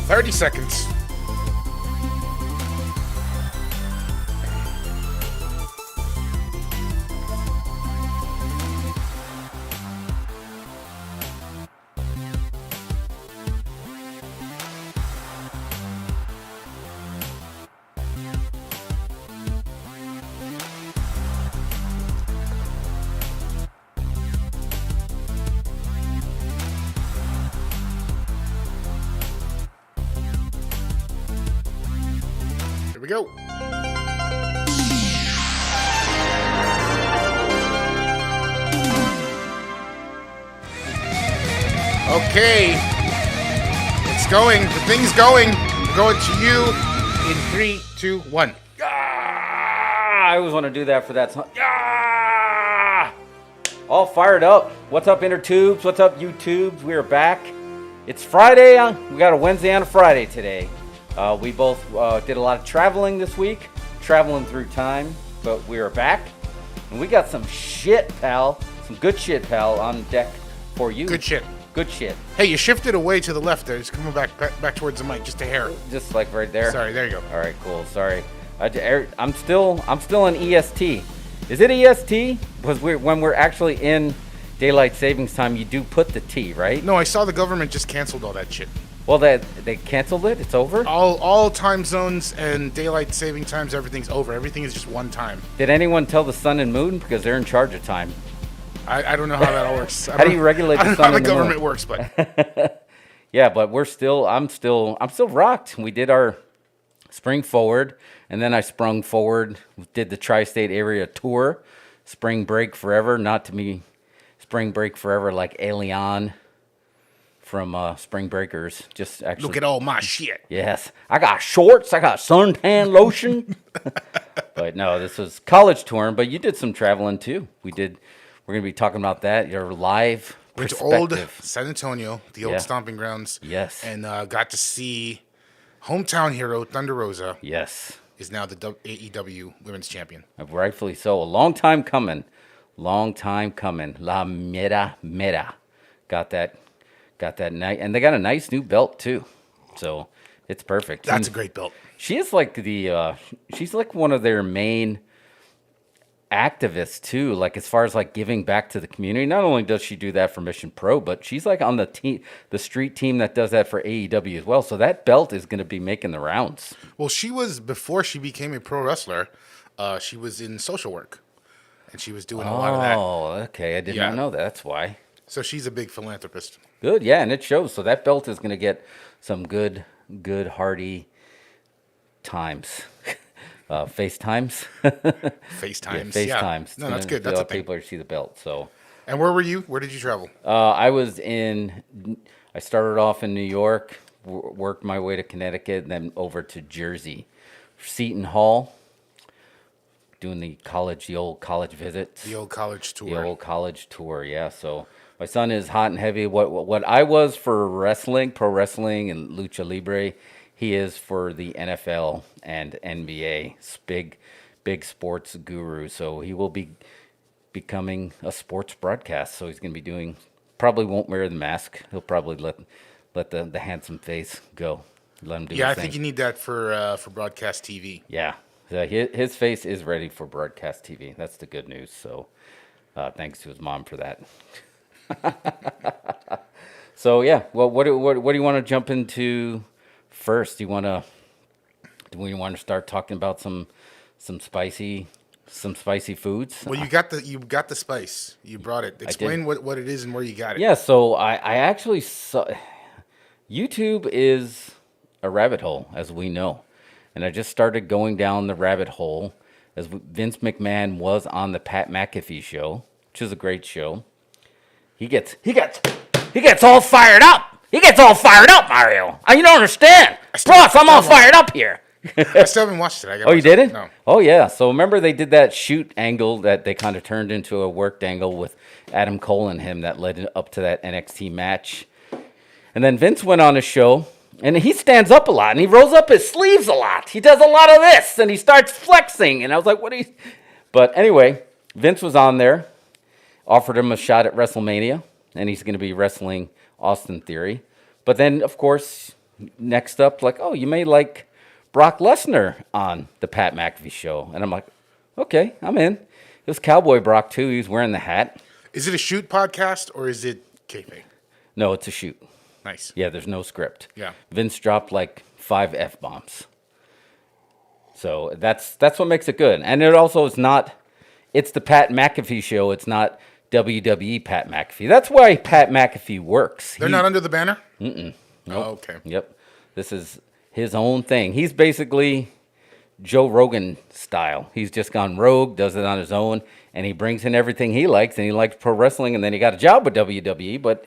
30 seconds. Here we go. Okay. It's going. The thing's going. I'm going to you in 3, 2, 1. I always want to do that for that song. All fired up. What's up, Intertubes? What's up, YouTubes? We are back. It's Friday. We got a Wednesday and a Friday today. We both did a lot of traveling this week, traveling through time, but we are back. And we got some shit, pal. Some good shit, pal, on deck for you. Good shit. Good shit. Hey, you shifted away to the left there. It's coming back towards the mic, just a hair. Just like right there. Sorry, there you go. All right, cool. Sorry. I'm still in EST. Is it EST? Because when we're actually in daylight savings time, you do put the T, right? No, I saw the government just canceled all that shit. Well, they canceled it. It's over. All time zones and daylight saving times, everything's over. Everything is just one time. Did anyone tell the sun and moon, because they're in charge of time? I don't know how that all works. How do you regulate the sun and the moon? I don't know how the government works, but yeah, but I'm still rocked. We did our spring forward, and then I sprung forward, did the tri-state area tour, spring break forever, not to me, spring break forever like Alien from Spring Breakers. Just actually look at all my shit. Yes, I got shorts, I got suntan lotion. But no, this was college touring. But you did some traveling too. We're gonna be talking about that. Your live Went to perspective. old San Antonio, the old stomping grounds. Yes, and got to see hometown hero Thunder Rosa. Yes, is now the AEW Women's Champion. Rightfully so. A long time coming. Long time coming. La Mera. Got that night, and they got a nice new belt too. So it's perfect. That's a great belt. She is like she's like one of their main activists too, like as far as like giving back to the community. Not only does she do that for Mission Pro, but she's like on the street team that does that for AEW as well. So that belt is going to be making the rounds. Well, she was, before she became a pro wrestler, she was in social work, and she was doing a lot of that. Oh, okay, I did not know that. That's why. So she's a big philanthropist. Good, yeah, and it shows. So that belt is going to get some good hearty times. FaceTimes. FaceTimes. Yeah, Yeah. FaceTimes. No, that's good. That's a thing. People see the belt. So. And where were you? Where did you travel? I started off in New York, worked my way to Connecticut, and then over to Jersey, Seton Hall, doing the old college visits. The old college tour. The old college tour, yeah. So my son is hot and heavy. What I was for wrestling, pro wrestling, and lucha libre, he is for the NFL and NBA. Big sports guru. So he will be becoming a sports broadcast. So he's going to be doing. Probably won't wear the mask. He'll probably let the handsome face go. Let him do. Yeah, his I thing. think you need that for broadcast TV. Yeah, his face is ready for broadcast TV. That's the good news. So thanks to his mom for that. So yeah, well, what do you want to jump into first? Do we want to start talking about some spicy foods? Well, you got the spice. You brought it. Explain what it is and where you got it. Yeah, so I actually saw YouTube is a rabbit hole, as we know. And I just started going down the rabbit hole as Vince McMahon was on the Pat McAfee show, which is a great show. He gets all fired up. He gets all fired up, Mario. You don't understand. Ross, I'm all fired up here. I still haven't watched it. Oh, you didn't? No. Oh, yeah. So remember they did that shoot angle that they kind of turned into a worked angle with Adam Cole and him that led up to that NXT match. And then Vince went on a show, and he stands up a lot, and he rolls up his sleeves a lot. He does a lot of this, and he starts flexing. And I was like, what are you? But anyway, Vince was on there, offered him a shot at WrestleMania, and he's going to be wrestling Austin Theory. But then, of course, next up, like, oh, you may like Brock Lesnar on the Pat McAfee show. And I'm like, okay, I'm in. It was Cowboy Brock, too. He was wearing the hat. Is it a shoot podcast or is it kayfabe? No, it's a shoot. Nice. Yeah, there's no script. Yeah. Vince dropped like 5 F-bombs. So that's what makes it good. And it also is not, it's the Pat McAfee show. It's not WWE Pat McAfee. That's why Pat McAfee works. They're not under the banner? Nope. Oh, okay. Yep. This is his own thing. He's basically Joe Rogan style. He's just gone rogue, does it on his own, and he brings in everything he likes, and he likes pro wrestling, and then he got a job with WWE, but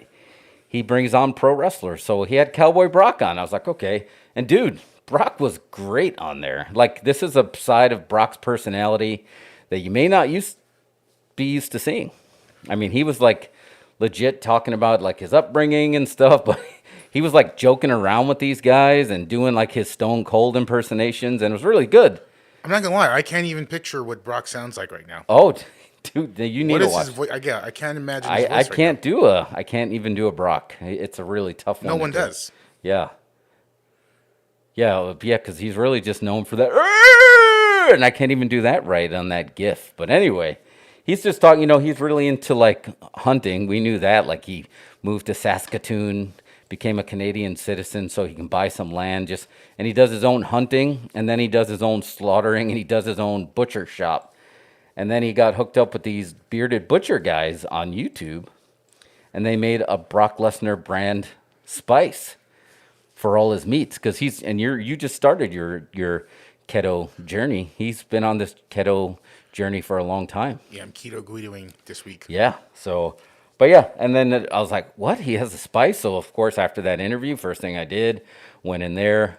he brings on pro wrestlers. So he had Cowboy Brock on. I was like, okay. And dude, Brock was great on there. Like, this is a side of Brock's personality that you may not be used to seeing. I mean, he was like legit talking about like his upbringing and stuff, but he was like joking around with these guys and doing like his Stone Cold impersonations, and it was really good. I'm not gonna lie, I can't even picture what Brock sounds like right now. Oh, dude, you need to watch. His voice? I can't imagine. His voice I can't even do a Brock. It's a really tough one. No one does. Yeah, because he's really just known for that. And I can't even do that right on that GIF. But anyway, he's just talking. He's really into like hunting. We knew that. Like he moved to Saskatoon, became a Canadian citizen so he can buy some land. And he does his own hunting, and then he does his own slaughtering, and he does his own butcher shop. And then he got hooked up with these bearded butcher guys on YouTube, and they made a Brock Lesnar brand spice for all his meats. Because you just started your keto journey. He's been on this keto journey for a long time. Yeah, I'm keto guidoing this week. Yeah. So, but yeah, and then I was like, what? He has a spice? So of course, after that interview, first thing I did, went in there.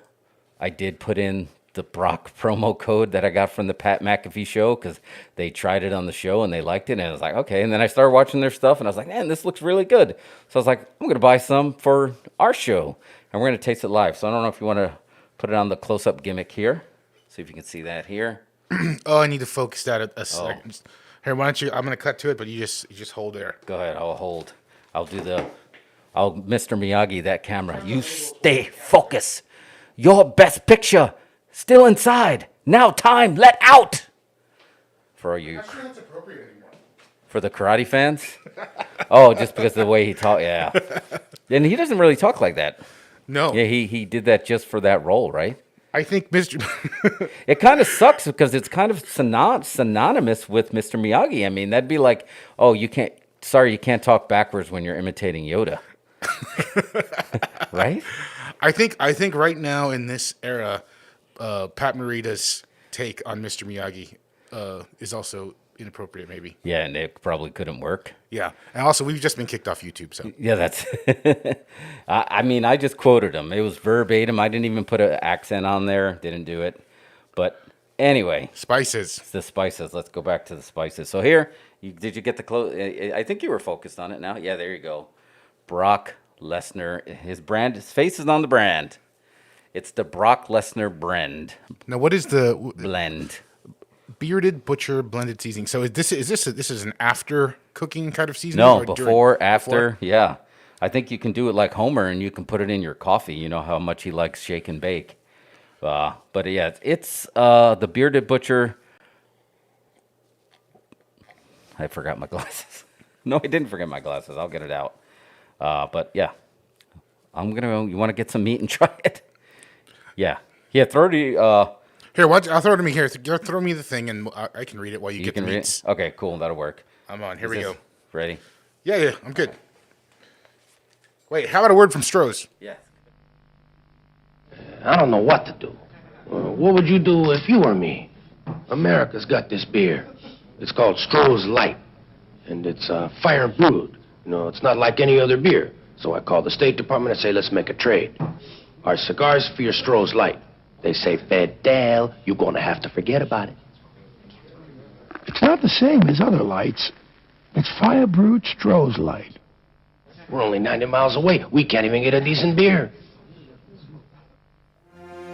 I did put in the Brock promo code that I got from the Pat McAfee show because they tried it on the show and they liked it. And I was like, okay. And then I started watching their stuff and I was like, man, this looks really good. So I was like, I'm going to buy some for our show and we're going to taste it live. So I don't know if you want to put it on the close-up gimmick here. See if you can see that here. Oh, I need to focus that a second. Here, why don't you? I'm going to cut to it, but you just hold there. Go ahead. I'll hold. I'll Mr. Miyagi that camera. You stay focused. Your best picture still inside. Now time let out. For all you. Actually, that's appropriate anymore. For the karate fans. Oh, just because of the way he talk. Yeah. And he doesn't really talk like that. No. Yeah, he did that just for that role, right? I think Mr. It kind of sucks because it's kind of synonymous with Mr. Miyagi. I mean, that'd be like, oh, you can't talk backwards when you're imitating Yoda. Right? I think right now in this era, Pat Morita's take on Mr. Miyagi is also inappropriate, maybe. Yeah, and it probably couldn't work. Yeah, and also we've just been kicked off YouTube, so. Yeah, that's. I mean, I just quoted him. It was verbatim. I didn't even put an accent on there. Didn't do it. But anyway. Spices. The spices. Let's go back to the spices. So here, did you get the close? I think you were focused on it now. Yeah, there you go. Brock Lesnar. His face is on the brand. It's the Brock Lesnar brand. Now, what is the blend? Bearded butcher blended seasoning. So this is an after cooking kind of seasoning? No, before, after. Before? Yeah. I think you can do it like Homer and you can put it in your coffee. You know how much he likes shake and bake. But yeah, it's the Bearded Butcher. I forgot my glasses. No, I didn't forget my glasses. I'll get it out. But yeah, you want to get some meat and try it? Yeah. Yeah, throw the... Here, I'll throw it to me here. Throw me the thing, and I can read it while you get the meats. Okay, cool. That'll work. I'm on. Here we go. Ready? Yeah, I'm good. Wait, how about a word from Stroh's? Yeah. I don't know what to do. What would you do if you were me? America's got this beer. It's called Stroh's Light, and it's fire brewed. It's not like any other beer. So I called the State Department and say, let's make a trade. Our cigars for your Stroh's Light. They say, Fidel, you're going to have to forget about it. It's not the same as other lights. It's fire-brewed Stroh's Light. We're only 90 miles away. We can't even get a decent beer.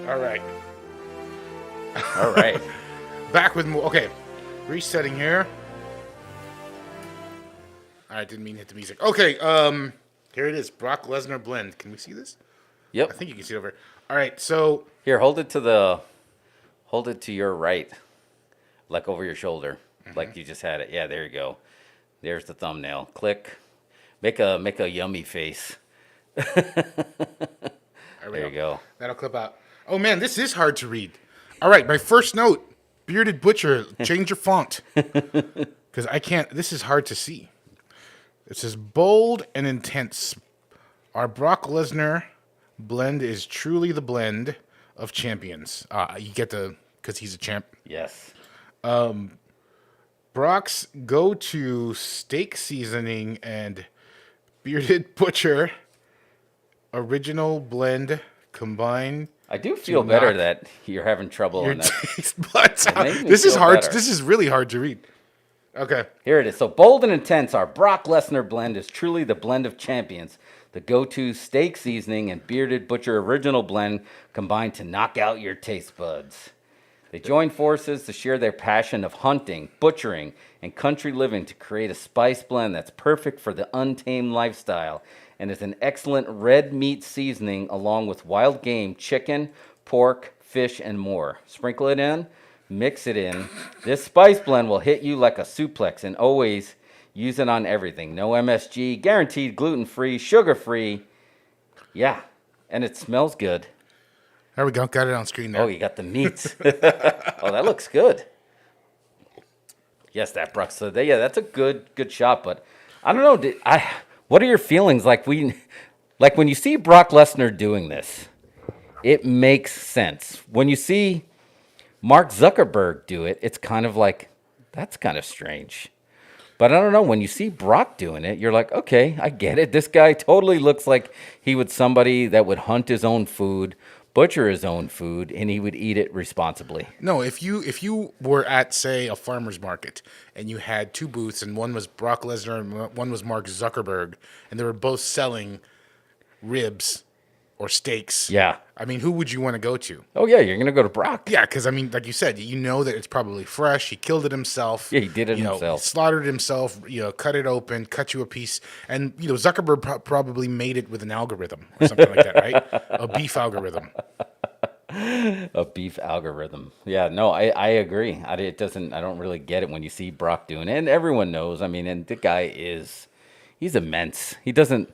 All right. All right. Back with more. Okay. Resetting here. I didn't mean to hit the music. Okay. Here it is. Brock Lesnar blend. Can we see this? Yep. I think you can see it over. All right, so Here, hold it to your right, like over your shoulder, like you just had it. Yeah, there you go. There's the thumbnail. Click. Make a yummy face. there we There you go. That'll clip out. Oh man, this is hard to read. All right, my first note: Bearded Butcher, change your font because I can't. This is hard to see. It says bold and intense. Our Brock Lesnar blend is truly the blend of champions. You get because he's a champ. Yes. Brock's go-to steak seasoning and Bearded Butcher original blend combined. I do feel better knock that you're having trouble Your on that. taste buds. makes me This is feel hard. better. This is really hard to read. Okay. Here it is. So bold and intense, our Brock Lesnar blend is truly the blend of champions. The go-to steak seasoning and Bearded Butcher original blend combined to knock out your taste buds. They join forces to share their passion of hunting, butchering, and country living to create a spice blend that's perfect for the untamed lifestyle and is an excellent red meat seasoning along with wild game, chicken, pork, fish, and more. Sprinkle it in, mix it in. This spice blend will hit you like a suplex and always use it on everything. No MSG, guaranteed gluten-free, sugar-free. Yeah, and it smells good. There we go. Got it on screen there. Oh, you got the meats. Oh, that looks good. Yes, that Brock. So yeah, that's a good shot. But I don't know. What are your feelings like when you see Brock Lesnar doing this? It makes sense. When you see Mark Zuckerberg do it, it's kind of like that's kind of strange. But I don't know. When you see Brock doing it, you're like, okay, I get it. This guy totally looks like he would somebody that would hunt his own food, butcher his own food, and he would eat it responsibly. No, if you were at, say, a farmer's market and you had two booths and one was Brock Lesnar and one was Mark Zuckerberg and they were both selling ribs or steaks. Yeah. I mean, who would you want to go to? Oh, yeah, you're going to go to Brock. Yeah, because, I mean, like you said, you know that it's probably fresh. He killed it himself. Yeah, he did it himself. Slaughtered himself, cut it open, cut you a piece. And, Zuckerberg probably made it with an algorithm or something like that, right? A beef algorithm. A beef algorithm. Yeah, no, I agree. I don't really get it when you see Brock doing it. And everyone knows. I mean, and the guy he's immense. He doesn't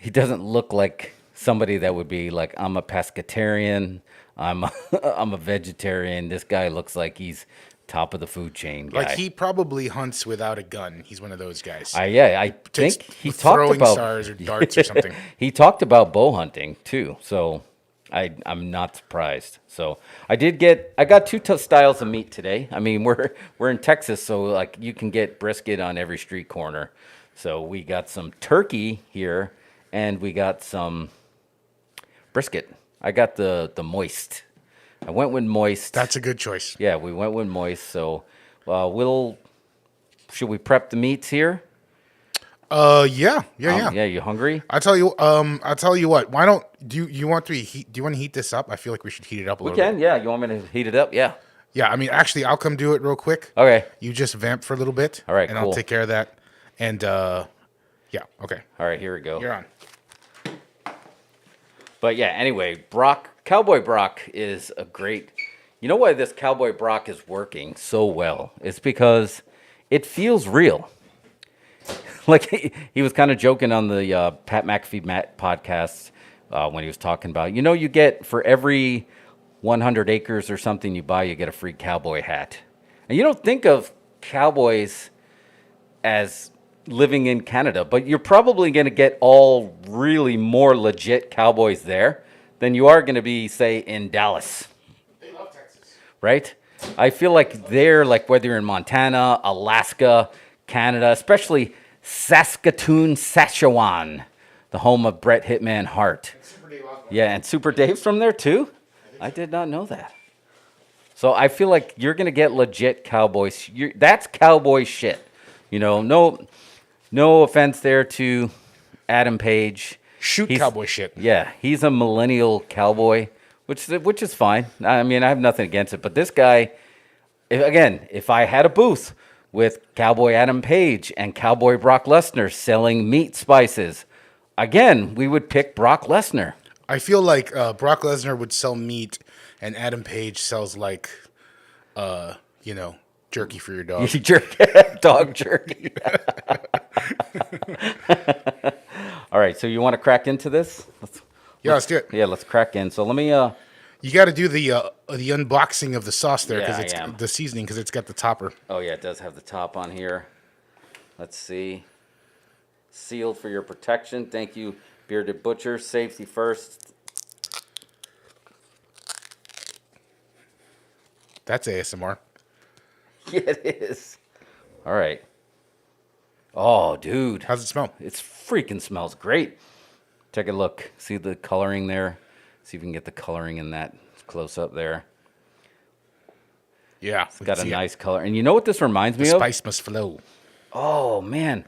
look like somebody that would be like, I'm a pescatarian, I'm a vegetarian. This guy looks like he's top of the food chain guy. Like he probably hunts without a gun. He's one of those guys. I think he talked throwing about stars or darts or something. He talked about bow hunting too. So I'm not surprised. So I got two styles of meat today. I mean, we're in Texas, so like you can get brisket on every street corner. So we got some turkey here, and we got some brisket. I got the moist. I went with moist. That's a good choice. Yeah, we went with moist. So should we prep the meats here? Yeah. Yeah, you hungry? I'll tell you what. Why don't do you want to heat this up? I feel like we should heat it up a We little can. bit. Yeah, you want me to heat it up? Yeah. Yeah, I mean, actually, I'll come do it real quick. Okay. You just vamp for a little bit. All right, and cool. I'll take care of that. And yeah, okay. All right, here we go. You're on. But yeah, anyway, Cowboy Brock is a great. You know why this Cowboy Brock is working so well? It's because it feels real. Like he was kind of joking on the Pat McAfee podcast when he was talking about, you get for every 100 acres or something you buy, you get a free cowboy hat. And you don't think of cowboys as living in Canada, but you're probably going to get all really more legit cowboys there than you are going to be, say, in Dallas. They love Texas. Right? I feel like they're like whether you're in Montana, Alaska, Canada, especially Saskatoon, Saskatchewan, the home of Bret Hitman Hart. Yeah, and Super Dave's from there too? I did not know that. So I feel like you're going to get legit cowboys. That's cowboy shit. No offense there to Adam Page. He's cowboy shit. Yeah, he's a millennial cowboy, which is fine. I mean, I have nothing against it. But this guy, if I had a booth with Cowboy Adam Page and Cowboy Brock Lesnar selling meat spices, again, we would pick Brock Lesnar. I feel like Brock Lesnar would sell meat, and Adam Page sells like, jerky for your dog. Dog jerky. All right, so you want to crack into this? Let's do it. Yeah, let's crack in. So let me. You got to do the unboxing of the sauce there because Yeah, it's I am. the seasoning because it's got the topper. Oh yeah, it does have the top on here. Let's see. Sealed for your protection. Thank you, Bearded Butcher. Safety first. That's ASMR. Yeah, it is. All right. Oh, dude. How's it smell? It freaking smells great. Take a look. See the coloring there? See if we can get the coloring in that close up there. Yeah, It's got a nice color. And you know what this reminds me The of? spice must flow. Oh, man.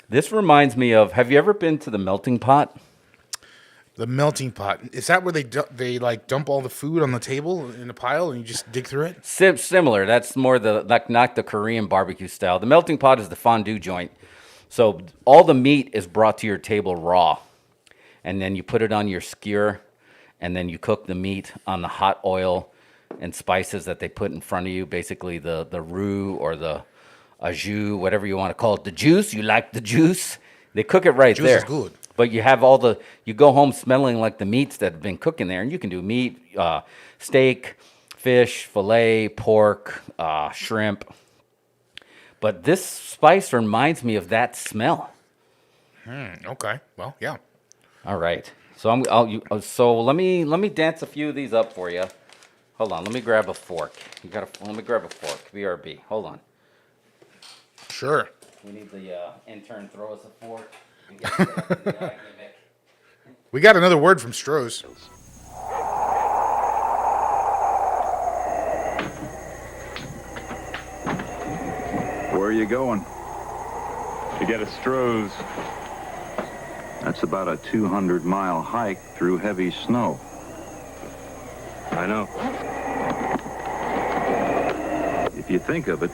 This reminds me of, have you ever been to the melting pot? The melting pot. Is that where they dump all the food on the table in a pile and you just dig through it? Similar. That's more not the Korean barbecue style. The melting pot is the fondue joint. So all the meat is brought to your table raw. And then you put it on your skewer. And then you cook the meat on the hot oil and spices that they put in front of you. Basically the roux or the au jus, whatever you want to call it. The juice. You like the juice. They cook it right Juice there. is good. But you have you go home smelling like the meats that have been cooking there. And you can do meat, steak, fish, filet, pork, shrimp. But this spice reminds me of that smell. Okay. Well, yeah. All right. So let me dance a few of these up for you. Hold on. Let me grab a fork. Let me grab a fork. BRB. Hold on. Sure. We need the intern throw us a fork. We got Gimmick. We got another word from Stroh's. Where are you going? To get a Stroh's. That's about a 200-mile hike through heavy snow. I know. If you think of it,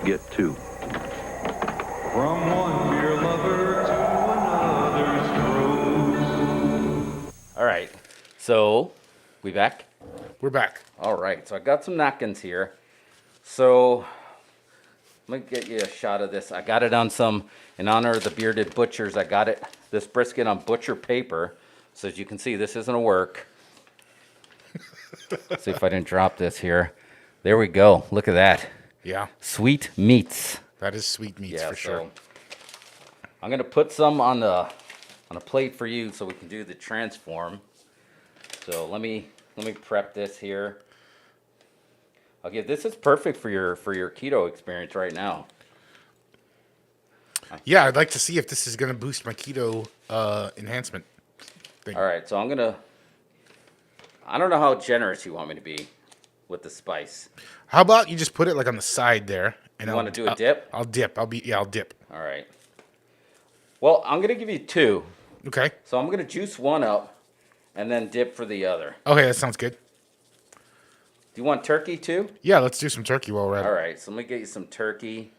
get two. From one beer lover to another's Stroh's. All right. So, we back? We're back. All right. So, I got some napkins here. So, let me get you a shot of this. I got it on in honor of the Bearded Butchers, I got this brisket on butcher paper. So, as you can see, this isn't a work. Let's see if I didn't drop this here. There we go. Look at that. Yeah. Sweet meats. That is sweet meats for sure. So I'm gonna put some on a plate for you so we can do the transform. So let me prep this here. This is perfect for your keto experience right now. Yeah, I'd like to see if this is going to boost my keto enhancement thing. All right, so I don't know how generous you want me to be with the spice. How about you just put it like on the side there? And You want to do a dip? I'll dip. I'll dip. All right. Well, I'm gonna give you two. Okay. So I'm gonna juice one up and then dip for the other. Okay, that sounds good. Do you want turkey too? Yeah, let's do some turkey while we're at All it. right, so let me get you some turkey.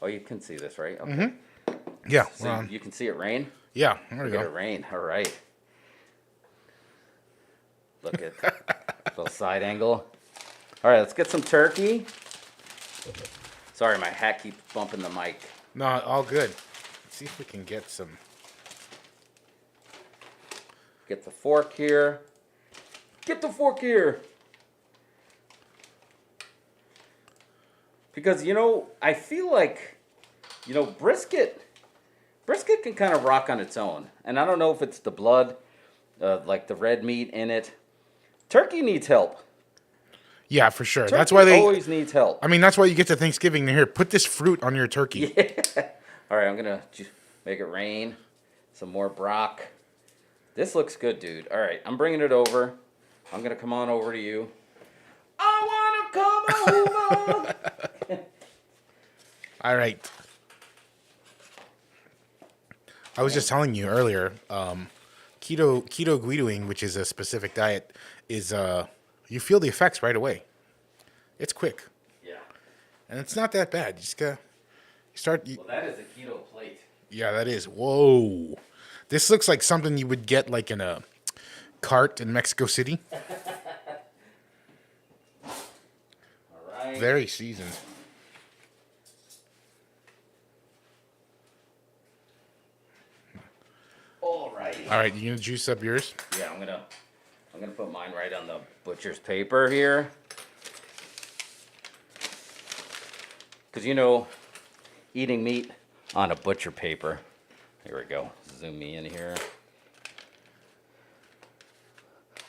Oh, you can see this, right? Okay. Mm-hmm. Yeah, we're So on. you can see it rain? Yeah, there we Look at go. it rain. All right. Look at little side angle. All right, let's get some turkey. Sorry, my hat keeps bumping the mic. No, all good. Let's see if we can get some. Get the fork here. Get the fork here. Because, I feel like, brisket can kind of rock on its own. And I don't know if it's the blood, like the red meat in it. Turkey needs help. Yeah, for sure. Turkey That's why they always needs help. I mean, that's why you get to Thanksgiving. Here, put this fruit on your turkey. All right, I'm going to make it rain. Some more brock. This looks good, dude. All right, I'm bringing it over. I'm going to come on over to you. I want to come over. All right. I was just telling you earlier, keto guidoing, which is a specific diet, is you feel the effects right away. It's quick, Yeah. and it's not that bad. You just gotta start. Well, that is a keto plate. Yeah, that is. Whoa, This looks like something you would get like in a cart in Mexico City. All right. Very seasoned. All righty. All right, you gonna juice up yours? Yeah, I'm gonna put mine right on the butcher's paper here. Because eating meat on a butcher paper. Here we go. Zoom me in here.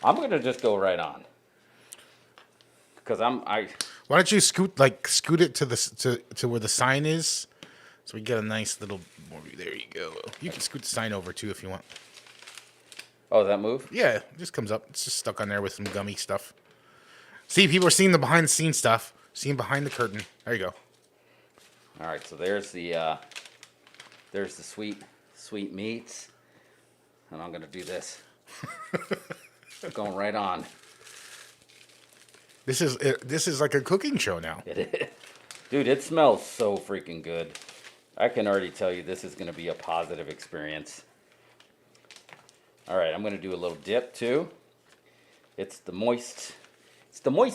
I'm gonna just go right on. Because Why don't you scoot it to where the sign is, so we get a nice little. There you go. You can scoot the sign over too if you want. Oh, that move? Yeah, it just comes up. It's just stuck on there with some gummy stuff. See, people are seeing the behind the scenes stuff. Seeing behind the curtain. There you go. All right, so there's the sweet meats, and I'm gonna do this. Going right on. This is like a cooking show now. It is. Dude, it smells so freaking good. I can already tell you this is gonna be a positive experience. All right, I'm gonna do a little dip too. It's the moist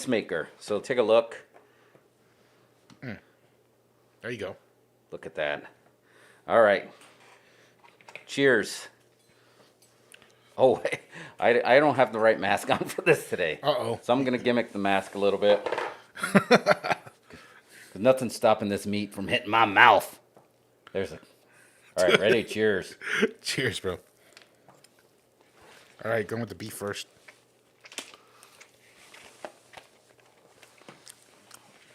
maker. So take a look. There you go. Look at that. All right. Cheers. Oh, I don't have the right mask on for this today. Uh-oh. So I'm going to gimmick the mask a little bit. Because nothing's stopping this meat from hitting my mouth. All right, ready? Cheers. Cheers, bro. All right, going with the beef first.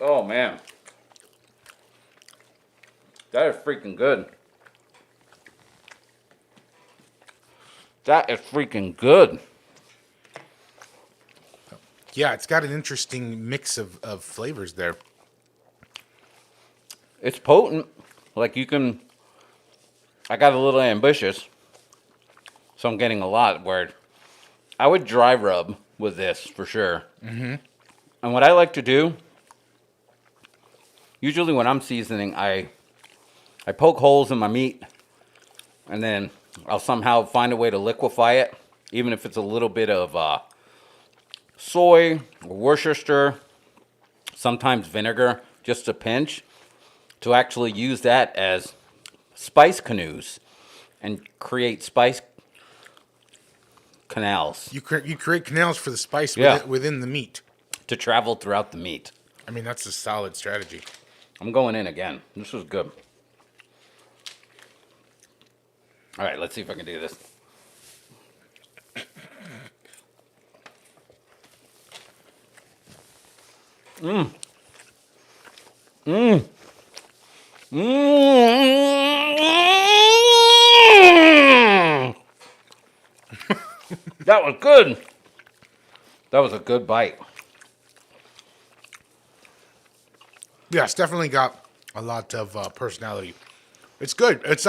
Oh, man. That is freaking good. That is freaking good. Yeah, it's got an interesting mix of flavors there. It's potent. Like I got a little ambitious. So I'm getting a lot where I would dry rub with this for sure. Mm-hmm. And what I like to do, usually when I'm seasoning, I poke holes in my meat, and then I'll somehow find a way to liquefy it, even if it's a little bit of soy or Worcestershire, sometimes vinegar, just a pinch, to actually use that as spice canoes and create spice canals. You create canals for the spice within the meat. To travel throughout the meat. I mean, that's a solid strategy. I'm going in again. This is good. All right, let's see if I can do this. That was good. That was a good bite. Yeah, it's definitely got a lot of personality. It's good. It's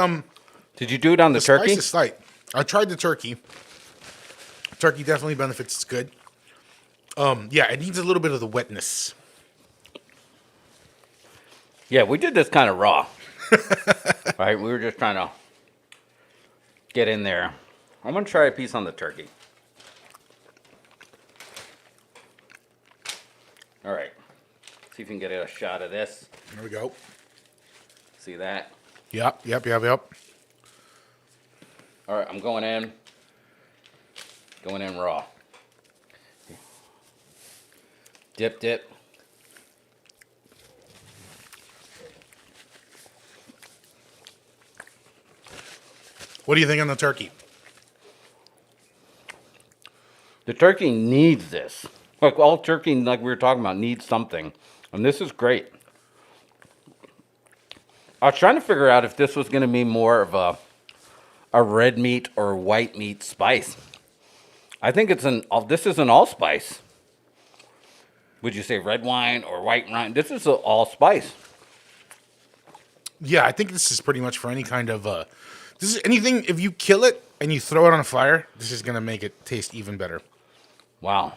Did you do it on the turkey? spice is slight. I tried the turkey. Turkey definitely benefits. It's good. Yeah, it needs a little bit of the wetness. Yeah, we did this kind of raw. Right, we were just trying to get in there. I'm gonna try a piece on the turkey. All right, see if you can get a shot of this. There we go. See that? Yep. All right, I'm going in raw. Dip. What do you think on the turkey? The turkey needs this. Like all turkey, like we were talking about, needs something. And this is great. I was trying to figure out if this was going to be more of a red meat or white meat spice. I think this is an allspice. Would you say red wine or white wine? This is an allspice. Yeah, I think this is pretty much for any kind of this is anything. If you kill it and you throw it on a fire, this is gonna make it taste even better. Wow.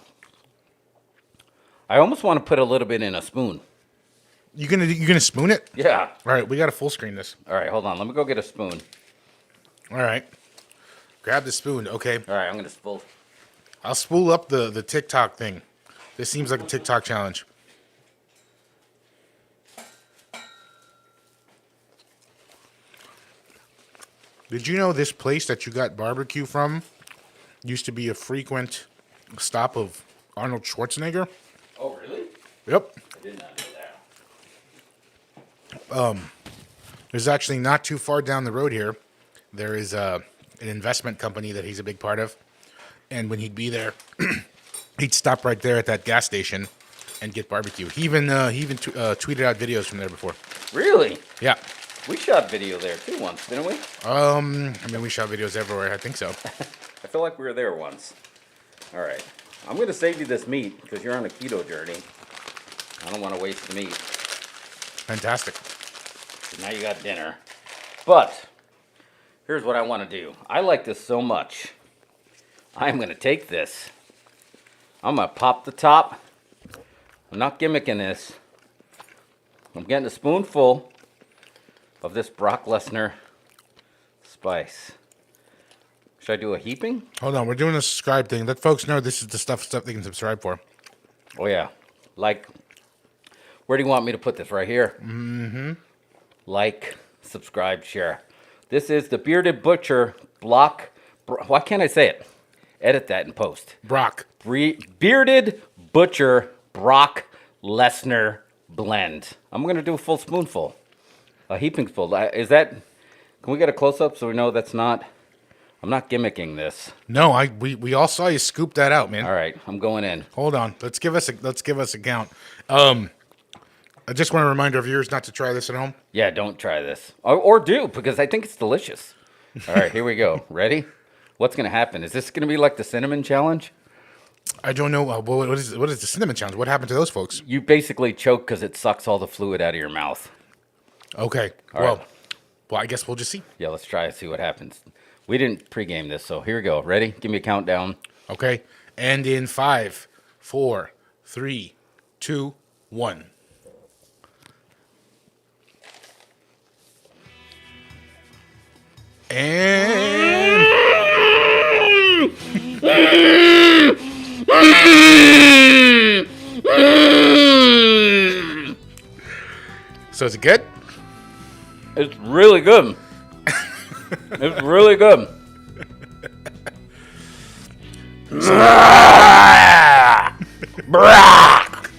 I almost want to put a little bit in a spoon. You gonna spoon it? Yeah. All right, we gotta full screen this. All right, hold on. Let me go get a spoon. All right. Grab the spoon. Okay. All right, I'm gonna spool. I'll spool up the TikTok thing. This seems like a TikTok challenge. Did you know this place that you got barbecue from used to be a frequent stop of Arnold Schwarzenegger? Oh, really? Yep. I did not know that. There's actually not too far down the road here. There is an investment company that he's a big part of. And when he'd be there, he'd stop right there at that gas station and get barbecue. He even tweeted out videos from there before. Really? Yeah. We shot video there too once, didn't we? I mean, we shot videos everywhere. I think so. I feel like we were there once. All right. I'm going to save you this meat because you're on a keto journey. I don't want to waste the meat. Fantastic. So now you got dinner. But here's what I want to do. I like this so much. I'm going to take this. I'm going to pop the top. I'm not gimmicking this. I'm getting a spoonful of this Brock Lesner spice. Should I do a heaping? Hold on. We're doing a subscribe thing. Let folks know this is the stuff they can subscribe for. Oh, yeah. Like, where do you want me to put this? Right here? Mm-hmm. Like, subscribe, share. This is the Bearded Butcher why can't I say it? Edit that and post. Brock. Bearded Butcher Brock Lesner blend. I'm going to do a full spoonful. A heaping spoon. Is that... Can we get a close-up so we know that's not... I'm not gimmicking this. No, we all saw you scoop that out, man. All right, I'm going in. Hold on. Let's give us a count. I just want to remind our viewers not to try this at home. Yeah, don't try this. Or do, because I think it's delicious. All right, here we go. Ready? What's going to happen? Is this going to be like the cinnamon challenge? I don't know. What is the cinnamon challenge? What happened to those folks? You basically choke because it sucks all the fluid out of your mouth. Okay. All well, right. well, I guess we'll just see. Yeah, let's try and see what happens. We didn't pregame this, so here we go. Ready? Give me a countdown. Okay. And in 5, 4, 3, 2, 1. And so is it good? It's really good. It's really good. Brock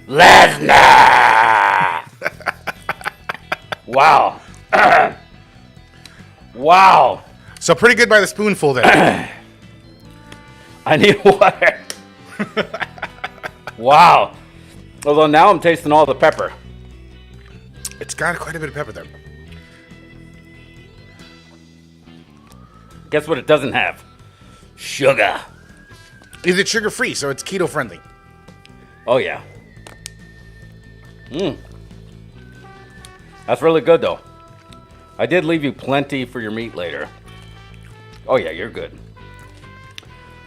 Lesnar. Wow. Wow. So pretty good by the spoonful then. I need water. Wow. Although now I'm tasting all the pepper. It's got quite a bit of pepper there. Guess what it doesn't have? Sugar. Is it sugar free? So it's keto friendly. Oh, yeah. That's really good, though. I did leave you plenty for your meat later. Oh, yeah, you're good.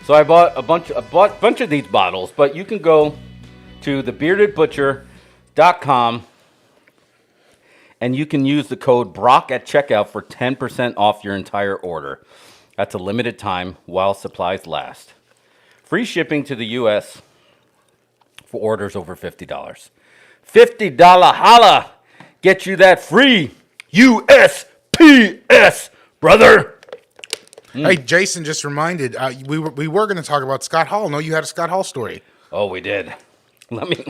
So I bought a bunch of these bottles, but you can go to thebeardedbutcher.com and you can use the code Brock at checkout for 10% off your entire order. That's a limited time while supplies last. Free shipping to the U.S. for orders over $50. $50 holla! Get you that free USPS, brother! Hey, Jason just reminded, we were going to talk about Scott Hall. No, you had a Scott Hall story. Oh, we did. Let me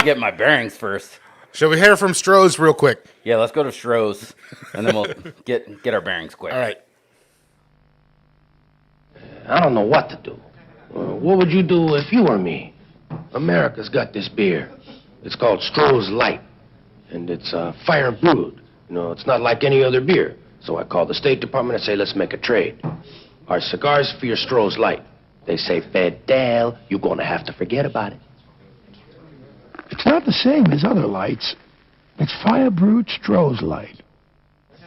get my bearings first. Shall we hear from Stroh's real quick? Yeah, let's go to Stroh's, and then we'll get our bearings quick. All right. I don't know what to do. What would you do if you were me? America's got this beer. It's called Stroh's Light. And it's fire brewed. You know, it's not like any other beer. So I called the State Department and say, let's make a trade. Our cigars for your Stroh's Light. They say, Fidel, you're going to have to forget about it. It's not the same as other lights. It's fire-brewed Stroh's Light.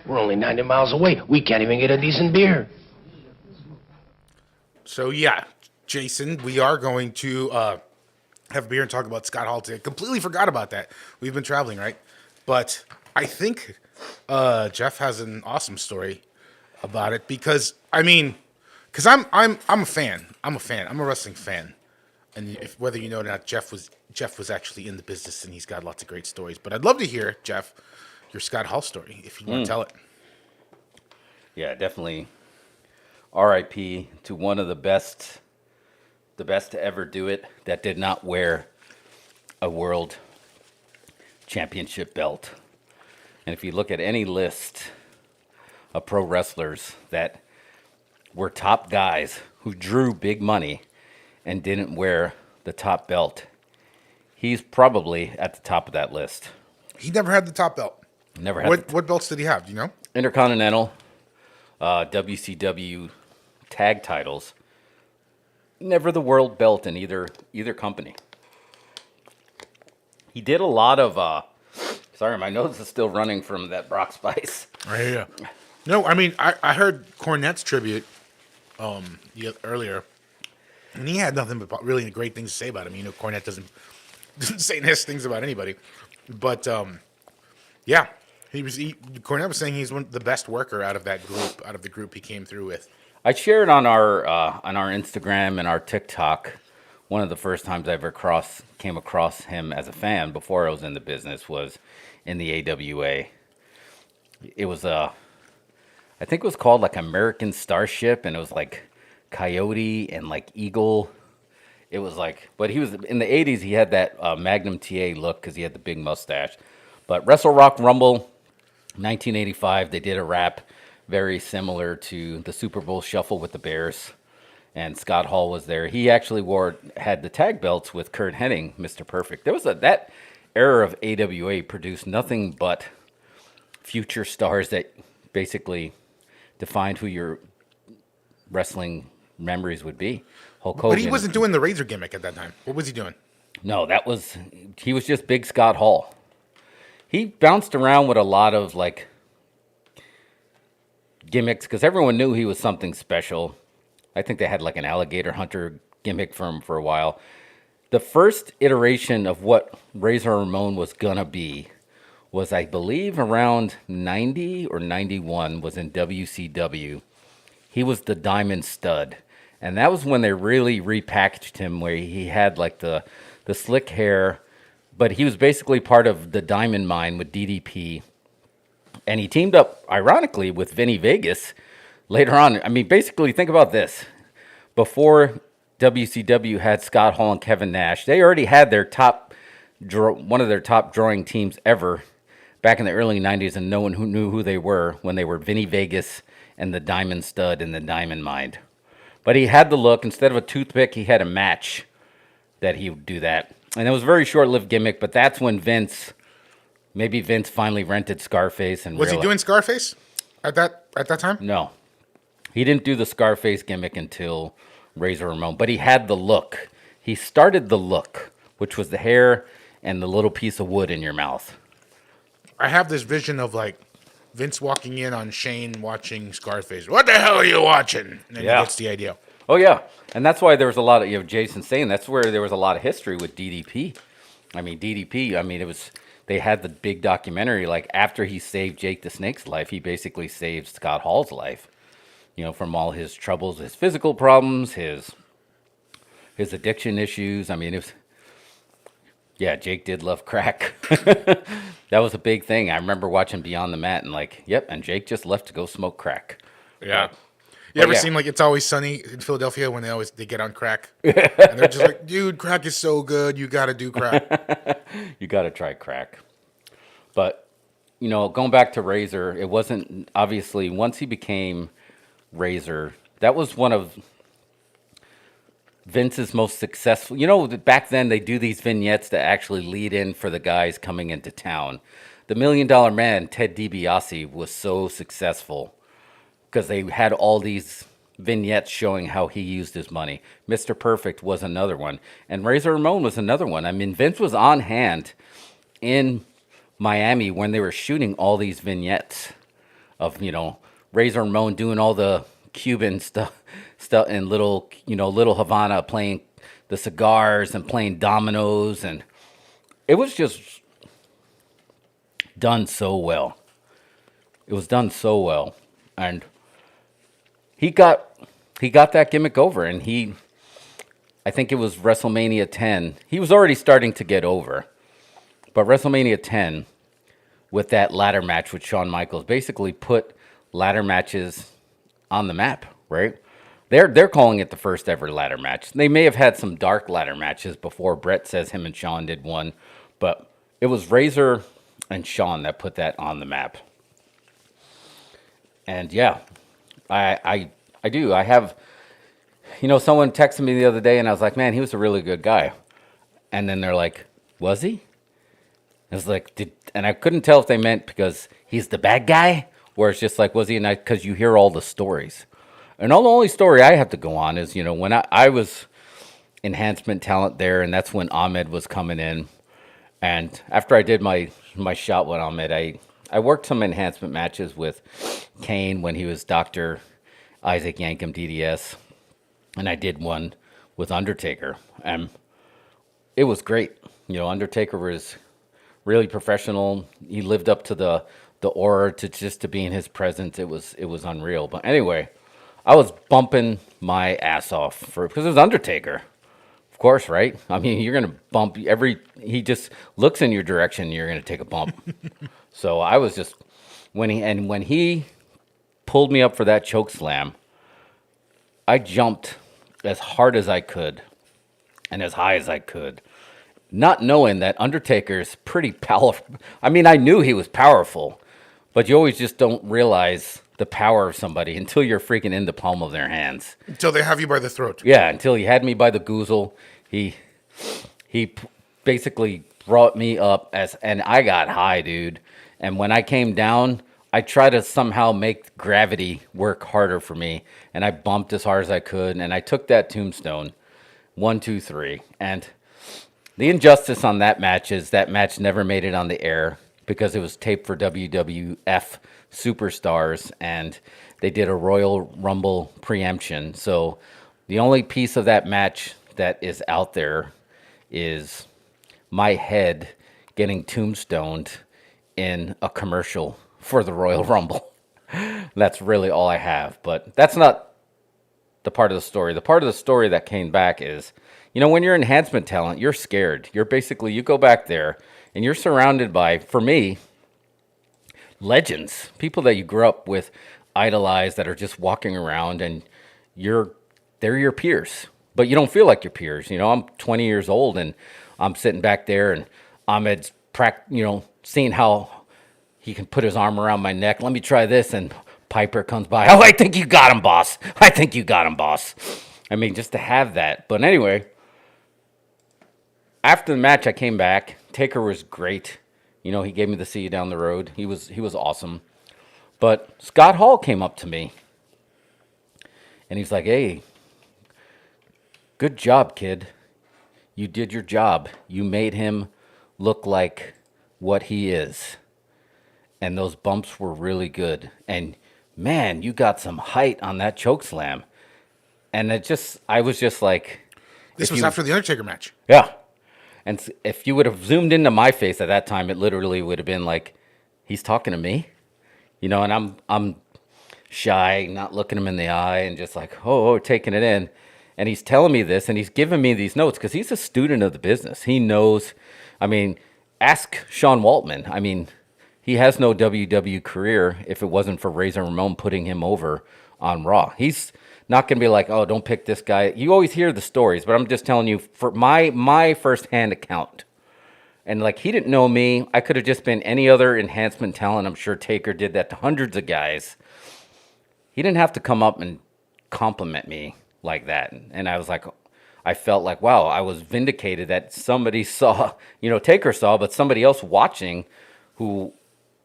We're only 90 miles away. We can't even get a decent beer. So, yeah, Jason, we are going to have a beer and talk about Scott Hall today. Completely forgot about that. We've been traveling, right? But I think Jeff has an awesome story. about it because because I'm a fan. I'm a fan. I'm a wrestling fan. And if, whether you know it or not, Jeff was actually in the business, and he's got lots of great stories. But I'd love to hear, Jeff, your Scott Hall story if you want to tell it. Yeah, definitely. R.I.P. to one of the best to ever do it that did not wear a world championship belt. And if you look at any list of pro wrestlers that were top guys who drew big money and didn't wear the top belt, he's probably at the top of that list. He never had the top belt. Never had What belts did he have? Do you know? Intercontinental, WCW tag titles. Never the world belt in either company. He did a lot of. Sorry, my nose is still running from that Brock Spice. Yeah. No, I heard Cornette's tribute earlier, and he had nothing but really great things to say about him. You know, Cornette doesn't say nice things about anybody, but yeah, Cornette was saying he's the best worker out of the group he came through with. I shared on our Instagram and our TikTok. One of the first times I ever came across him as a fan before I was in the business was in the AWA. It was I think it was called like American Starship, and it was like Coyote and like Eagle. It was like, but he was in the 80s. He had that Magnum TA look because he had the big mustache. But Wrestle Rock Rumble, 1985, they did a rap very similar to the Super Bowl Shuffle with the Bears. And Scott Hall was there. He actually had the tag belts with Kurt Hennig, Mr. Perfect. There was that era of AWA produced nothing but future stars that basically defined who your wrestling memories would be. Hulk Hogan. But he wasn't doing the Razor gimmick at that time. What was he doing? No, he was just Big Scott Hall. He bounced around with a lot of like gimmicks because everyone knew he was something special. I think they had like an alligator hunter gimmick for him for a while. The first iteration of what Razor Ramon was gonna be was, I believe, around 90 or 91, was in WCW. He was the Diamond Stud. And that was when they really repackaged him, where he had like the slick hair, but he was basically part of the Diamond Mine with DDP. And he teamed up, ironically, with Vinny Vegas later on. I mean, basically, think about this. Before WCW had Scott Hall and Kevin Nash, they already had their one of their top drawing teams ever back in the early 90s, and no one who knew who they were when they were Vinny Vegas and the Diamond Stud and the Diamond Mine. But he had the look. Instead of a toothpick, he had a match that he would do that. And it was a very short-lived gimmick, but that's when Vince finally rented Scarface. And was he doing Scarface at that time? No. He didn't do the Scarface gimmick until Razor Ramon, but he had the look. He started the look, which was the hair and the little piece of wood in your mouth. I have this vision of like Vince walking in on Shane watching Scarface. What the hell are you watching? And then he gets the idea. Oh, yeah. And that's why there was a lot of, Jason saying, that's where there was a lot of history with DDP. I mean, they had the big documentary, like after he saved Jake the Snake's life, he basically saved Scott Hall's life, from all his troubles, his physical problems, his addiction issues. I mean, Jake did love crack. That was a big thing. I remember watching Beyond the Mat and and Jake just left to go smoke crack. Yeah. You ever seen like It's Always Sunny in Philadelphia when they get on crack? And they're just like, dude, crack is so good. You got to do crack. You got to try crack. But, going back to Razor, it wasn't, obviously, once he became Razor, that was one of Vince's most successful. Back then they do these vignettes to actually lead in for the guys coming into town. The $1 Million Man, Ted DiBiase, was so successful because they had all these vignettes showing how he used his money. Mr. Perfect was another one. And Razor Ramon was another one. I mean, Vince was on hand in Miami when they were shooting all these vignettes of, Razor Ramon doing all the Cuban stuff in little Havana, playing the cigars and playing dominoes. And it was just done so well. It was done so well. And he got that gimmick over, and I think it was WrestleMania 10. He was already starting to get over, but WrestleMania 10 with that ladder match with Shawn Michaels basically put ladder matches on the map, right? They're calling it the first ever ladder match. They may have had some dark ladder matches before. Brett says him and Shawn did one, but it was Razor and Shawn that put that on the map. And yeah, I do. I have, someone texted me the other day, and I was like, man, he was a really good guy. And then they're like, was he? I was like, and I couldn't tell if they meant because he's the bad guy, or it's just like, was he? And because you hear all the stories. And the only story I have to go on is, when I was enhancement talent there, and that's when Ahmed was coming in. And after I did my shot with Ahmed, I worked some enhancement matches with Kane when he was Dr. Isaac Yankem DDS. And I did one with Undertaker. And it was great. Undertaker was really professional. He lived up to the aura to be in his presence. It was unreal. But anyway, I was bumping my ass off because it was Undertaker. Of course, right? I mean, you're going to bump he just looks in your direction, you're going to take a bump. So I was just, when he pulled me up for that choke slam, I jumped as hard as I could and as high as I could, not knowing that Undertaker's pretty powerful. I mean, I knew he was powerful, but you always just don't realize the power of somebody until you're freaking in the palm of their hands. Until they have you by the throat. Yeah, until he had me by the goozle. He basically brought me up and I got high, dude. And when I came down, I tried to somehow make gravity work harder for me. And I bumped as hard as I could. And I took that tombstone. 1, 2, 3. And the injustice on that match is that match never made it on the air because it was taped for WWF Superstars, and they did a Royal Rumble preemption. So the only piece of that match that is out there is my head getting tombstoned in a commercial for the Royal Rumble. That's really all I have. But that's not the part of the story. The part of the story that came back is, when you're enhancement talent, you're scared. You go back there and you're surrounded by, for me, legends, people that you grew up with, idolize, that are just walking around, and they're your peers, but you don't feel like your peers. I'm 20 years old and I'm sitting back there, and Ahmed's seeing how he can put his arm around my neck. Let me try this, and Piper comes by. Oh, I think you got him, boss. I think you got him, boss. I mean, just to have that. But anyway, after the match, I came back. Taker was great. He gave me the see you down the road. He was awesome. But Scott Hall came up to me, and he's like, hey, good job, kid. You did your job. You made him look like what he is. And those bumps were really good. And, man, you got some height on that choke slam. And I was just like... This was after the Undertaker match. Yeah. And if you would have zoomed into my face at that time, it literally would have been like, he's talking to me, and I'm shy, not looking him in the eye, and just like, taking it in. And he's telling me this, and he's giving me these notes because he's a student of the business. He knows. I mean, ask Sean Waltman. I mean, he has no WW career if it wasn't for Razor Ramon putting him over on Raw. He's not going to be like, oh, don't pick this guy. You always hear the stories, but I'm just telling you for my firsthand account. And like, he didn't know me. I could have just been any other enhancement talent. I'm sure Taker did that to hundreds of guys. He didn't have to come up and compliment me like that. And I was like, I felt like, wow, I was vindicated that somebody saw, Taker saw, but somebody else watching who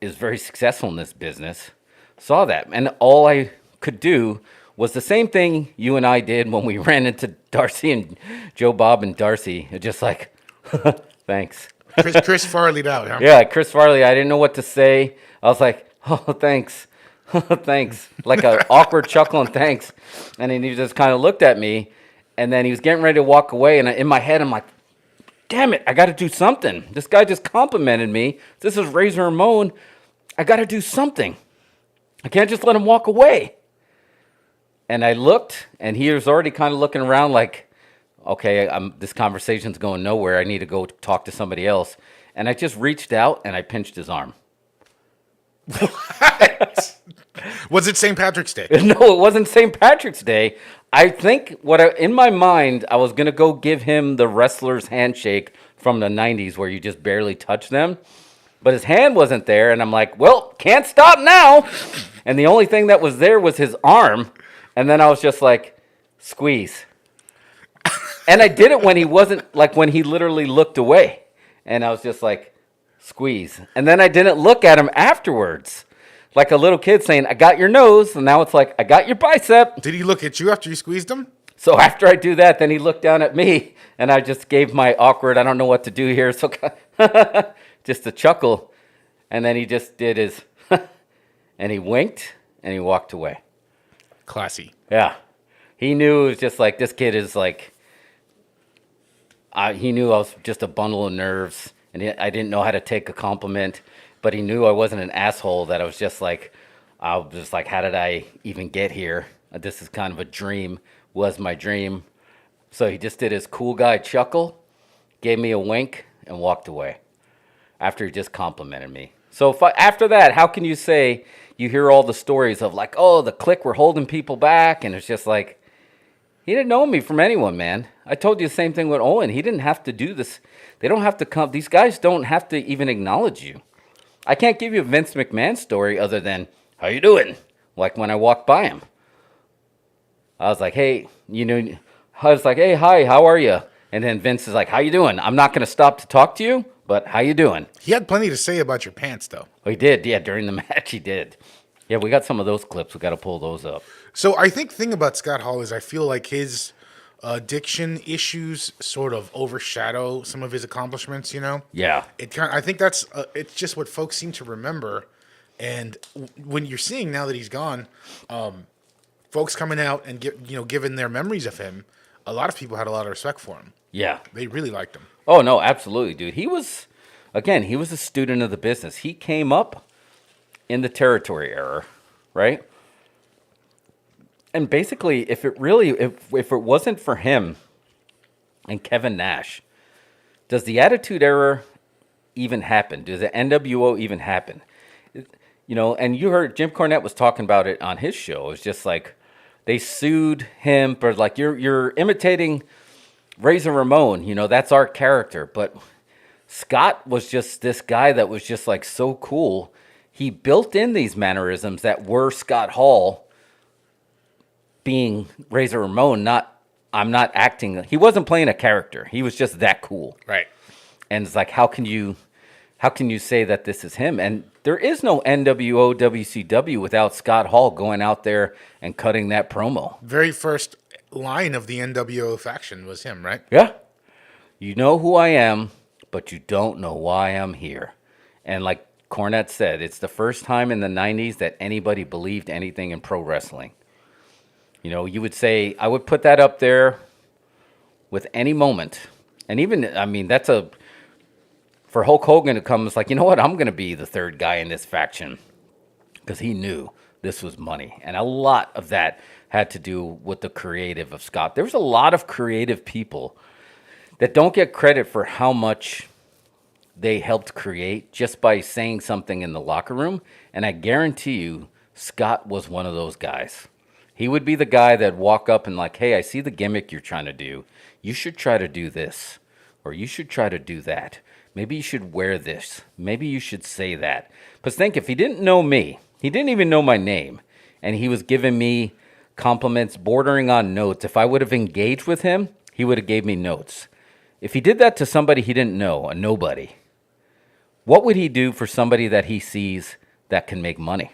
is very successful in this business saw that. And all I could do was the same thing you and I did when we ran into Darcy and Joe Bob and Darcy. Just like, thanks. Chris Farley'd out, huh? Yeah, Chris Farley. I didn't know what to say. I was like, oh, thanks. Thanks. Like an awkward chuckle and thanks. And then he just kind of looked at me, and then he was getting ready to walk away. And in my head, I'm like, damn it, I got to do something. This guy just complimented me. This is Razor Ramon. I got to do something. I can't just let him walk away. And I looked, and he was already kind of looking around like, okay, this conversation's going nowhere. I need to go talk to somebody else. And I just reached out, and I pinched his arm. Was it St. Patrick's Day? No, it wasn't St. Patrick's Day. I think in my mind, I was going to go give him the wrestler's handshake from the 90s where you just barely touch them. But his hand wasn't there, and I'm like, well, can't stop now. And the only thing that was there was his arm. And then I was just like, squeeze. And I did it when he wasn't, like when he literally looked away. And I was just like, squeeze. And then I didn't look at him afterwards. Like a little kid saying, I got your nose. And now it's like, I got your bicep. Did he look at you after you squeezed him? So after I do that, then he looked down at me. And I just gave my awkward, I don't know what to do here. So just a chuckle. And then he just did his, and he winked and he walked away. Classy. Yeah. He knew it was just like, this kid is like, he knew I was just a bundle of nerves, and I didn't know how to take a compliment, but he knew I wasn't an asshole, that I was just like, how did I even get here? This is kind of a dream, was my dream. So he just did his cool guy chuckle, gave me a wink, and walked away after he just complimented me. So after that, how can you say you hear all the stories of like, oh, the Clique were holding people back, and it's just like, he didn't know me from anyone, man. I told you the same thing with Owen. He didn't have to do this. They don't have to come. These guys don't have to even acknowledge you. I can't give you a Vince McMahon story other than, how you doing? Like when I walked by him. I was like, hey, I was like, hey, hi, how are you? And then Vince is like, how you doing? I'm not going to stop to talk to you, but how you doing? He had plenty to say about your pants, though. Oh, he did. Yeah, during the match, he did. Yeah, we got some of those clips. We got to pull those up. So I think the thing about Scott Hall is I feel like his addiction issues sort of overshadow some of his accomplishments, Yeah. I think that's it's just what folks seem to remember. And when you're seeing now that he's gone, folks coming out and giving their memories of him, a lot of people had a lot of respect for him. Yeah. They really liked him. Oh, no, absolutely, dude. He was a student of the business. He came up in the territory era, right? And basically, if it wasn't for him and Kevin Nash, does the Attitude Era even happen? Does the NWO even happen? And you heard Jim Cornette was talking about it on his show. It was just like they sued him for like, you're imitating Razor Ramon. That's our character. But Scott was just this guy that was just like so cool. He built in these mannerisms that were Scott Hall being Razor Ramon. I'm not acting. He wasn't playing a character. He was just that cool. Right. And it's like, how can you say that this is him? And there is no NWO WCW without Scott Hall going out there and cutting that promo. Very first line of the NWO faction was him, right? Yeah. You know who I am, but you don't know why I'm here. And like Cornette said, it's the first time in the 90s that anybody believed anything in pro wrestling. You would say, I would put that up there with any moment. And even, for Hulk Hogan to come, it's like, you know what? I'm going to be the third guy in this faction. Because he knew this was money. And a lot of that had to do with the creative of Scott. There was a lot of creative people that don't get credit for how much they helped create just by saying something in the locker room. And I guarantee you, Scott was one of those guys. He would be the guy that walk up and like, hey, I see the gimmick you're trying to do. You should try to do this. Or you should try to do that. Maybe you should wear this. Maybe you should say that. But think, if he didn't know me, he didn't even know my name, and he was giving me compliments bordering on notes, if I would have engaged with him, he would have gave me notes. If he did that to somebody he didn't know, a nobody, what would he do for somebody that he sees that can make money?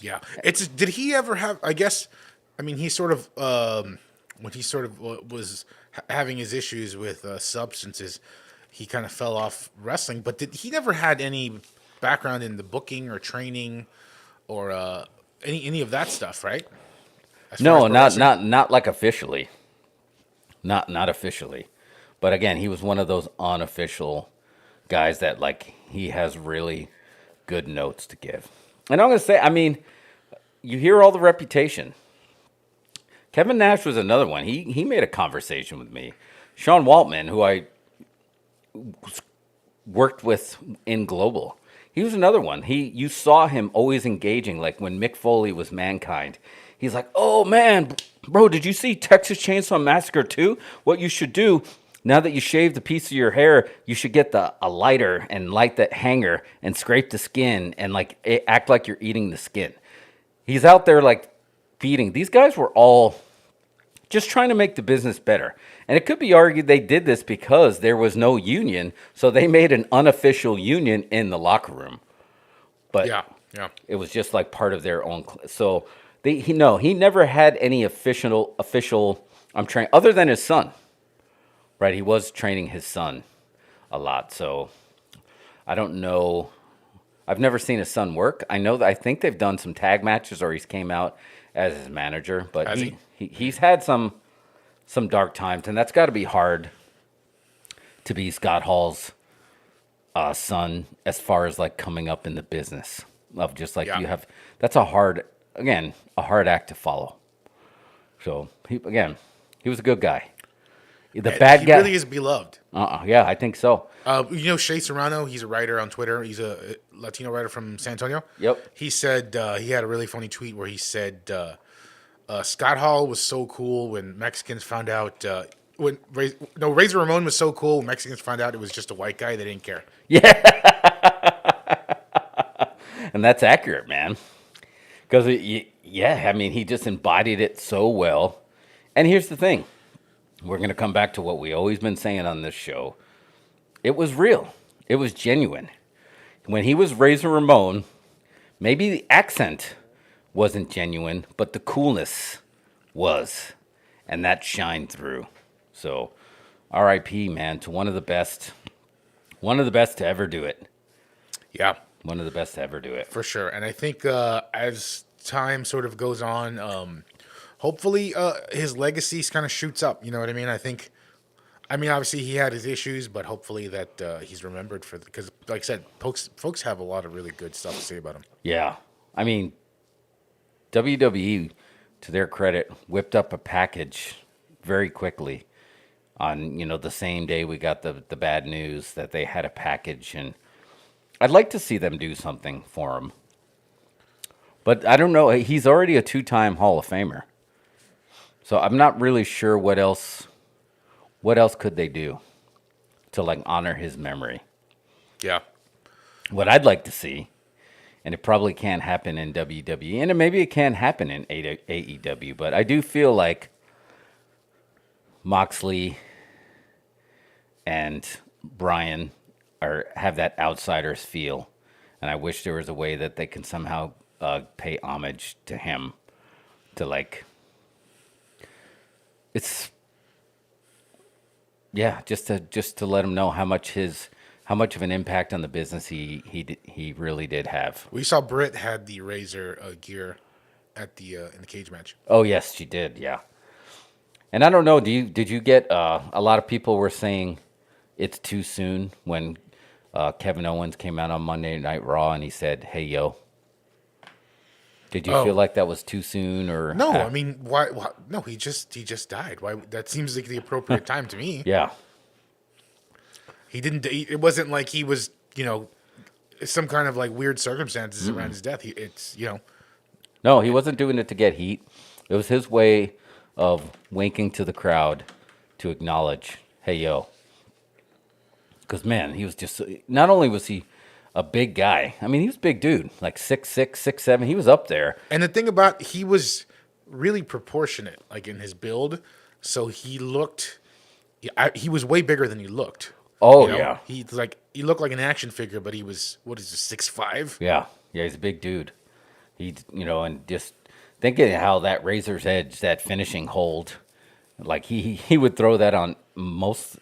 Yeah. Did he ever have, he sort of, when he sort of was having his issues with substances, he kind of fell off wrestling, but he never had any background in the booking or training or any of that stuff, right? No, not like officially. Not officially. But again, he was one of those unofficial guys that he has really good notes to give. And I'm going to say, you hear all the reputation. Kevin Nash was another one. He made a conversation with me. Sean Waltman, who I worked with in Global, he was another one. You saw him always engaging. Like when Mick Foley was Mankind, he's like, "Oh man, bro, did you see Texas Chainsaw Massacre 2? What you should do now that you shaved a piece of your hair, you should get a lighter and light that hanger and scrape the skin and act like you're eating the skin." He's out there like feeding. These guys were all just trying to make the business better. And it could be argued they did this because there was no union, so they made an unofficial union in the locker room. But Yeah. it was just like part of their own. So he never had any official. I'm training other than his son, right? He was training his son a lot. So I don't know. I've never seen his son work. I think they've done some tag matches, or he's came out as his manager. But Has he's had some dark times, and that's got to be hard to be Scott Hall's son as far as like coming up in the business of just like Yeah. you have. That's a hard act to follow. So he was a good guy. The bad he guy really is beloved. Yeah, I think so. Shea Serrano, he's a writer on Twitter. He's a Latino writer from San Antonio. Yep. He said he had a really funny tweet where he said Scott Hall was so cool when Mexicans found out Razor Ramon was so cool when Mexicans found out it was just a white guy. They didn't care. And that's accurate, man. Because, he just embodied it so well. And here's the thing. We're going to come back to what we always been saying on this show. It was real. It was genuine. When he was Razor Ramon, maybe the accent wasn't genuine, but the coolness was. And that shined through. So, R.I.P., man, to one of the best to ever do it. Yeah, One of the best to ever do it. for sure. And I think as time sort of goes on, hopefully his legacy kind of shoots up. You know what I mean? Obviously he had his issues, but hopefully that he's remembered because, like I said, folks have a lot of really good stuff to say about him. Yeah. WWE, to their credit, whipped up a package very quickly on, the same day we got the bad news that they had a package. And I'd like to see them do something for him. But I don't know. He's already a 2-time Hall of Famer. So I'm not really sure what else could they do to honor his memory. Yeah. What I'd like to see, and it probably can't happen in WWE, and maybe it can happen in AEW, but I do feel like Moxley and Bryan have that outsiders feel, and I wish there was a way that they can somehow pay homage to him, to just to let him know how much of an impact on the business he really did have. We saw Britt had the Razor gear at in the cage match. Oh yes, she did. Yeah, and I don't know. Did you get a lot of people were saying it's too soon when Kevin Owens came out on Monday Night Raw and he said, "Hey yo." Did you feel like that was too soon or No, why? No, he just died. Why? That seems like the appropriate time to me. Yeah. He didn't. It wasn't like he was, some kind of weird circumstances around his death. No, he wasn't doing it to get heat. It was his way of winking to the crowd to acknowledge, "Hey yo." Because man, he was just not only was he a big guy. He was a big dude, like 6'6", 6'7". He was up there. And the thing about he was really proportionate, in his build. So he looked. He was way bigger than he looked. Oh yeah. He looked like an action figure, but he was 6'5". Yeah, he's a big dude. And just thinking how that razor's edge, that finishing hold, he would throw that on most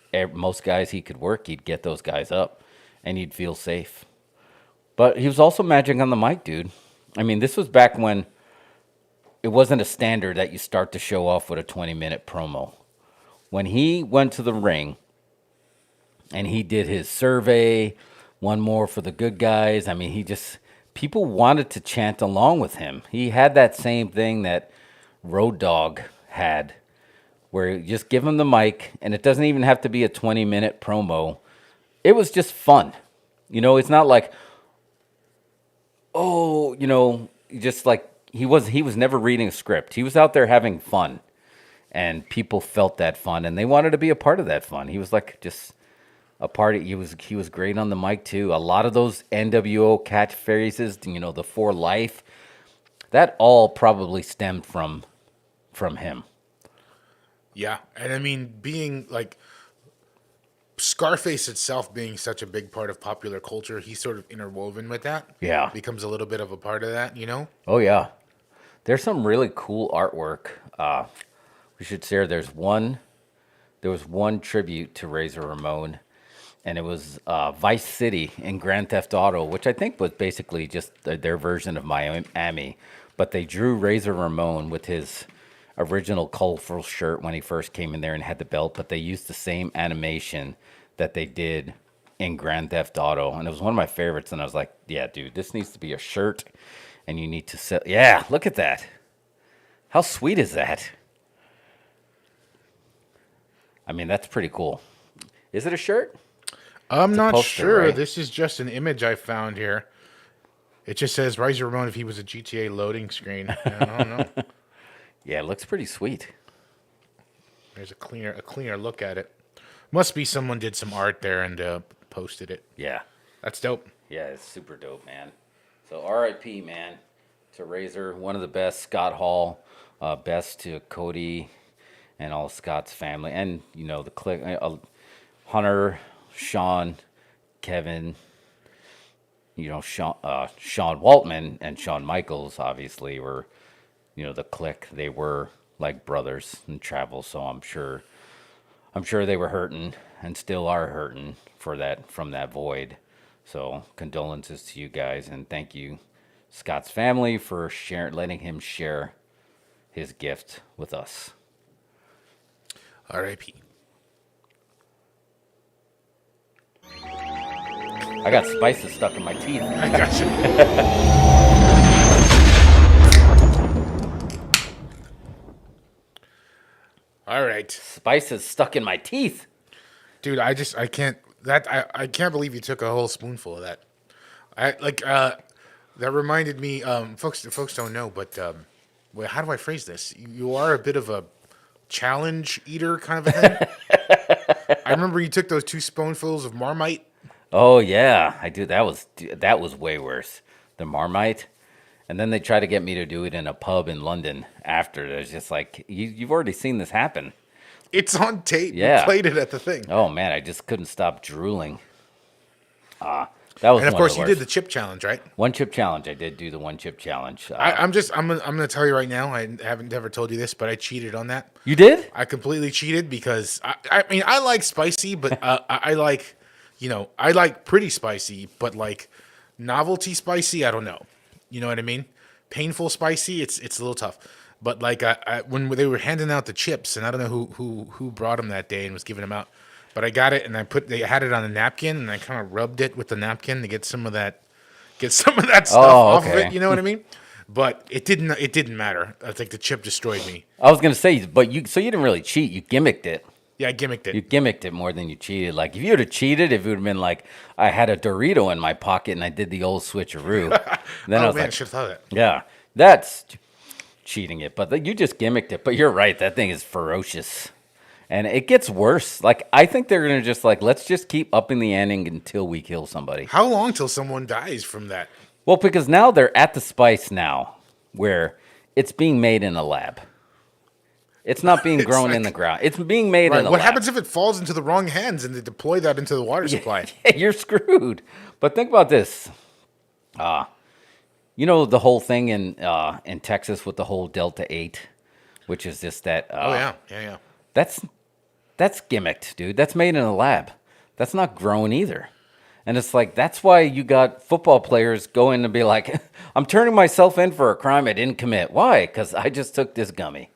guys he could work. He'd get those guys up, and he'd feel safe. But he was also magic on the mic, dude. This was back when it wasn't a standard that you start the show off with a 20-minute promo. When he went to the ring and he did his survey, one more for the good guys. He just people wanted to chant along with him. He had that same thing that Road Dogg had, where you just give him the mic, and it doesn't even have to be a 20-minute promo. It was just fun. It's not like, just like he was never reading a script. He was out there having fun, and people felt that fun, and they wanted to be a part of that fun. He was like just a party. He was great on the mic too. A lot of those NWO catchphrases, the for life, that all probably stemmed from him. Yeah, and I mean, being like Scarface itself being such a big part of popular culture, he's sort of interwoven with that. Yeah. Becomes a little bit of a part of that, Oh yeah, there's some really cool artwork. We should share. There was one tribute to Razor Ramon, and it was Vice City in Grand Theft Auto, which I think was basically just their version of Miami. But they drew Razor Ramon with his original colorful shirt when he first came in there and had the belt, but they used the same animation that they did in Grand Theft Auto, and it was one of my favorites. And I was like, yeah, dude, this needs to be a shirt, and you need to sell. Yeah, look at that. How sweet is that? I mean, that's pretty cool. Is it a shirt? I'm not poster, sure. right? This is just an image I found here. It just says Razor Ramon if he was a GTA loading screen. I don't know. Yeah, it looks pretty sweet. There's a cleaner look at it. Must be someone did some art there and posted it. Yeah. That's dope. Yeah, it's super dope, man. So R.I.P., man, to Razor, one of the best. Scott Hall, best to Cody and all Scott's family. And, the clique, Hunter, Sean, Kevin, Sean Waltman and Shawn Michaels, obviously, were, the clique. They were like brothers in travel, so I'm sure they were hurting and still are hurting from that void. So condolences to you guys, and thank you, Scott's family, for letting him share his gift with us. R.I.P. I got spices stuck in my teeth. I got you. All right. Spices stuck in my teeth. Dude, I can't believe you took a whole spoonful of that. That reminded me, folks don't know, but well, how do I phrase this? You are a bit of a challenge eater kind of a thing. I remember you took those 2 spoonfuls of Marmite. Oh yeah, I do. That was way worse. The Marmite. And then they try to get me to do it in a pub in London after. It's just like, you've already seen this happen. It's on tape. Yeah. You played it at the thing. Oh, man, I just couldn't stop drooling. That was And of one course, the you worst. did the chip challenge, right? One chip challenge. I did do the one chip challenge. I'm gonna tell you right now. I haven't ever told you this, but I cheated on that. You did? I completely cheated because I mean I like spicy, but I like I like pretty spicy, but like novelty spicy, I don't know. You know what I mean? Painful spicy, it's a little tough. But like when they were handing out the chips, and I don't know who brought them that day and was giving them out, but I got it and they had it on a napkin and I kind of rubbed it with the napkin to get some of that stuff off of it. You know what I mean? But it didn't matter. I think the chip destroyed me. I was gonna say, but you didn't really cheat. You gimmicked it. Yeah, I gimmicked it. You gimmicked it more than you cheated. Like, if you would have cheated, if it would have been like, I had a Dorito in my pocket and I did the old switcheroo. Then I was I should have thought that. yeah, that's cheating it. But you just gimmicked it. But you're right. That thing is ferocious. And it gets worse. Like, I think they're going to just like, let's just keep upping the ante until we kill somebody. How long till someone dies from that? Well, because now they're at the spice now where it's being made in a lab. It's not being grown in the ground. It's being made in a lab. What happens if it falls into the wrong hands and they deploy that into the water supply? You're screwed. But think about this. You know the whole thing in Texas with the whole Delta 8, which is just that. Oh yeah. That's gimmicked, dude. That's made in a lab. That's not grown either. And it's like, that's why you got football players go in and be like, I'm turning myself in for a crime I didn't commit. Why? Because I just took this gummy.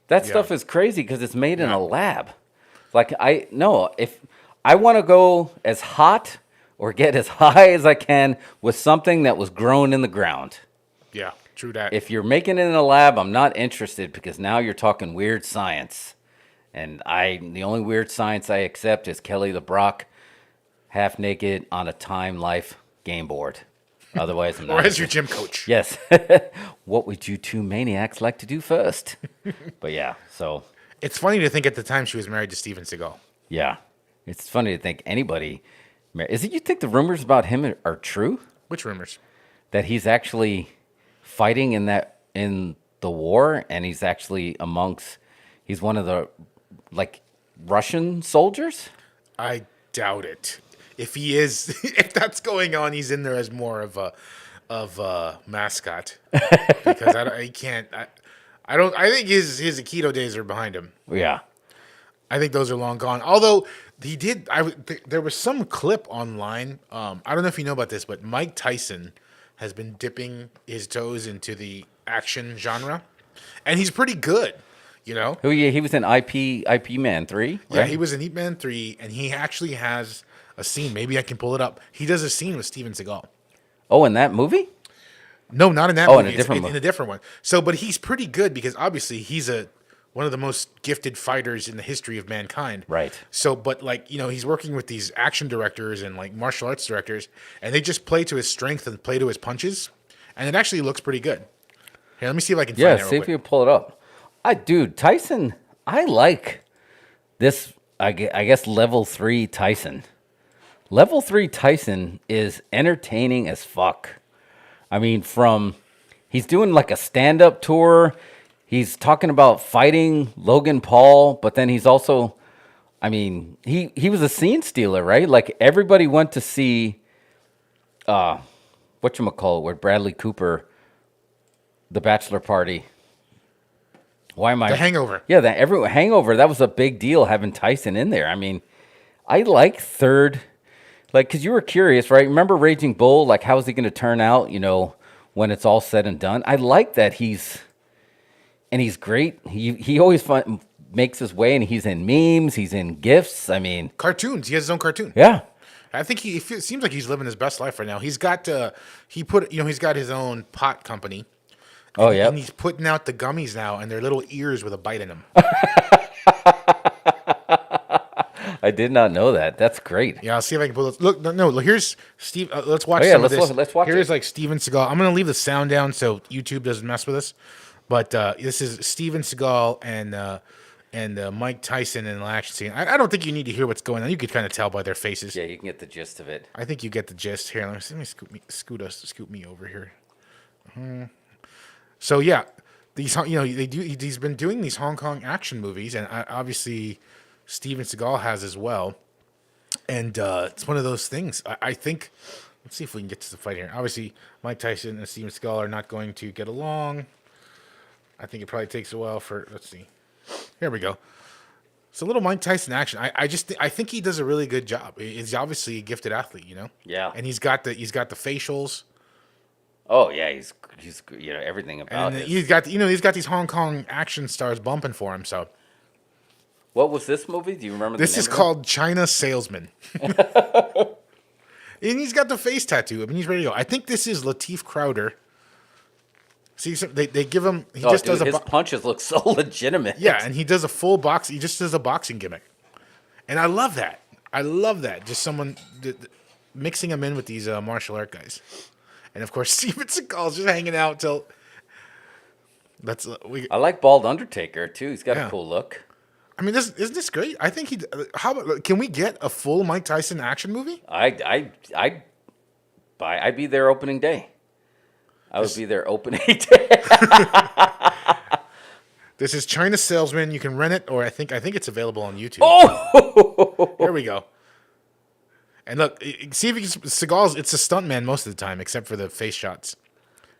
That stuff is crazy because it's made in a lab. Like, if I want to go as hot or get as high as I can with something that was grown in the ground. Yeah, true that. If you're making it in a lab, I'm not interested because now you're talking weird science. And the only weird science I accept is Kelly LeBrock half naked on a Time Life game board. Otherwise, I'm not. Or as your gym coach. Yes. What would you two maniacs like to do first? But yeah, so It's funny to think at the time she was married to Steven Seagal. yeah, it's funny to think anybody. Is it you think the rumors about him are true? Which rumors? That he's actually fighting in the war, and he's actually he's one of the like Russian soldiers? I doubt it. If he is, if that's going on, he's in there as more of a mascot because I can't. I don't. I think his Aikido days are behind him. Yeah. I think those are long gone. Although he did, there was some clip online. I don't know if you know about this, but Mike Tyson has been dipping his toes into the action genre, and he's pretty good. You know, He was in IP Man 3. yeah, Right? he was in Ip Man 3, and he actually has a scene. Maybe I can pull it up. He does a scene with Steven Seagal. Oh, in that movie? No, not in that Oh, movie. in a different in a different one. So, but he's pretty good because obviously he's one of the most gifted fighters in the history of mankind. Right. So, but like, you know, he's working with these action directors and like martial arts directors, and they just play to his strength and play to his punches, and it actually looks pretty good. Here, let me see if I can find Yeah, it real see if quick. you can pull it up. Dude, Tyson, I like this, I guess, level 3 Tyson. Level 3 Tyson is entertaining as fuck. I mean, he's doing like a stand-up tour. He's talking about fighting Logan Paul, but then he's also, I mean, he was a scene stealer, right? Like everybody went to see, whatchamacallit, where Bradley Cooper, the bachelor party. Why am I? The Hangover. Yeah, Hangover. That was a big deal having Tyson in there. I mean, I like third, like, because you were curious, right? Remember Raging Bull? Like, how is he going to turn out, you know, when it's all said and done? I like that he's great. He always makes his way, and he's in memes, he's in GIFs. I mean, Cartoons. He has his own cartoon. yeah. I think it seems like he's living his best life right now. He's got he's got his own pot company. Oh, yeah. And he's putting out the gummies now, and they're little ears with a bite in them. I did not know that. That's great. Yeah, I'll see if I can pull this. Look, no, here's Steve. Let's watch Oh, yeah, some of let's this. let's watch Here's it. like Steven Seagal. I'm going to leave the sound down so YouTube doesn't mess with us. But this is Steven Seagal and Mike Tyson in an action scene. I don't think you need to hear what's going on. You could kind of tell by their faces. Yeah, you can get the gist of it. I think you get the gist. Here, let me scoot me over here. So yeah, these he's been doing these Hong Kong action movies, and obviously Steven Seagal has as well. And it's one of those things. I think. Let's see if we can get to the fight here. Obviously, Mike Tyson and Steven Seagal are not going to get along. I think it probably takes a while for. Let's see. Here we go. It's a little Mike Tyson action. I think he does a really good job. He's obviously a gifted athlete, you know. Yeah. And he's got the facials. Oh yeah, he's everything about And it. he's got these Hong Kong action stars bumping for him. So What was this movie? Do you remember? this the name is of it? called China Salesman. And he's got the face tattoo. I mean, he's ready to go. I think this is Lateef Crowder. See, they give him. He just does a his punches look so legitimate. yeah, and he does a full box. He just does a boxing gimmick, and I love that. Just someone mixing him in with these martial art guys, and of course Steven Seagal's just hanging out till. I like Bald Undertaker too. He's got Yeah. a cool look. I mean, isn't this great? I think can we get a full Mike Tyson action movie? I'd be there opening day. I would be there opening day. This is China Salesman. You can rent it, or I think it's available on YouTube. Oh, Here we go. And look, see if you can. Seagal's it's a stuntman most of the time, except for the face shots.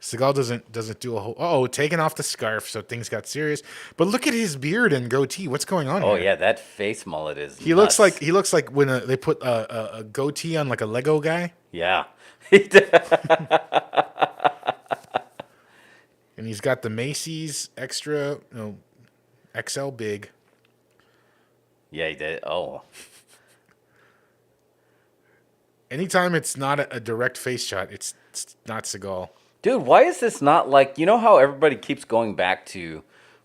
Seagal doesn't do a whole. Taking off the scarf, so things got serious. But look at his beard and goatee. What's going on? Oh here? yeah, that face mullet is. He looks like when they put a goatee on like a Lego guy, Yeah. and he's got the Macy's extra, XL big. Yeah, he did. Oh. Anytime it's not a direct face shot, it's not Seagal. Dude, why is this not like, you know how everybody keeps going back to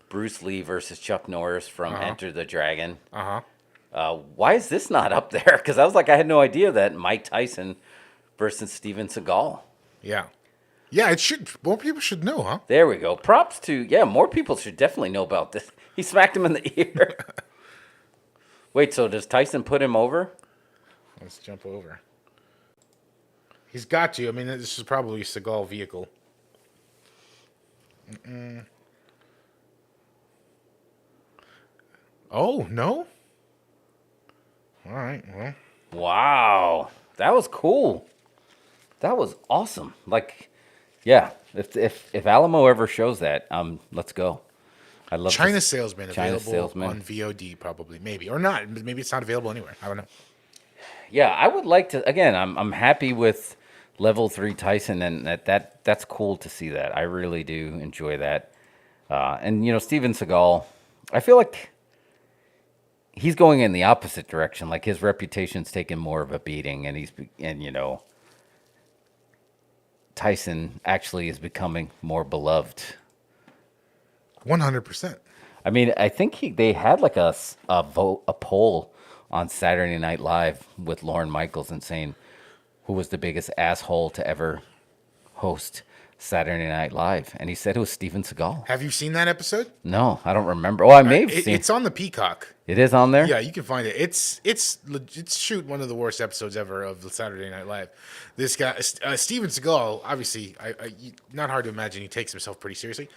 Bruce Lee versus Chuck Norris from Enter the Dragon? Why is this not up there? Because I was like, I had no idea that Mike Tyson versus Steven Seagal. Yeah. Yeah, it should. More people should know, huh? There we go. Props to, more people should definitely know about this. He smacked him in the ear. Wait, so does Tyson put him over? Let's jump over. He's got to. I mean, this is probably a Seagal vehicle. Oh, no? All right, well. Wow. That was cool. That was awesome. Like, yeah, if Alamo ever shows that, let's go. I love China this. Salesman China available Salesman. on VOD, probably. Maybe. Or not. Maybe it's not available anywhere. I don't know. Yeah, I would like to. Again, I'm happy with Level 3 Tyson, and that's cool to see that. I really do enjoy that. And Steven Seagal, I feel like he's going in the opposite direction. Like his reputation's taken more of a beating, and Tyson actually is becoming more beloved. 100%. I mean, I think they had like a poll on Saturday Night Live with Lorne Michaels and saying who was the biggest asshole to ever host Saturday Night Live, and he said it was Steven Seagal. Have you seen that episode? No, I don't remember. Oh, I may have seen. It's on the Peacock. It is on there. Yeah, you can find it. It's shoot one of the worst episodes ever of the Saturday Night Live. This guy, Steven Seagal, obviously, not hard to imagine he takes himself pretty seriously,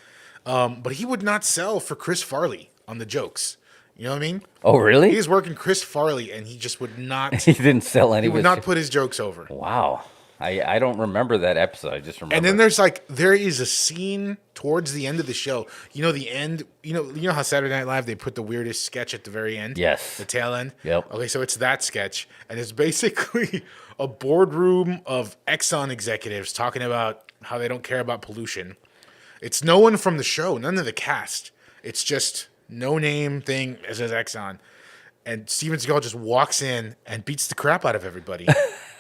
but he would not sell for Chris Farley on the jokes. You know what I mean? Oh, really? He was working Chris Farley, and he just would not. He didn't sell any. He would not put his jokes over. Wow. I don't remember that episode. I just remember. And then there is a scene towards the end of the show. The end. You know how Saturday Night Live they put the weirdest sketch at the very end. Yes. The tail end. Yep. Okay, so it's that sketch, and it's basically a boardroom of Exxon executives talking about how they don't care about pollution. It's no one from the show, none of the cast. It's just no name thing as Exxon, and Steven Seagal just walks in and beats the crap out of everybody.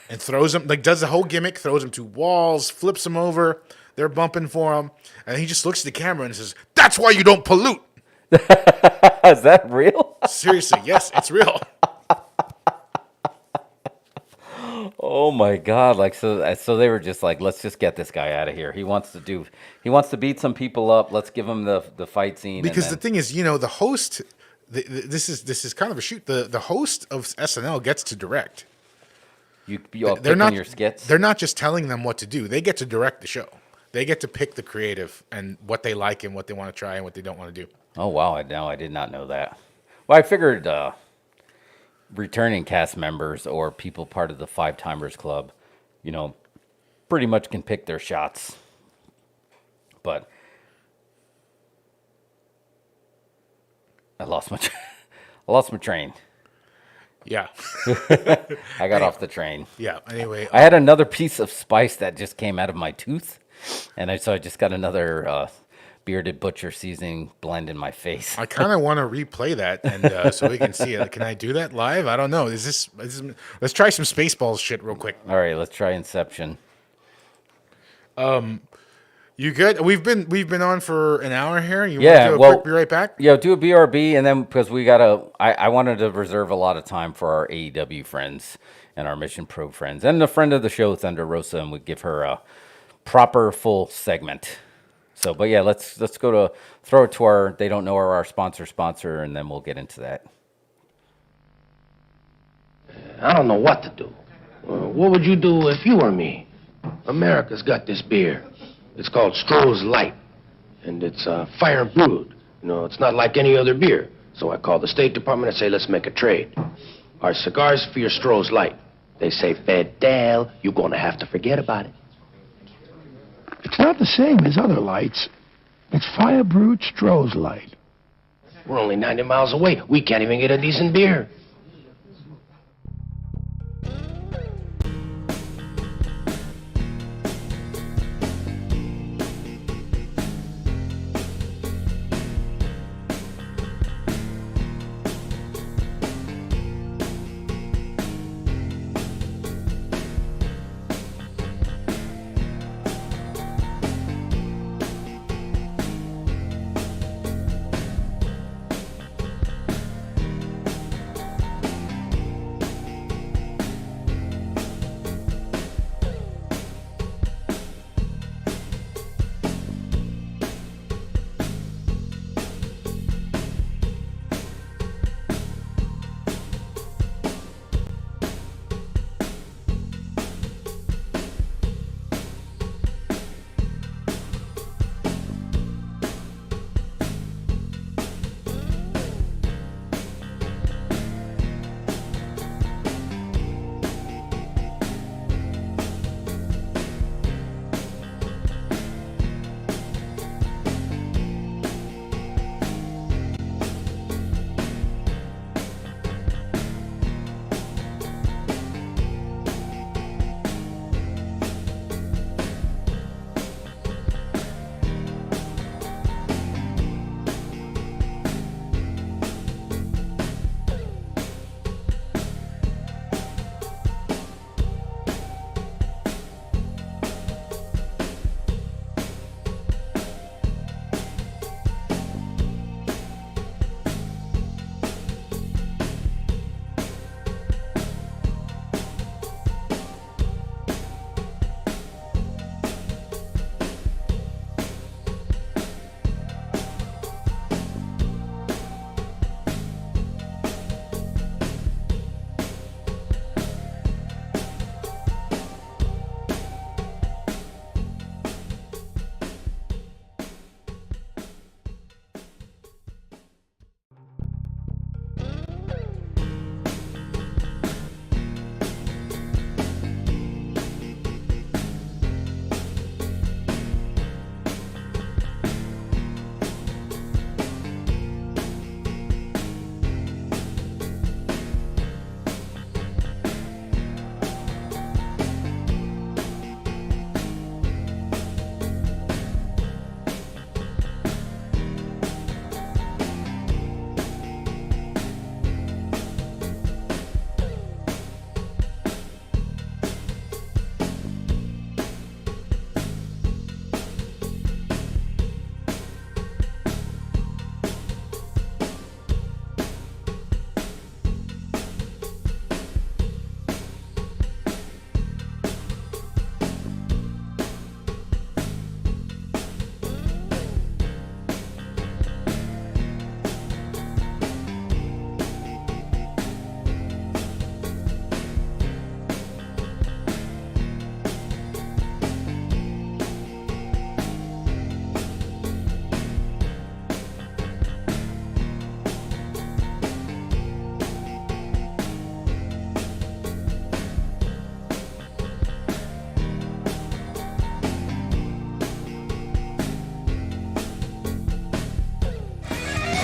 And throws him, does the whole gimmick, throws him to walls, flips him over. They're bumping for him. And he just looks at the camera and says, "That's why you don't pollute." Is that real? Seriously, yes, it's real. Oh my God! Like so they were just like, let's just get this guy out of here. He wants to beat some people up. Let's give him the fight scene. Because the thing is, the host, this is kind of a shoot. The host of SNL gets to direct. They're not your skits. They're not just telling them what to do. They get to direct the show. They get to pick the creative and what they like and what they want to try and what they don't want to do. Oh wow! I did not know that. Well, I figured returning cast members or people part of the Five Timers Club, pretty much can pick their shots. But I lost my train. Yeah. I got off the train. Yeah. Anyway, I had another piece of spice that just came out of my tooth, and I just got another bearded butcher seasoning blend in my face. I kind of want to replay that, and so we can see it. Can I do that live? I don't know. Is this? Let's try some Spaceballs shit real quick. All right, let's try Inception. You good? We've been on for an hour here. You Yeah, want to do a quick be right back? Yeah, do a BRB, and then because I wanted to reserve a lot of time for our AEW friends and our Mission Pro friends, and a friend of the show, Thunder Rosa, and we give her a proper full segment. So, but yeah, let's throw it to our they don't know our sponsor, and then we'll get into that. I don't know what to do. What would you do if you were me? America's got this beer. It's called Stroh's Light, and it's fire brewed. It's not like any other beer. So I call the State Department and say, let's make a trade. Our cigars for your Stroh's Light. They say, Fidel, you're going to have to forget about it. It's not the same as other lights. It's fire brewed Stroh's Light. We're only 90 miles away. We can't even get a decent beer.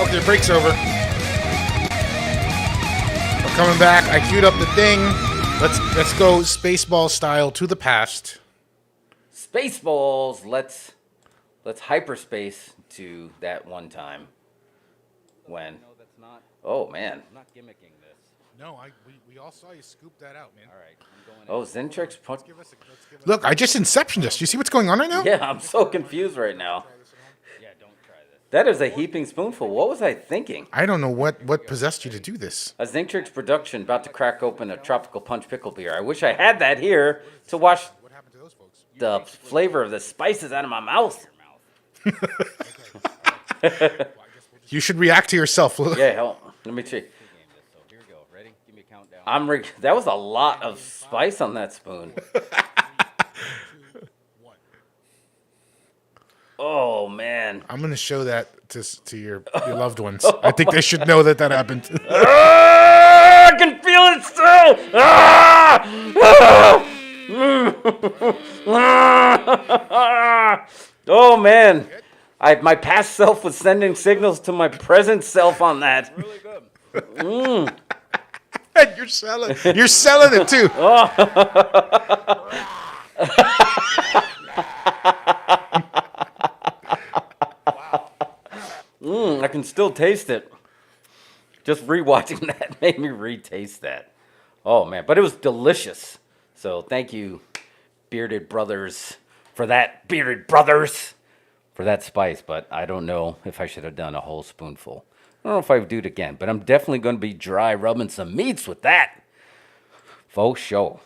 Okay, the break's over. We're coming back. I queued up the thing. Let's go Spaceball style to the past. Spaceballs. Let's hyperspace to that one time when. No, that's not. Oh man. I'm not gimmicking this. No, we all saw you scoop that out, man. All right. I'm going. Oh, Zentrix. Look, I just inceptioned this. Do you see what's going on right now? Yeah, I'm so confused right now. Yeah, don't try this. That is a heaping spoonful. What was I thinking? I don't know what possessed you to do this. A Zentrix production about to crack open a tropical punch pickle beer. I wish I had that here to wash the flavor of the spices out of my mouth. You should react to yourself. Yeah, hell, let me see. Here we go. Ready? Give me a countdown. That was a lot of spice on that spoon. Oh man! I'm gonna show that to your loved ones. I think they should know that happened. I can feel it still. Oh man! My past self was sending signals to my present self on that. Really good. And you're selling it too. I can still taste it. Just rewatching that made me retaste that. Oh man, but it was delicious. So thank you, Bearded Brothers, for that. Bearded Brothers, for that spice. But I don't know if I should have done a whole spoonful. I don't know if I would do it again. But I'm definitely going to be dry rubbing some meats with that. Faux show.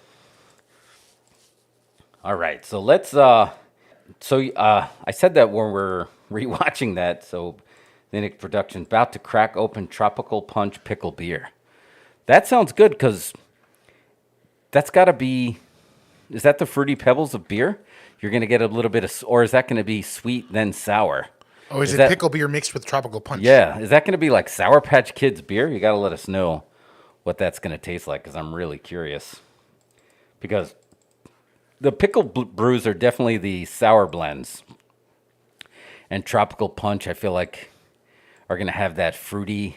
All right, so let's. I said that when we're rewatching that. So. Gimmick Productions about to crack open tropical punch pickle beer. That sounds good because that's got to be. Is that the Fruity Pebbles of beer? You're going to get a little bit of, or is that going to be sweet then sour? Oh, is it pickle beer mixed with tropical punch? Yeah, is that going to be like Sour Patch Kids beer? You got to let us know what that's going to taste like because I'm really curious. Because the pickle brews are definitely the sour blends, and tropical punch I feel like are going to have that fruity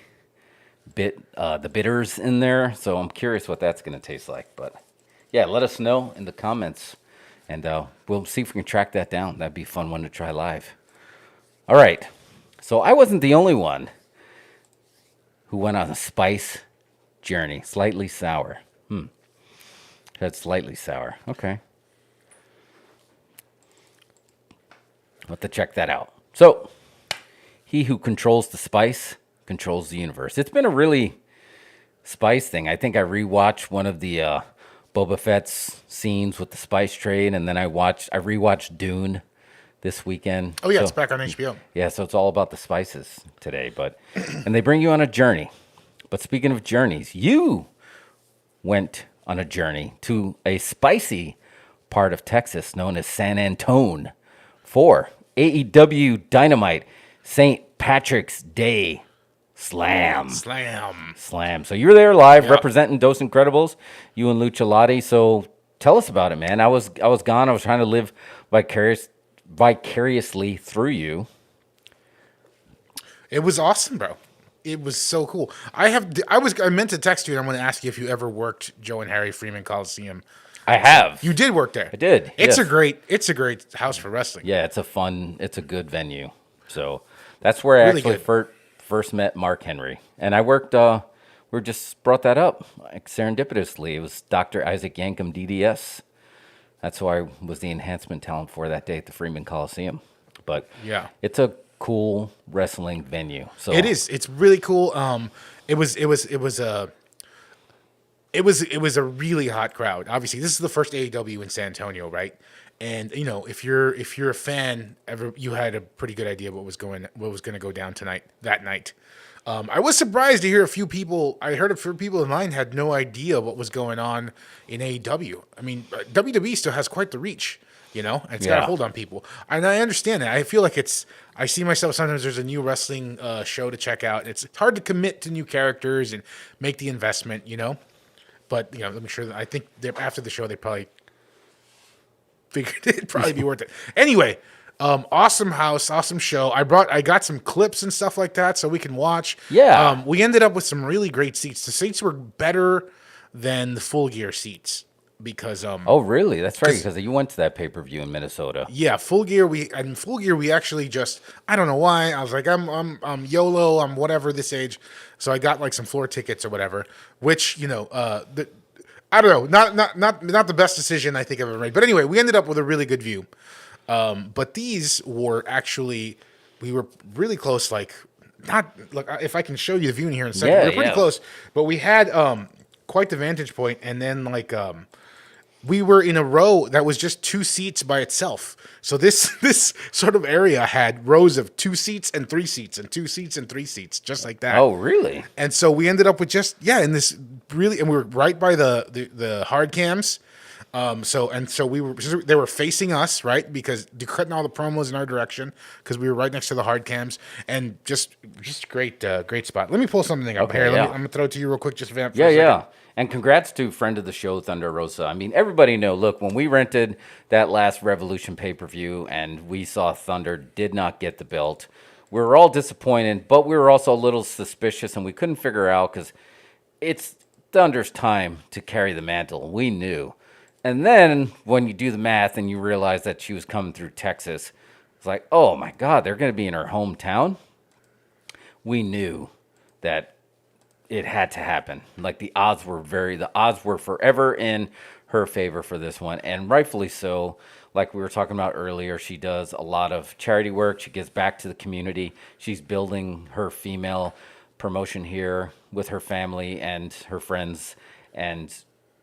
bit, the bitters in there. So I'm curious what that's going to taste like. But yeah, let us know in the comments, and we'll see if we can track that down. That'd be a fun one to try live. All right. So I wasn't the only one who went on a spice journey. Slightly sour. That's slightly sour. Okay. I'll have to check that out. So, he who controls the spice controls the universe. It's been a really spice thing. I think I rewatched one of the Boba Fett's scenes with the spice trade, and then I rewatched Dune this weekend. Oh yeah, it's back on HBO. Yeah, so it's all about the spices today. And they bring you on a journey. But speaking of journeys, you went on a journey to a spicy part of Texas known as San Antone for AEW Dynamite St. Patrick's Day Slam. So you were there live representing Dos Incredibles, you and Lucha Lati. So tell us about it, man. I was gone. I was trying to live vicariously through you. It was awesome, bro. It was so cool. I meant to text you and I want to ask you if you ever worked Joe and Harry Freeman Coliseum. I have. You did work there. I did. It's a great house for wrestling. Yeah, it's a good venue. So that's where I actually first met Mark Henry. And I worked, we just brought that up like serendipitously. It was Dr. Isaac Yankum DDS. That's who I was the enhancement talent for that day at the Freeman Coliseum. But yeah, it's a cool wrestling venue. So it is. It's really cool. It was a really hot crowd. Obviously, this is the first AEW in San Antonio, right? And you know, if you're a fan, you had a pretty good idea what was going to go down that night. I was surprised to hear a few people. I heard a few people in line had no idea what was going on in AEW. I mean, WWE still has quite the reach, you know, and it's got a hold on people. And I understand that. I feel like I see myself sometimes. There's a new wrestling show to check out. It's hard to commit to new characters and make the investment, you know. But you know, let me sure that I think after the show they probably figured it'd probably be worth it. Anyway, Awesome house, awesome show. I got some clips and stuff like that so we can watch. Yeah. We ended up with some really great seats. The seats were better than the Full Gear seats because Oh, really? That's right, because you went to that pay-per-view in Minnesota. yeah, Full Gear we actually just I don't know why. I was like I'm YOLO, I'm whatever this age. So I got like some floor tickets or whatever, which, I don't know, not the best decision I think I've ever made. But anyway, we ended up with a really good view. But these were actually, we were really close. Like, not like if I can show you the view in here in a second, Yeah, we were pretty yeah. close. But we had quite the vantage point, and then like we were in a row that was just 2 seats by itself. So this sort of area had rows of 2 seats and 3 seats and 2 seats and 3 seats, just like that. Oh, really? And so we ended up with in this really, and we were right by the hard cams. So they were facing us, right? Because they're cutting all the promos in our direction because we were right next to the hard cams, and just great spot. Let me pull something up Okay, here. yeah. I'm gonna throw it to you real quick, just vamp. For Yeah, a second. yeah. And congrats to friend of the show, Thunder Rosa. I mean, everybody know, look, when we rented that last Revolution pay-per-view and we saw Thunder did not get the belt, we were all disappointed, but we were also a little suspicious, and we couldn't figure out because it's Thunder's time to carry the mantle. We knew. And then when you do the math and you realize that she was coming through Texas, it's like, oh my God, they're going to be in her hometown. We knew that it had to happen. Like the odds were forever in her favor for this one, and rightfully so. Like we were talking about earlier, she does a lot of charity work. She gives back to the community. She's building her female promotion here with her family and her friends, and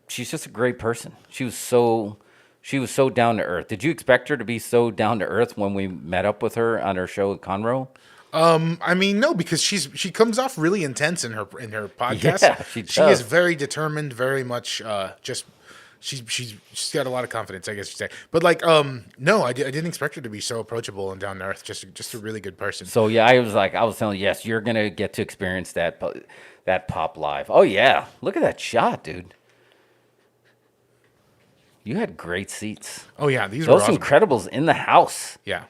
she's just a great person. She was so down to earth. Did you expect her to be so down to earth when we met up with her on her show at Conroe? I mean, no, because she comes off really intense in her podcast. Yeah, she She does. is very determined, very much she's got a lot of confidence, I guess you'd say. But like, no, I didn't expect her to be so approachable and down to earth. Just a really good person. So yeah, I was telling you, yes, you're gonna get to experience that pop live. Oh yeah, look at that shot, dude. You had great seats. Oh yeah, these Those were awesome. Incredibles in the house. Yeah.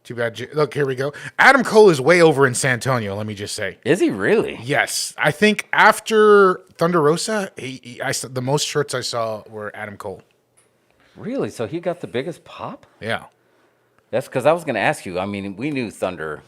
Too bad. Look, here we go. Adam Cole is way over in San Antonio. Let me just say. Is he really? Yes, I think after Thunder Rosa, the most shirts I saw were Adam Cole. Really? So he got the biggest pop? Yeah. That's because I was going to ask you. I mean, we knew Thunder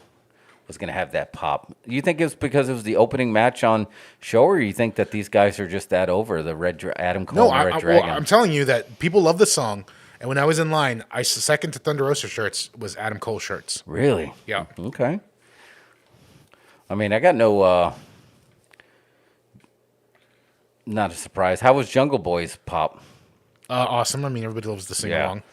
was going to have that pop. You think it's because it was the opening match on show, or you think that these guys are just that over, the Adam Cole No, and the Red well, Dragon? I'm telling you that people love the song. And when I was in line, second to Thunder Rosa shirts was Adam Cole shirts. Really? Yeah. Okay. I mean, I got no, not a surprise. How was Jungle Boy's pop? Awesome. I mean, everybody loves to sing Yeah. along.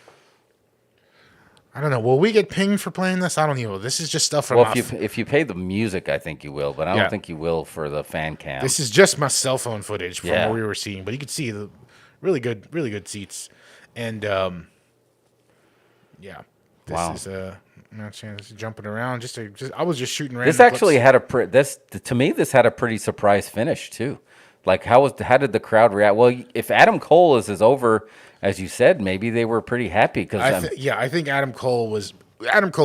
I don't know. Will we get pinged for playing this? I don't know. This is just stuff from Well, off. if you pay the music, I think you will, but I Yeah. don't think you will for the fan cam. This is just my cell phone footage from Yeah. what we were seeing, but you could see the really good seats, and yeah, this Wow. is not chance jumping around. I was just shooting. This random actually clips. had to me, this had a pretty surprise finish too. Like how did the crowd react? Well, if Adam Cole is as over as you said, maybe they were pretty happy because I think Adam Cole's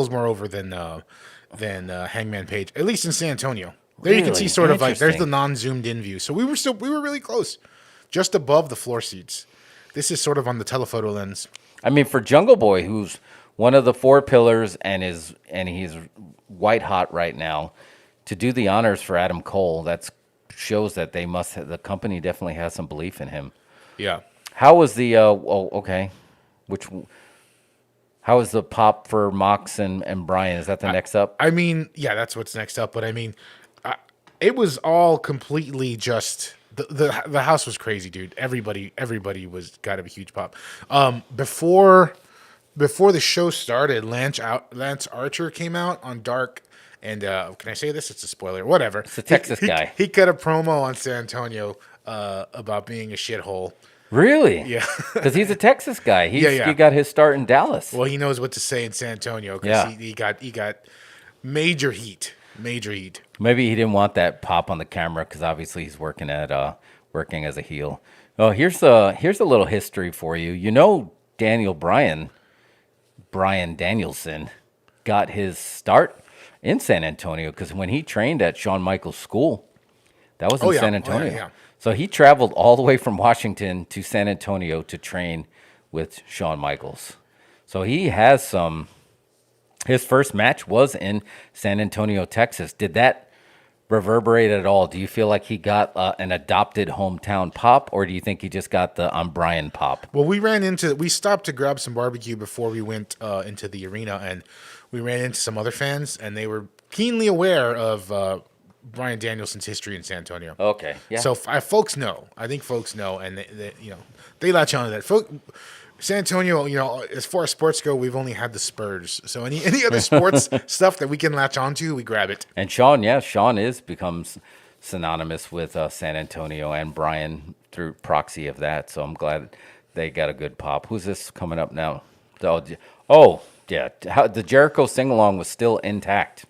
more over than Hangman Page, at least in San Antonio. There you can see Really? sort of like there's the Interesting. non-zoomed in view. So we were really close, just above the floor seats. This is sort of on the telephoto lens. I mean, for Jungle Boy, who's one of the 4 pillars and he's white hot right now, to do the honors for Adam Cole, that shows that the company definitely has some belief in him. Yeah. How was the how was the pop for Mox and Brian? Is that the next up? I mean, yeah, that's what's next up. But I mean, it was all completely just the house was crazy, dude. Everybody was got a huge pop. Before the show started, Lance Archer came out on Dark, and can I say this? It's a spoiler. Whatever. It's a Texas guy. He cut a promo on San Antonio about being a shithole. Really? Yeah. Because he's a Texas guy. He Yeah. got his start in Dallas. Well, he knows what to say in San Antonio because Yeah. he got major heat. Major heat. Maybe he didn't want that pop on the camera because obviously he's working as a heel. Oh, here's a little history for you. You know, Daniel Bryan Bryan Danielson got his start in San Antonio, because when he trained at Shawn Michaels' school, that was in San Antonio. yeah. So he traveled all the way from Washington to San Antonio to train with Shawn Michaels. So he has some. His first match was in San Antonio, Texas. Did that reverberate at all? Do you feel like he got an adopted hometown pop, or do you think he just got the I'm Brian pop? Well, we stopped to grab some barbecue before we went into the arena, and we ran into some other fans, and they were keenly aware of Bryan Danielson's history in San Antonio. Okay, yeah. So folks know. I think folks know, and they latch on to that. San Antonio, as far as sports go, we've only had the Spurs. So any other sports stuff that we can latch onto, we grab it. And Sean becomes synonymous with San Antonio and Brian through proxy of that. So I'm glad they got a good pop. Who's this coming up now? Oh, yeah. The Jericho sing-along was still intact.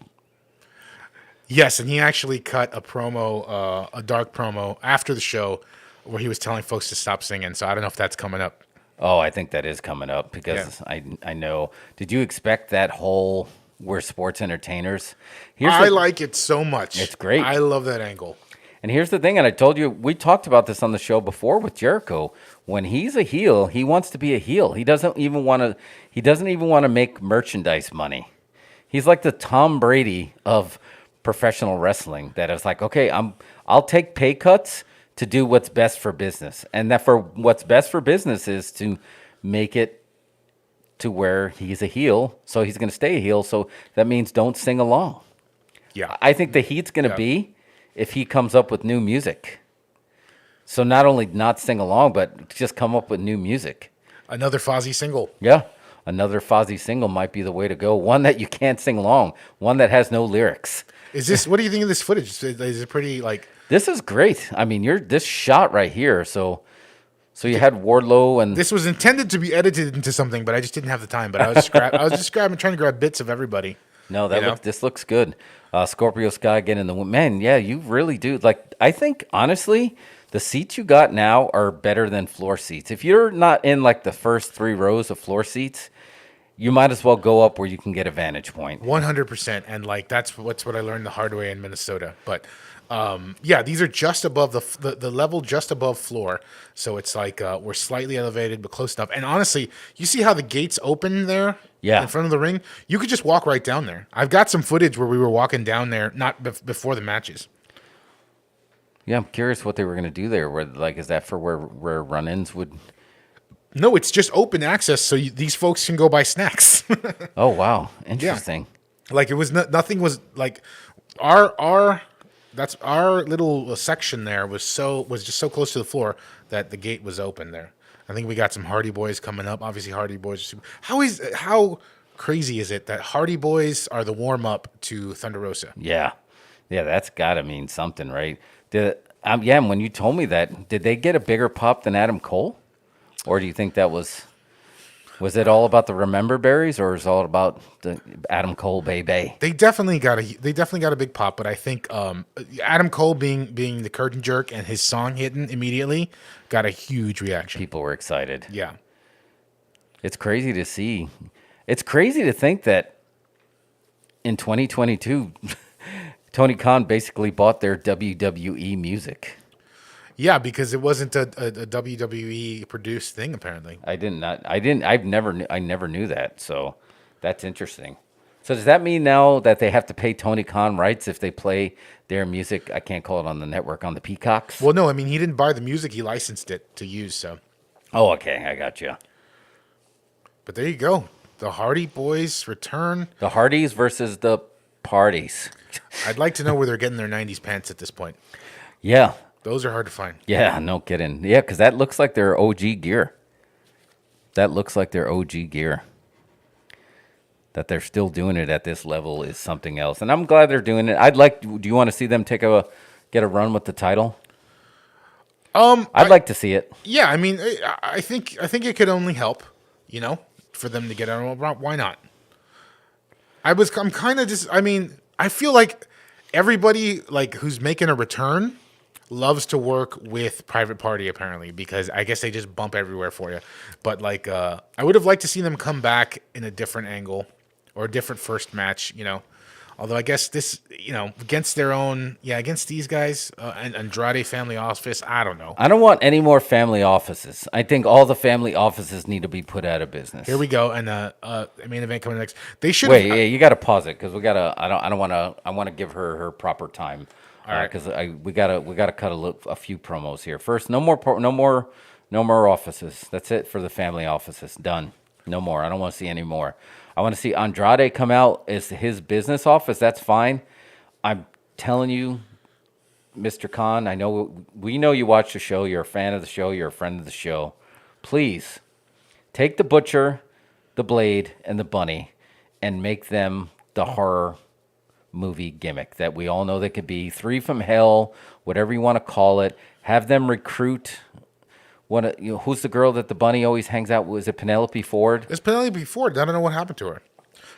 Yes, and he actually cut a promo, a dark promo after the show where he was telling folks to stop singing. So I don't know if that's coming up. Oh, I think that is coming up because I know. Did you expect that whole we're sports entertainers? I like it so much. It's great. I love that angle. And here's the thing, and I told you, we talked about this on the show before with Jericho. When he's a heel, he wants to be a heel. He doesn't even want to make merchandise money. He's like the Tom Brady of professional wrestling, that is like, okay, I'll take pay cuts to do what's best for business. And that for what's best for business is to make it to where he's a heel, so he's going to stay a heel. So that means don't sing along. Yeah. I think the heat's going to be if he comes up with new music. So not only not sing along, but just come up with new music. Another Fozzy single. Yeah. Another Fozzy single might be the way to go. One that you can't sing along. One that has no lyrics. What do you think of this footage? Is it pretty like... This is great. I mean, this shot right here. So you had Wardlow and This was intended to be edited into something, but I just didn't have the time. But I was trying to grab bits of everybody. no, this looks good. Scorpio Sky getting the man. Yeah, you really do. Like, I think honestly, the seats you got now are better than floor seats. If you're not in like the first 3 rows of floor seats, you might as well go up where you can get a vantage point. 100%, and like that's what I learned the hard way in Minnesota. But yeah, these are just above the level, just above floor. So it's like we're slightly elevated, but close enough. And honestly, you see how the gates open there? Yeah. In front of the ring? You could just walk right down there. I've got some footage where we were walking down there, not before the matches. Yeah, I'm curious what they were going to do there. Is that for where run-ins would... No, it's just open access, so these folks can go buy snacks. Oh, wow. Interesting. Like it was nothing was like our little section there was just so close to the floor that the gate was open there. I think we got some Hardy Boys coming up. Obviously, Hardy Boys. How crazy is it that Hardy Boys are the warm up to Thunder Rosa? Yeah, that's got to mean something, right? When you told me that, did they get a bigger pop than Adam Cole? Or do you think that was it all about the Remember Berries, or is it all about the Adam Cole baby? They definitely got a big pop, but I think Adam Cole being the curtain jerk and his song hitting immediately got a huge reaction. People were excited. Yeah. It's crazy to see. It's crazy to think that in 2022, Tony Khan basically bought their WWE music. Yeah, because it wasn't a WWE produced thing apparently. I never knew that. So that's interesting. So does that mean now that they have to pay Tony Khan rights if they play their music? I can't call it on the network, on the Peacocks. Well, no, I mean he didn't buy the music; he licensed it to use. So. Oh, okay, I got you. But there you go. The Hardy Boys return. The Hardys versus the Parties. I'd like to know where they're getting their '90s pants at this point. Yeah. Those are hard to find. Yeah, no kidding. Yeah, because that looks like their OG gear. That they're still doing it at this level is something else. And I'm glad they're doing it. Do you want to see them get a run with the title? I'd like to see it. Yeah, I mean, I think it could only help, for them to get out. Why not? I'm kind of just, I mean, I feel like everybody who's making a return loves to work with Private Party apparently because I guess they just bump everywhere for you. But like, I would have liked to see them come back in a different angle or a different first match. Although I guess this, against their own, against these guys and Andrade Family Office, I don't know. I don't want any more family offices. I think all the family offices need to be put out of business. Here we go, and main event coming next. They should wait. Yeah, you got to pause it because we got to. I don't want to. I want to give her proper time. All right. Because we gotta cut a few promos here. First, no more offices. That's it for the family offices. Done. No more. I don't want to see any more. I want to see Andrade come out as his business office. That's fine. I'm telling you, Mr. Khan, we know you watch the show. You're a fan of the show. You're a friend of the show. Please take the Butcher, the Blade, and the Bunny and make them the horror movie gimmick that we all know they could be. 3 from Hell, whatever you want to call it. Have them recruit. Who's the girl that the Bunny always hangs out with? Is it Penelope Ford? It's Penelope Ford. I don't know what happened to her.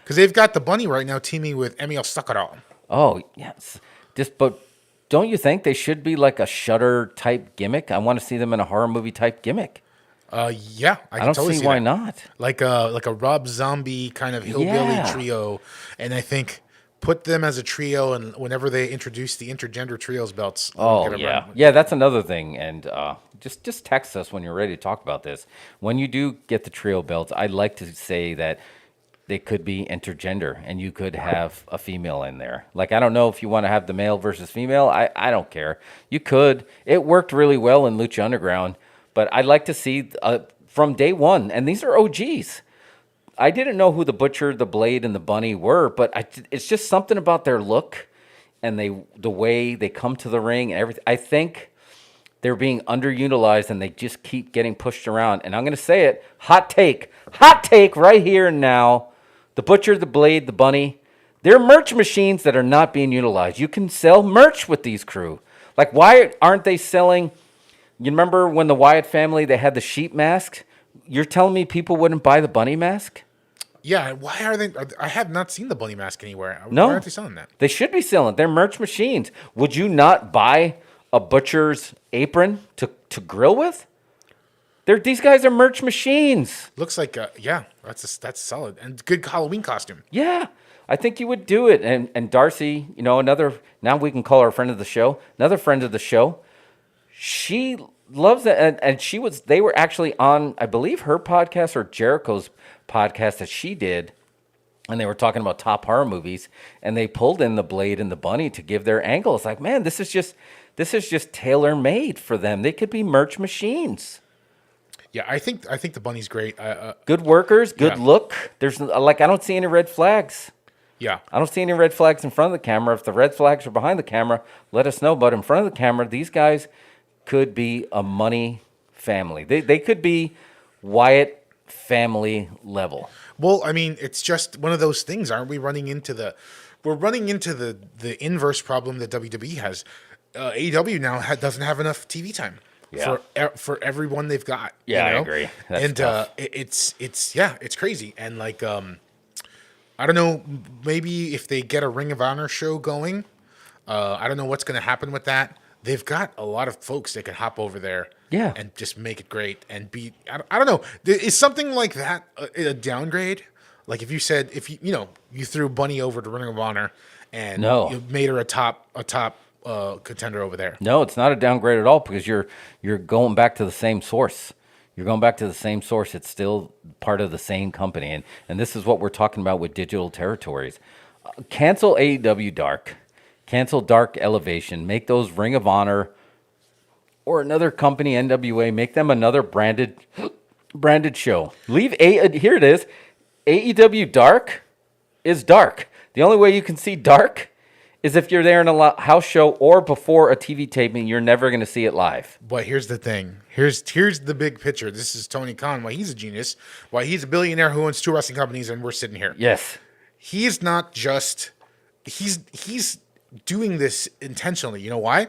Because they've got the Bunny right now teaming with Emil Sakharov. Oh, yes. But don't you think they should be like a Shudder type gimmick? I want to see them in a horror movie type gimmick. Yeah, I don't totally see see why that. not. Like a Rob Zombie kind of hillbilly trio, and I think put them as a trio. And whenever they introduce the intergender trios belts, Oh yeah, that's another thing. And just text us when you're ready to talk about this. When you do get the trio belts, I'd like to say that they could be intergender, and you could have a female in there. Like, I don't know if you want to have the male versus female. I don't care. You could. It worked really well in Lucha Underground, but I'd like to see from day one. And these are OGs. I didn't know who the Butcher, the Blade, and the Bunny were, but it's just something about their look and the way they come to the ring and everything. I think they're being underutilized, and they just keep getting pushed around. And I'm going to say it, hot take right here and now. The Butcher, the Blade, the Bunny, they're merch machines that are not being utilized. You can sell merch with these crew. Like, why aren't they selling? You remember when the Wyatt family, they had the sheep mask? You're telling me people wouldn't buy the Bunny mask? Yeah, why are they? I have not seen the Bunny mask anywhere. No. Why aren't they selling that? They should be selling. They're merch machines. Would you not buy a butcher's apron to grill with? These guys are merch machines. Looks like that's solid and good Halloween costume. Yeah, I think you would do it. And Darcy, another, now we can call her a friend of the show. Another friend of the show. She loves it, and they were actually on, I believe, her podcast or Jericho's podcast that she did, and they were talking about top horror movies, and they pulled in the Blade and the Bunny to give their angle. It's like, man, this is just tailor made for them. They could be merch machines. Yeah, I think the Bunny's great. Good workers, good look. There's I don't see any red flags. Yeah, I don't see any red flags in front of the camera. If the red flags are behind the camera, let us know. But in front of the camera, these guys could be a money family. They could be Wyatt family level. Well, I mean, it's just one of those things. Aren't we running into the inverse problem that WWE has? AEW now doesn't have enough TV time for everyone they've got. Yeah, I agree. That's tough. It's crazy. And like, I don't know, maybe if they get a Ring of Honor show going, I don't know what's going to happen with that. They've got a lot of folks that can hop over there and just make it great and be, I don't know. Is something like that a downgrade? Like if you said, you threw Bunny over to Ring of Honor and you made her a top contender over there. No, it's not a downgrade at all because you're going back to the same source. You're going back to the same source. It's still part of the same company. And this is what we're talking about with digital territories. Cancel AEW Dark. Cancel Dark Elevation. Make those Ring of Honor or another company, NWA, make them another branded show. Here it is. AEW Dark is dark. The only way you can see dark is if you're there in a house show or before a TV taping. You're never going to see it live. But here's the thing. Here's the big picture. This is Tony Khan, why he's a genius, why he's a billionaire who owns 2 wrestling companies, and we're sitting here. Yes. He's not just... He's doing this intentionally. You know why?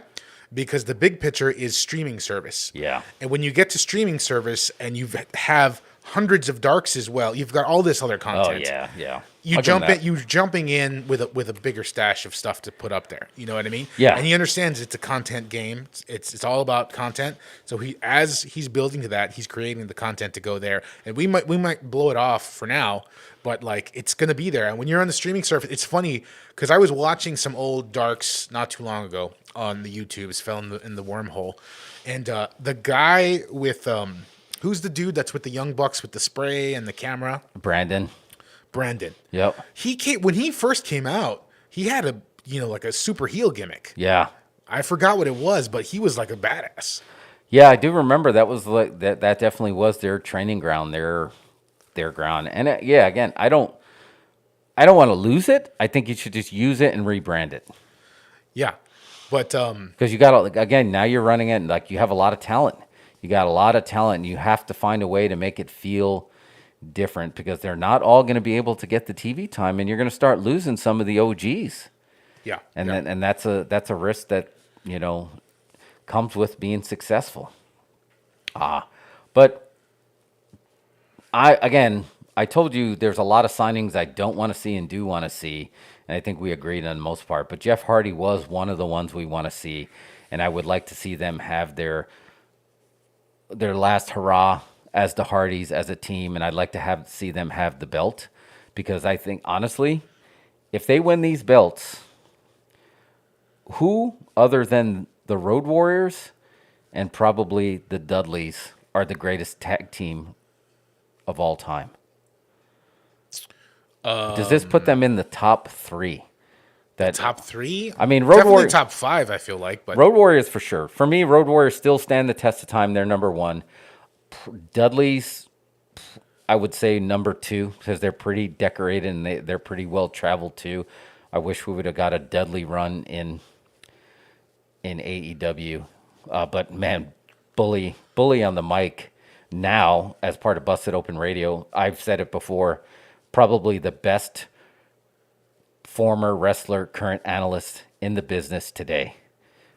Because the big picture is streaming service. Yeah. And when you get to streaming service and you have hundreds of darks as well. You've got all this other Oh content. yeah. You I'll give him jump that. in, you jumping in with a bigger stash of stuff to put up there. You know what I mean? Yeah. And he understands it's a content game. It's all about content. So as he's building to that, he's creating the content to go there. And we might blow it off for now, but like it's gonna be there. And when you're on the streaming service, it's funny because I was watching some old darks not too long ago on the YouTubes, fell in the wormhole, and the guy with who's the dude that's with the Young Bucks with the spray and the camera? Brandon. Yep. When he first came out, he had like a super heel gimmick. Yeah. I forgot what it was, but he was like a badass. Yeah, I do remember that was like that definitely was their training ground, their ground. And again, I don't want to lose it. I think you should just use it and rebrand it. Yeah. But because you got again, now you're running it and like you have a lot of talent. You got a lot of talent and you have to find a way to make it feel different because they're not all going to be able to get the TV time and you're going to start losing some of the OGs. Yeah. And then that's a risk that, comes with being successful. But I told you there's a lot of signings I don't want to see and do want to see, and I think we agreed on the most part. But Jeff Hardy was one of the ones we want to see, and I would like to see them have their last hurrah as the Hardys as a team, and I'd like to see them have the belt because I think honestly, if they win these belts, who other than the Road Warriors and probably the Dudleys are the greatest tag team of all time? Does this put them in the top three? top three? I mean, definitely Warriors, top five, I feel like. But Road Warriors for sure. For me, Road Warriors still stand the test of time. They're number one. Dudleys, I would say number two because they're pretty decorated and they're pretty well traveled too. I wish we would have got a Dudley run in AEW. But man, bully on the mic now as part of Busted Open Radio. I've said it before, probably the best former wrestler, current analyst in the business today.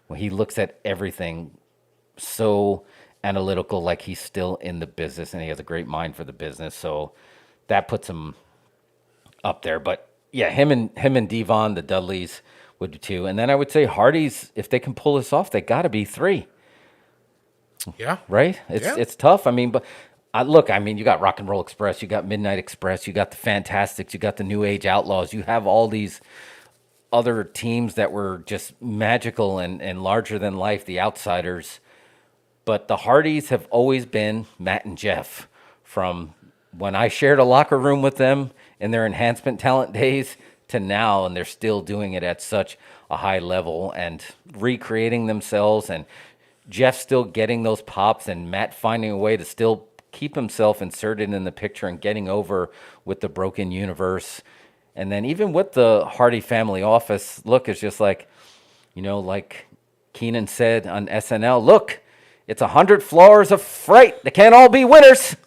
When he looks at everything so analytical, like he's still in the business and he has a great mind for the business. So that puts him up there. But yeah, him and Devon, the Dudleys would be two. And then I would say Hardy's, if they can pull this off, they got to be three. yeah. Right? It's tough. I mean, but you got Rock and Roll Express, you got Midnight Express, you got the Fantastics, you got the New Age Outlaws, you have all these other teams that were just magical and larger than life, the Outsiders. But the Hardys have always been Matt and Jeff. From when I shared a locker room with them in their enhancement talent days to now, and they're still doing it at such a high level and recreating themselves, and Jeff still getting those pops and Matt finding a way to still keep himself inserted in the picture and getting over with the broken universe. And then even with the Hardy family office, look, it's just like, like Keenan said on SNL, look, it's 100 floors of freight. They can't all be winners.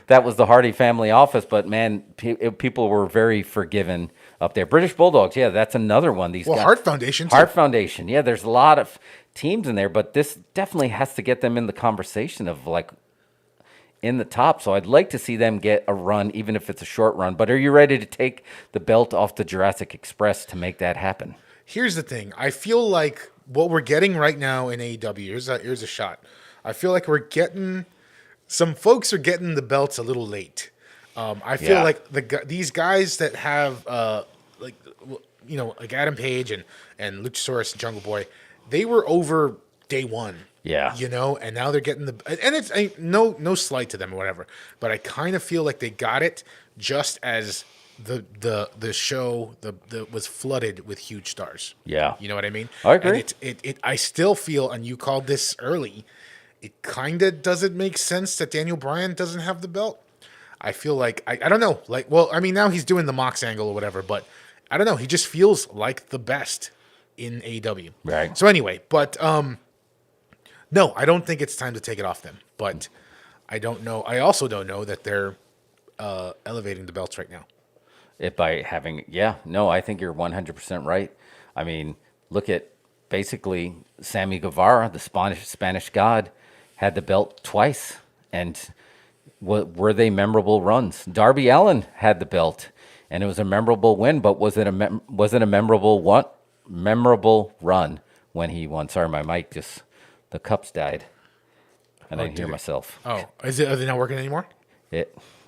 That was the Hardy family office. But, man, people were very forgiving up there. British Bulldogs, yeah, that's another one. These guys, Heart Foundation, too. Heart Foundation, yeah, there's a lot of teams in there. But this definitely has to get them in the conversation of, like, in the top. So I'd like to see them get a run, even if it's a short run. But are you ready to take the belt off the Jurassic Express to make that happen? Here's the thing. I feel like what we're getting right now in AEW, here's a shot. I feel like some folks are getting the belts a little late. I feel like these guys that have, like Adam Page and Luchasaurus and Jungle Boy, they were over day one. Yeah. And now they're getting and it's no slight to them or whatever, but I kind of feel like they got it just as the show was flooded with huge stars. Yeah. You know what I mean? I agree. And I still feel, and you called this early, it kind of doesn't make sense that Daniel Bryan doesn't have the belt. I feel like, I don't know, like, well, I mean, now he's doing the Mox angle or whatever, but I don't know. He just feels like the best in AEW. Right. So anyway, but no, I don't think it's time to take it off them, but I don't know. I also don't know that they're elevating the belts right now. I think you're 100% right. I mean, look at basically Sammy Guevara, the Spanish God, had the belt twice, and were they memorable runs? Darby Allin had the belt, and it was a memorable win. But was it a memorable run when he won? Sorry, my mic the cups died, and I didn't hear myself. Oh, are they not working anymore?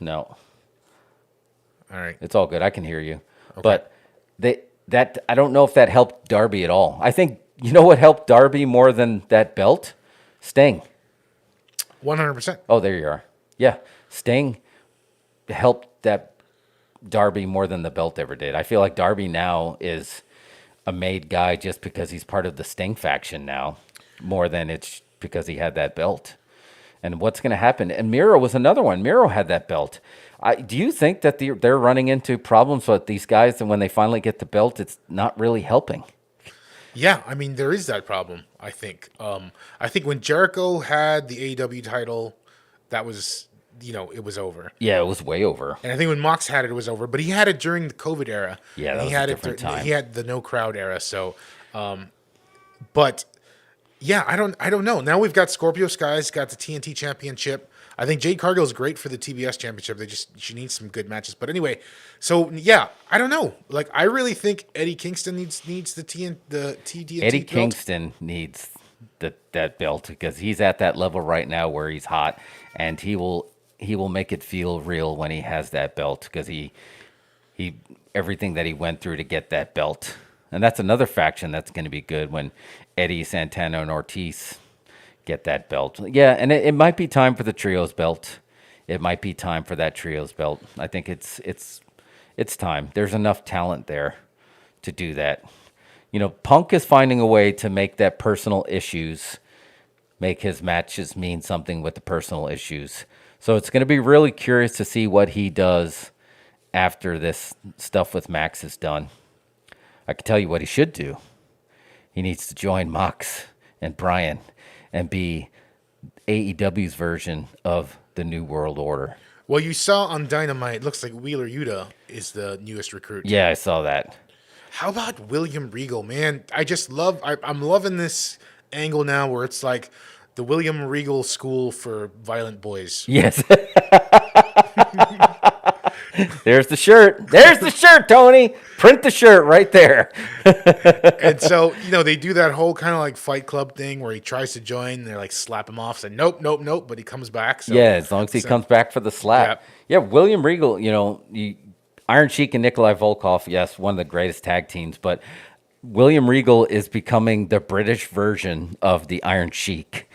No, All right. it's all good. I can hear you, but that I don't know if that helped Darby at all. I think you know what helped Darby more than that belt, Sting. 100%. Oh, there you are. Yeah, Sting helped that Darby more than the belt ever did. I feel like Darby now is a made guy just because he's part of the Sting faction now, more than it's because he had that belt. And what's going to happen? And Miro was another one. Miro had that belt. Do you think that they're running into problems with these guys, and when they finally get the belt, it's not really helping? Yeah, I mean, there is that problem, I think. I think when Jericho had the AEW title, that was, it was over. Yeah, it was way over. And I think when Mox had it, it was over. But he had it during the COVID era. Yeah, that and was he had a different time. He had the no crowd era. So, but yeah, I don't know. Now we've got Scorpio Sky's got the TNT Championship. I think Jade Cargill is great for the TBS Championship. She needs some good matches. But anyway, so yeah, I don't know. Like I really think Eddie Kingston needs the TNT. Eddie belt. Kingston needs that belt because he's at that level right now where he's hot, and he will make it feel real when he has that belt because he everything that he went through to get that belt. And that's another faction that's going to be good when Eddie, Santana, and Ortiz get that belt. Yeah, and it might be time for the trios belt. It might be time for that trios belt. I think it's time. There's enough talent there to do that. Punk is finding a way to make that personal issues make his matches mean something with the personal issues. So it's going to be really curious to see what he does after this stuff with Max is done. I can tell you what he should do. He needs to join Mox and Brian and be AEW's version of the New World Order. Well, you saw on Dynamite, it looks like Wheeler Yuta is the newest recruit. Yeah, I saw that. How about William Regal, man? I'm loving this angle now where it's like the William Regal school for violent boys. Yes. There's the shirt. There's the shirt, Tony. Print the shirt right there. And so, they do that whole kind of like Fight Club thing where he tries to join, and they're like slap him off, say nope, but he comes back. So, yeah, as long as he comes back for the slap. Yeah, William Regal, Iron Sheik and Nikolai Volkov, yes, one of the greatest tag teams, but William Regal is becoming the British version of the Iron Sheik.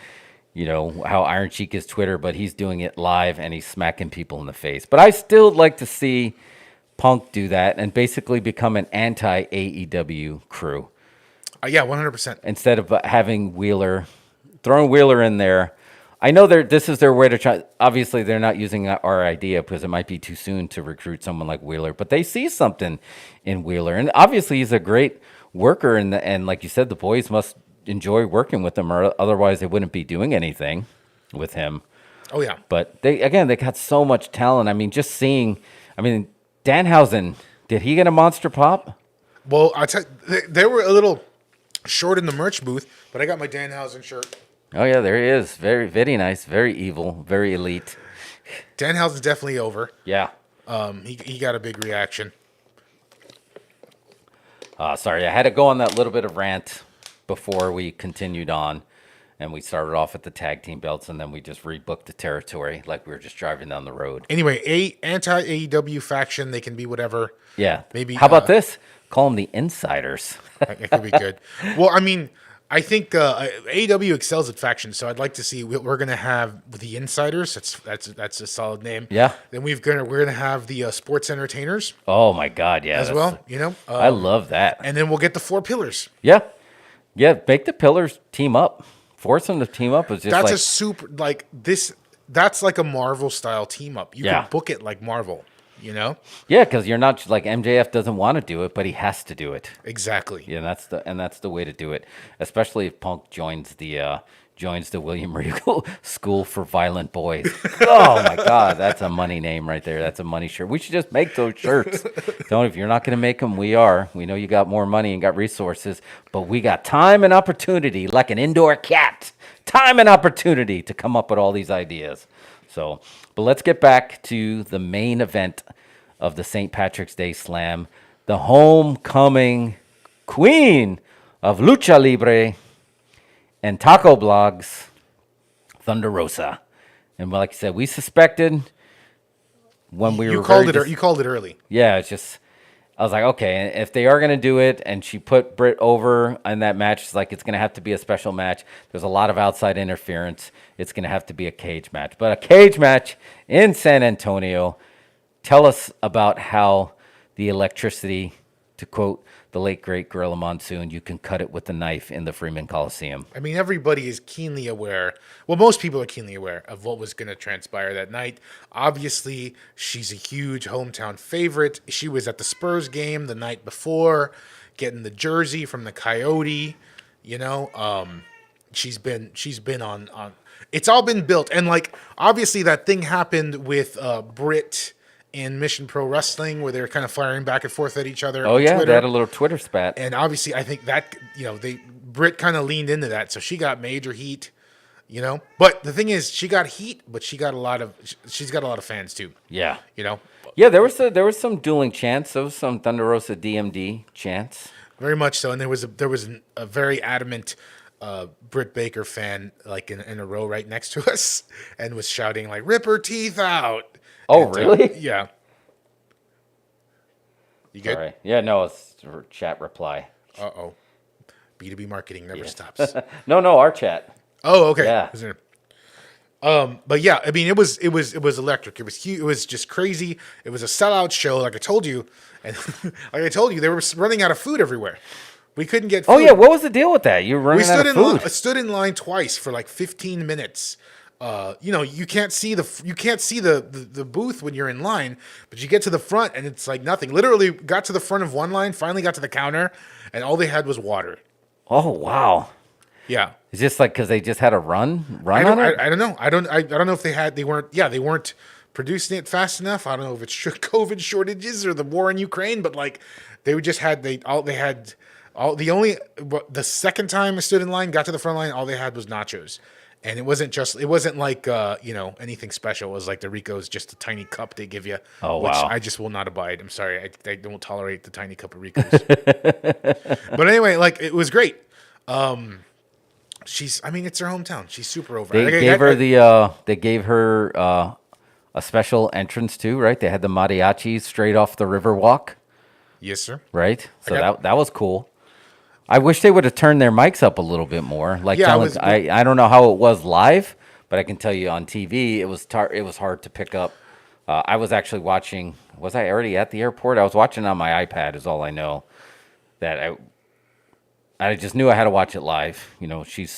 How Iron Sheik is Twitter, but he's doing it live and he's smacking people in the face. But I still like to see Punk do that and basically become an anti-AEW crew. Yeah, 100%. Instead of throwing Wheeler in there. I know this is their way to try. Obviously, they're not using our idea because it might be too soon to recruit someone like Wheeler, but they see something in Wheeler. And obviously, he's a great worker. And like you said, the boys must enjoy working with him, or otherwise they wouldn't be doing anything with him. Oh yeah. But they got so much talent. I mean, Danhausen, did he get a monster pop? Well, I tell you, they were a little short in the merch booth, but I got my Danhausen shirt. Oh yeah, there he is. Very, very nice, very evil, very elite. Danhausen's definitely over. Yeah. He got a big reaction. Sorry, I had to go on that little bit of rant before we continued on, and we started off at the tag team belts, and then we just rebooked the territory like we were just driving down the road. Anyway, anti-AEW faction, they can be whatever. Yeah. Maybe. How about this? Call them the Insiders. It could be good. Well, I mean, I think AEW excels at factions, so I'd like to see we're going to have the Insiders. That's a solid name. Yeah. Then we're gonna have the Sports Entertainers. Oh my God, yeah. As well, I love that. And then we'll get the Four Pillars. Yeah. Yeah, make the Pillars team up. Force them to team up. Is just that's a super this. That's like a Marvel style team up. You can book it like Marvel. Yeah, because you're not like MJF doesn't want to do it, but he has to do it. Exactly. Yeah, that's the way to do it. Especially if Punk joins the William Regal School for Violent Boys. Oh my God, that's a money name right there. That's a money shirt. We should just make those shirts. Don't. If you're not going to make them, we are. We know you got more money and got resources, but we got time and opportunity, like an indoor cat. Time and opportunity to come up with all these ideas. So, but let's get back to the main event of the St. Patrick's Day Slam, the homecoming queen of Lucha Libre and Taco Blogs, Thunder Rosa. And like I said, we suspected when we were You called it early. yeah, it's just I was like, okay, if they are gonna do it, and she put Britt over in that match, it's like it's gonna have to be a special match. There's a lot of outside interference. It's gonna have to be a cage match, but a cage match in San Antonio. Tell us about how the electricity, to quote the late great Gorilla Monsoon, you can cut it with a knife in the Freeman Coliseum. I mean, everybody is keenly aware. Well, most people are keenly aware of what was going to transpire that night. Obviously, she's a huge hometown favorite. She was at the Spurs game the night before, getting the jersey from the Coyote. You know, she's been on. It's all been built, and like obviously that thing happened with Britt in Mission Pro Wrestling, where they were kind of firing back and forth at each other. Oh on yeah, Twitter. they had a little Twitter spat. And obviously, I think that Britt kind of leaned into that, so she got major heat, you know. But the thing is, she got heat, but she's got a lot of fans too, Yeah, you know. yeah. There was some dueling chants. There was some Thunder Rosa DMD chants. Very much so. And there was a very adamant Britt Baker fan, like in a row right next to us, and was shouting like "Rip her teeth out." Oh, And, really? Yeah. You good? All right. Yeah, no, it's her chat reply. Uh-oh. B2B marketing never stops. No, our chat. Oh, okay. Yeah. But yeah, I mean, it was electric. It was huge. It was just crazy. It was a sellout show, like I told you, and like I told you, they were running out of food everywhere. We couldn't get food. Oh yeah, what was the deal with that? You were running out of food. Stood in line twice for like 15 minutes. You know, you can't see the booth when you're in line, but you get to the front and it's like nothing. Literally got to the front of one line, finally got to the counter, and all they had was water. Oh wow. Yeah. Is this like because they just had a run I on it? don't know. I don't know if they weren't producing it fast enough. I don't know if it's COVID shortages or the war in Ukraine, but like they just had the second time I stood in line, got to the front line, all they had was nachos. And it wasn't like anything special. It was like the Rico's, just a tiny cup they give you. Oh, which wow. I just will not abide. I'm sorry, I don't tolerate the tiny cup of Rico's. But anyway, like it was great. It's her hometown. She's super over. They gave her a special entrance too, right? They had the mariachis straight off the Riverwalk, Yes, sir. right? So that was cool. I wish they would have turned their mics up a little bit more. Like, Yeah, I don't know how it was live, but I can tell you on TV it was hard to pick up. I was actually watching. Was I already at the airport? I was watching on my iPad. Is all I know. That I just knew I had to watch it live. You know, she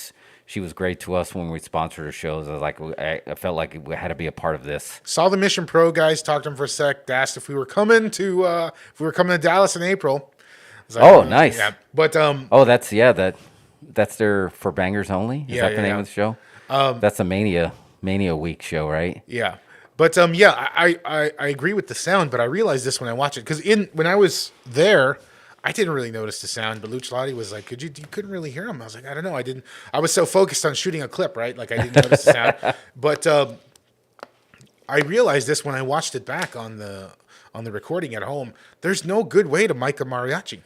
was great to us when we sponsored her shows. I felt like we had to be a part of this. Saw the Mission Pro guys, talked to them for a sec, asked if we were coming to Dallas in April. Like, Oh, nice. Yeah, but That's their For Bangers Only. Is that the name of the show? That's a Mania Week show, right? yeah, but I agree with the sound, but I realized this when I watched it because when I was there, I didn't really notice the sound, but Luch Lottie was like, you couldn't really hear him. I was like, I don't know, I was so focused on shooting a clip, right? Like I didn't notice the sound, but I realized this when I watched it back on the recording at home. There's no good way to mic a mariachi.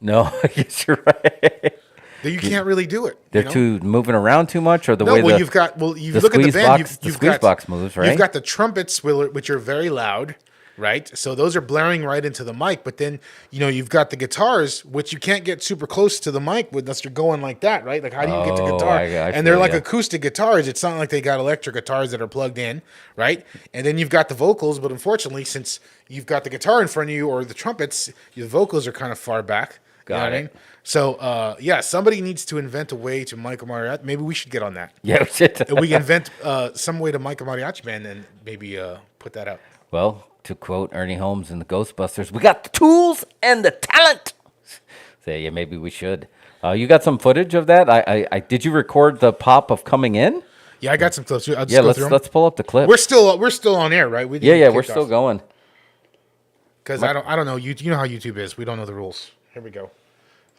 No, I guess you're right. You can't really do it. They're too moving around too much, or the way you look at the band. The squeeze box moves, right? You've got the trumpets, which are very loud, right? So those are blaring right into the mic. But then you've got the guitars, which you can't get super close to the mic unless you're going like that, right? Like how do you get the guitar? And they're like acoustic guitars. It's not like they got electric guitars that are plugged in, right? And then you've got the vocals, but unfortunately, since you've got the guitar in front of you or the trumpets, your vocals are kind of far back. Got it. I mean? So, somebody needs to invent a way to mic a mariachi. Maybe we should get on that. Yeah, we should. We invent some way to mic a mariachi band and maybe put that out. Well, to quote Ernie Holmes in the Ghostbusters, we got the tools and the talent. So yeah, maybe we should. You got some footage of that? I did you record the pop of coming in? Yeah, I got some clips. I'll just let's pull up the clip. We're still on air, right? We're still going. Because I don't know. You know how YouTube is. We don't know the rules. Here we go.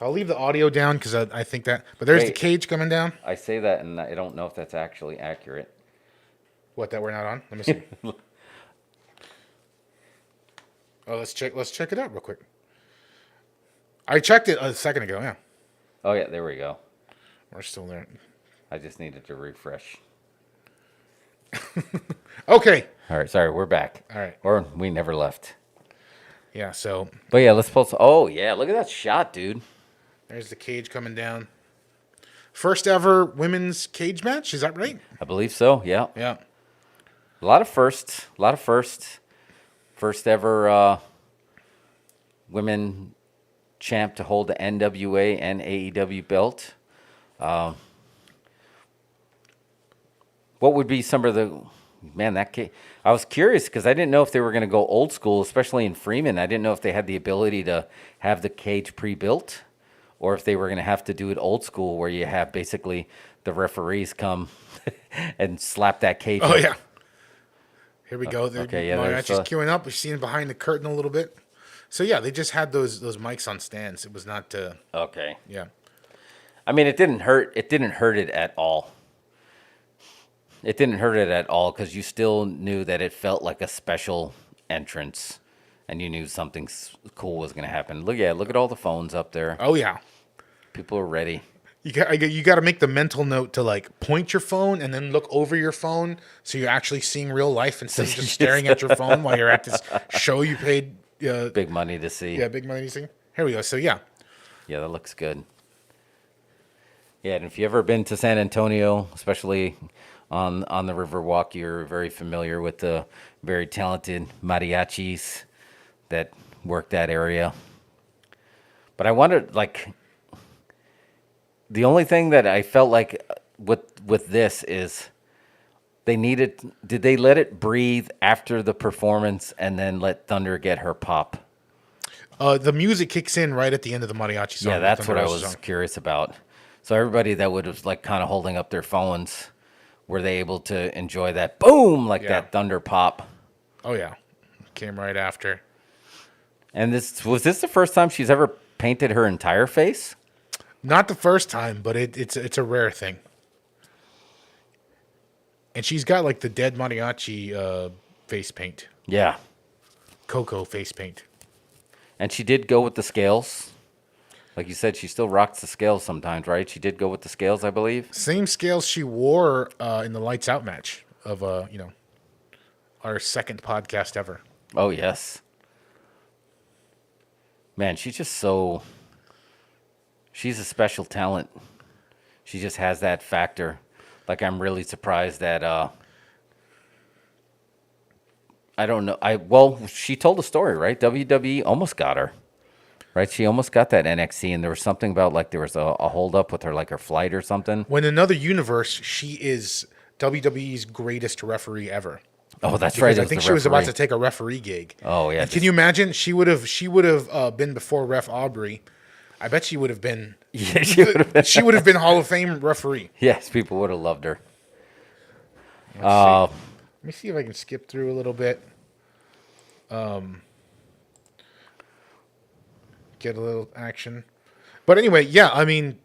I'll leave the audio down because I think that. But there's the cage coming down. I say that, and I don't know if that's actually accurate. What, that we're not on? Let me see. Oh, let's check it out real quick. I checked it a second ago, yeah. Oh, yeah, there we go. We're still there. I just needed to refresh. Okay. All right, sorry, we're back. All right. Or we never left. Yeah, so But yeah, let's post. Oh, yeah, look at that shot, dude. there's the cage coming down. First ever women's cage match, is that right? I believe so, yeah. Yeah. A lot of firsts. First ever women champ to hold the NWA and AEW belt. What would be some of the... Man, I was curious because I didn't know if they were going to go old school, especially in Freeman. I didn't know if they had the ability to have the cage pre-built or if they were going to have to do it old school where you have basically the referees come and slap that cage Oh, up. yeah. Here we go. okay, yeah, there's, Mariachi's queuing up. We're seeing behind the curtain a little bit. So, yeah, they just had those mics on stands. It was not, Okay. yeah. I mean, it didn't hurt. It didn't hurt it at all. It didn't hurt it at all because you still knew that it felt like a special entrance, and you knew something cool was going to happen. Look at all the phones up there. Oh, yeah. People are ready. You got to make the mental note to like point your phone and then look over your phone so you're actually seeing real life instead of just staring at your phone while you're at this show you paid Big money to see. yeah, big money to see. Here we go. So yeah, Yeah, that looks good. Yeah, and if you've ever been to San Antonio, especially on the Riverwalk, you're very familiar with the very talented mariachis that work that area. But I wondered, like, the only thing that I felt like with this is did they let it breathe after the performance and then let Thunder get her pop? the music kicks in right at the end of the mariachi song. Yeah, that's the what I Rosa was song. curious about. So everybody that would have like kind of holding up their phones, were they able to enjoy that boom, like Yeah. that Thunder pop? Oh yeah, came right after. And was this the first time she's ever painted her entire face? Not the first time, but it's a rare thing. And she's got like the dead mariachi face paint, Yeah. Coco face paint. And she did go with the scales. Like you said, she still rocks the scales sometimes, right? She did go with the scales, I believe. Same scales she wore in the Lights Out match of our second podcast ever. Oh, yes. Man, she's a special talent. She just has that factor. Like, I'm really surprised that, I don't know. Well, she told a story, right? WWE almost got her, right? She almost got that NXT, and there was something about, like, there was a hold up with her, like, her flight or something. When in another universe, she is WWE's greatest referee ever. Oh, that's Because right. I think she was about to take a referee gig. Oh, yeah. And can you imagine? She would have been before Ref Aubrey. I bet she would have been. Yeah, she would've- She would have been Hall of Fame referee. Yes, people would have loved her. Let me see if I can skip through a little bit. Get a little action. But anyway, yeah, I mean,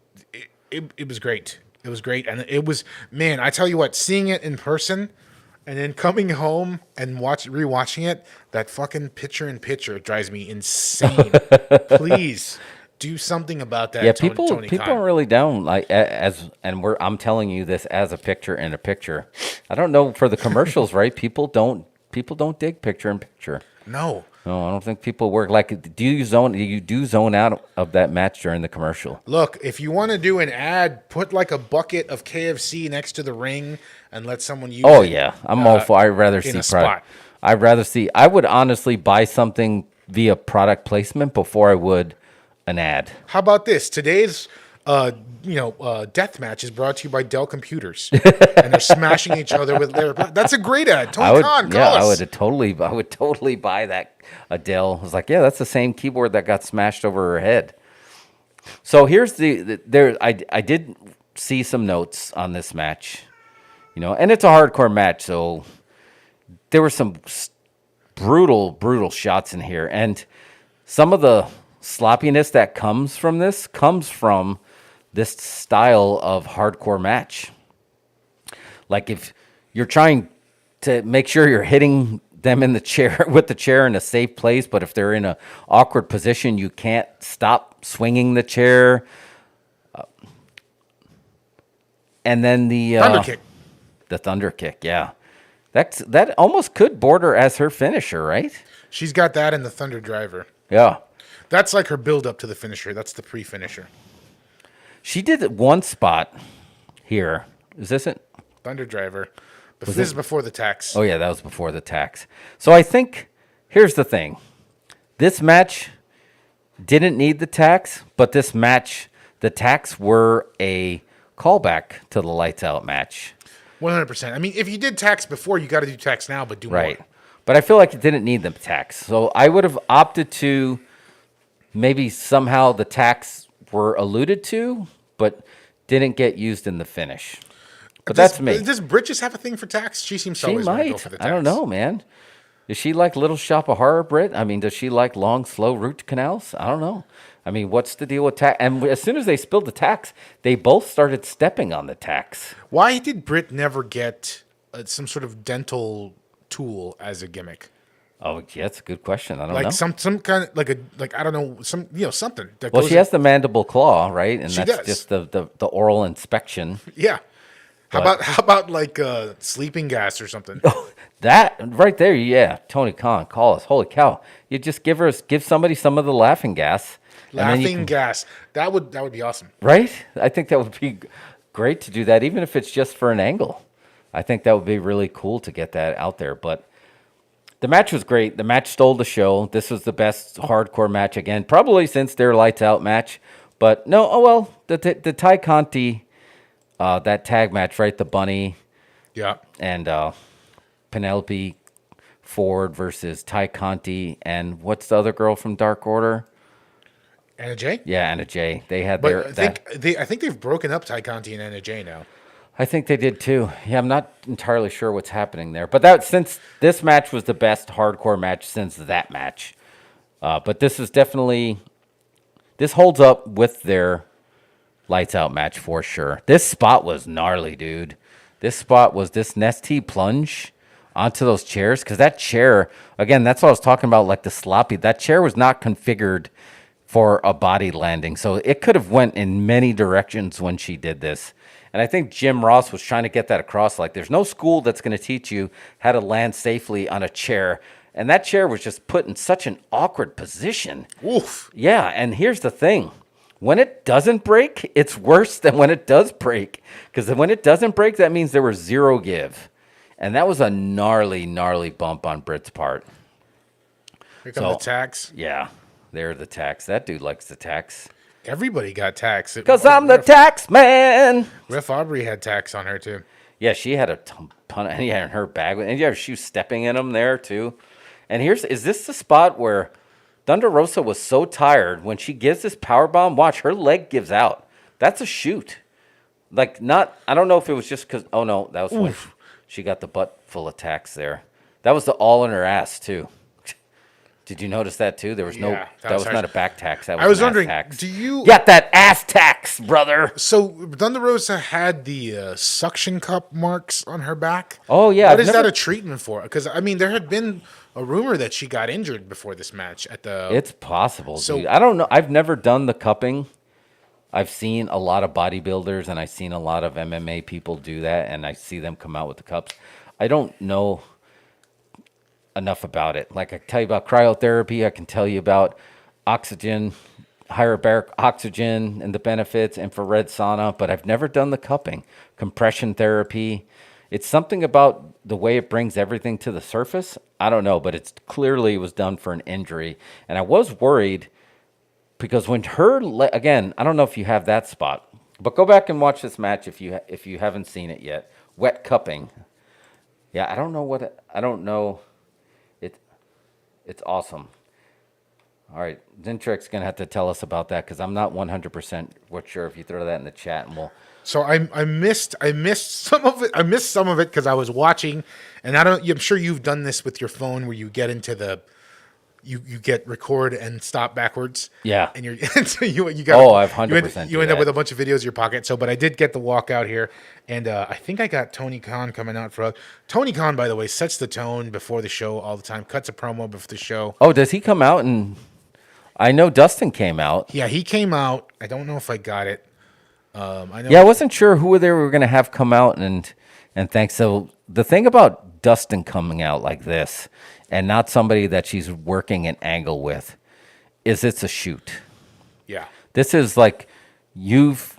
it was great. It was great. And it was, man, I tell you what, seeing it in person and then coming home and rewatching it, that fucking picture-in-picture drives me insane. Please do something about that. Yeah, Tony people Khan. are really down. Like I'm telling you this as a picture in a picture. I don't know for the commercials, right? People don't dig picture in picture. No. No, I don't think people work like. Do you zone out of that match during the commercial? Look, if you want to do an ad, put like a bucket of KFC next to the ring and let someone use Oh it. yeah, I'm all for. I'd rather see in a spot. I'd rather see. I would honestly buy something via product placement before I would an ad. How about this? Today's death match is brought to you by Dell Computers, and they're smashing each other with their. That's a great ad. Tony Khan, call us. I would totally buy that. Adele was like, yeah, that's the same keyboard that got smashed over her head. So here's I did see some notes on this match, and it's a hardcore match, so there were some brutal shots in here, and some of the sloppiness that comes from this style of hardcore match. Like if you're trying to make sure you're hitting them in the chair with the chair in a safe place. But if they're in a awkward position, you can't stop swinging the chair. And then the Thunder kick. the thunder kick, yeah, that almost could border as her finisher, right? She's got that in the Thunder Driver. Yeah, That's like her build up to the finisher. That's the pre-finisher. she did one spot here. Is this it? Thunder Driver. But this is before the tax. Oh, yeah, that was before the tax. So I think, here's the thing. This match didn't need the tax, but this match, the tax were a callback to the Lights Out match. 100%. I mean, if you did tax before, you got to do tax now, but do Right. more. But I feel like it didn't need the tax. So I would have opted to maybe somehow the tax were alluded to, but didn't get used in the finish. But that's me. Does Brit just have a thing for tax? She seems to She always want to go might. for the tax. I don't know, man. Is she like Little Shop of Horror, Brit? I mean, does she like long, slow root canals? I don't know. I mean, what's the deal with tax? And as soon as they spilled the tax, they both started stepping on the tax. Why did Brit never get some sort of dental tool as a gimmick? Oh, yeah, that's a good question. I don't Like know. some kind of like I don't know, something that Well, goes she has the mandible claw, right? And She that's does. just the oral inspection. Yeah. How But- about like sleeping gas or something? That right there, yeah. Tony Khan, call us. Holy cow! You just give somebody some of the laughing gas. and then you Laughing can- gas. That would be awesome. right? I think that would be great to do that, even if it's just for an angle. I think that would be really cool to get that out there. But the match was great. The match stole the show. This was the best hardcore match again, probably since their Lights Out match. But no, oh well, the Ty Conti, that tag match, right? The Bunny Yeah. and Penelope Ford versus Ty Conti and what's the other girl from Dark Order? Anna Jay? Yeah, Anna Jay. They had But their I think they've broken up Ty Conti and Anna Jay now. I think they did too. Yeah, I'm not entirely sure what's happening there. But since this match was the best hardcore match since that match. But this is definitely, this holds up with their Lights Out match for sure. This spot was gnarly, dude. This spot was this Nestea plunge onto those chairs. Because that chair, again, that's what I was talking about, like the sloppy. That chair was not configured for a body landing. So it could have went in many directions when she did this. And I think Jim Ross was trying to get that across. Like, there's no school that's going to teach you how to land safely on a chair. And that chair was just put in such an awkward position. Oof. Yeah, and here's the thing. When it doesn't break, it's worse than when it does break. Because when it doesn't break, that means there was zero give. And that was a gnarly, gnarly bump on Britt's part. Here come So- the tax. Yeah, they're the tax. That dude likes the tax. Everybody got tax. Because I'm the tax man. Ref Aubrey had tax on her too. Yeah, she had a ton of, yeah, in her bag. And yeah, she was stepping in them there too. And is this the spot where Thunder Rosa was so tired when she gives this power bomb? Watch, her leg gives out. That's a shoot. Like, I don't know if it was just because, oh no, that was when she got the butt full of tax there. That was the all in her ass too. Did you notice that too? There was no, Yeah, that was harsh. not a back tax. That was I was an ass wondering, tax. do you- Got that ass tax, brother? So Thunder Rosa had the suction cup marks on her back. Oh, yeah, What I've is that never- a treatment for? Because I mean, there had been a rumor that she got injured before this match at the. It's possible, So- dude. I don't know. I've never done the cupping. I've seen a lot of bodybuilders and I've seen a lot of MMA people do that, and I see them come out with the cups. I don't know enough about it. Like, I can tell you about cryotherapy. I can tell you about oxygen, hyperbaric oxygen and the benefits, infrared sauna, but I've never done the cupping. Compression therapy. It's something about the way it brings everything to the surface. I don't know, but it's clearly was done for an injury. And I was worried because when again, I don't know if you have that spot, but go back and watch this match if you haven't seen it yet. Wet cupping. Yeah, I don't know. It's awesome. All right, Zintrick's gonna have to tell us about that because I'm not 100% sure. If you throw that in the chat, and we'll. So I missed some of it. I missed some of it because I was watching, and I'm sure you've done this with your phone where you get into the you get record and stop backwards. Yeah. And so you got. Oh, I've 100% You do end up that. with a bunch of videos in your pocket. So, but I did get the walkout here, and I think I got Tony Khan coming out for. Tony Khan, by the way, sets the tone before the show all the time. Cuts a promo before the show. Oh, does he come out? And I know Dustin came out. Yeah, he came out. I don't know if I got it. I know. Yeah, I wasn't sure who they were going to have come out and thanks. So the thing about Dustin coming out like this and not somebody that she's working an angle with is it's a shoot. Yeah. This is like you've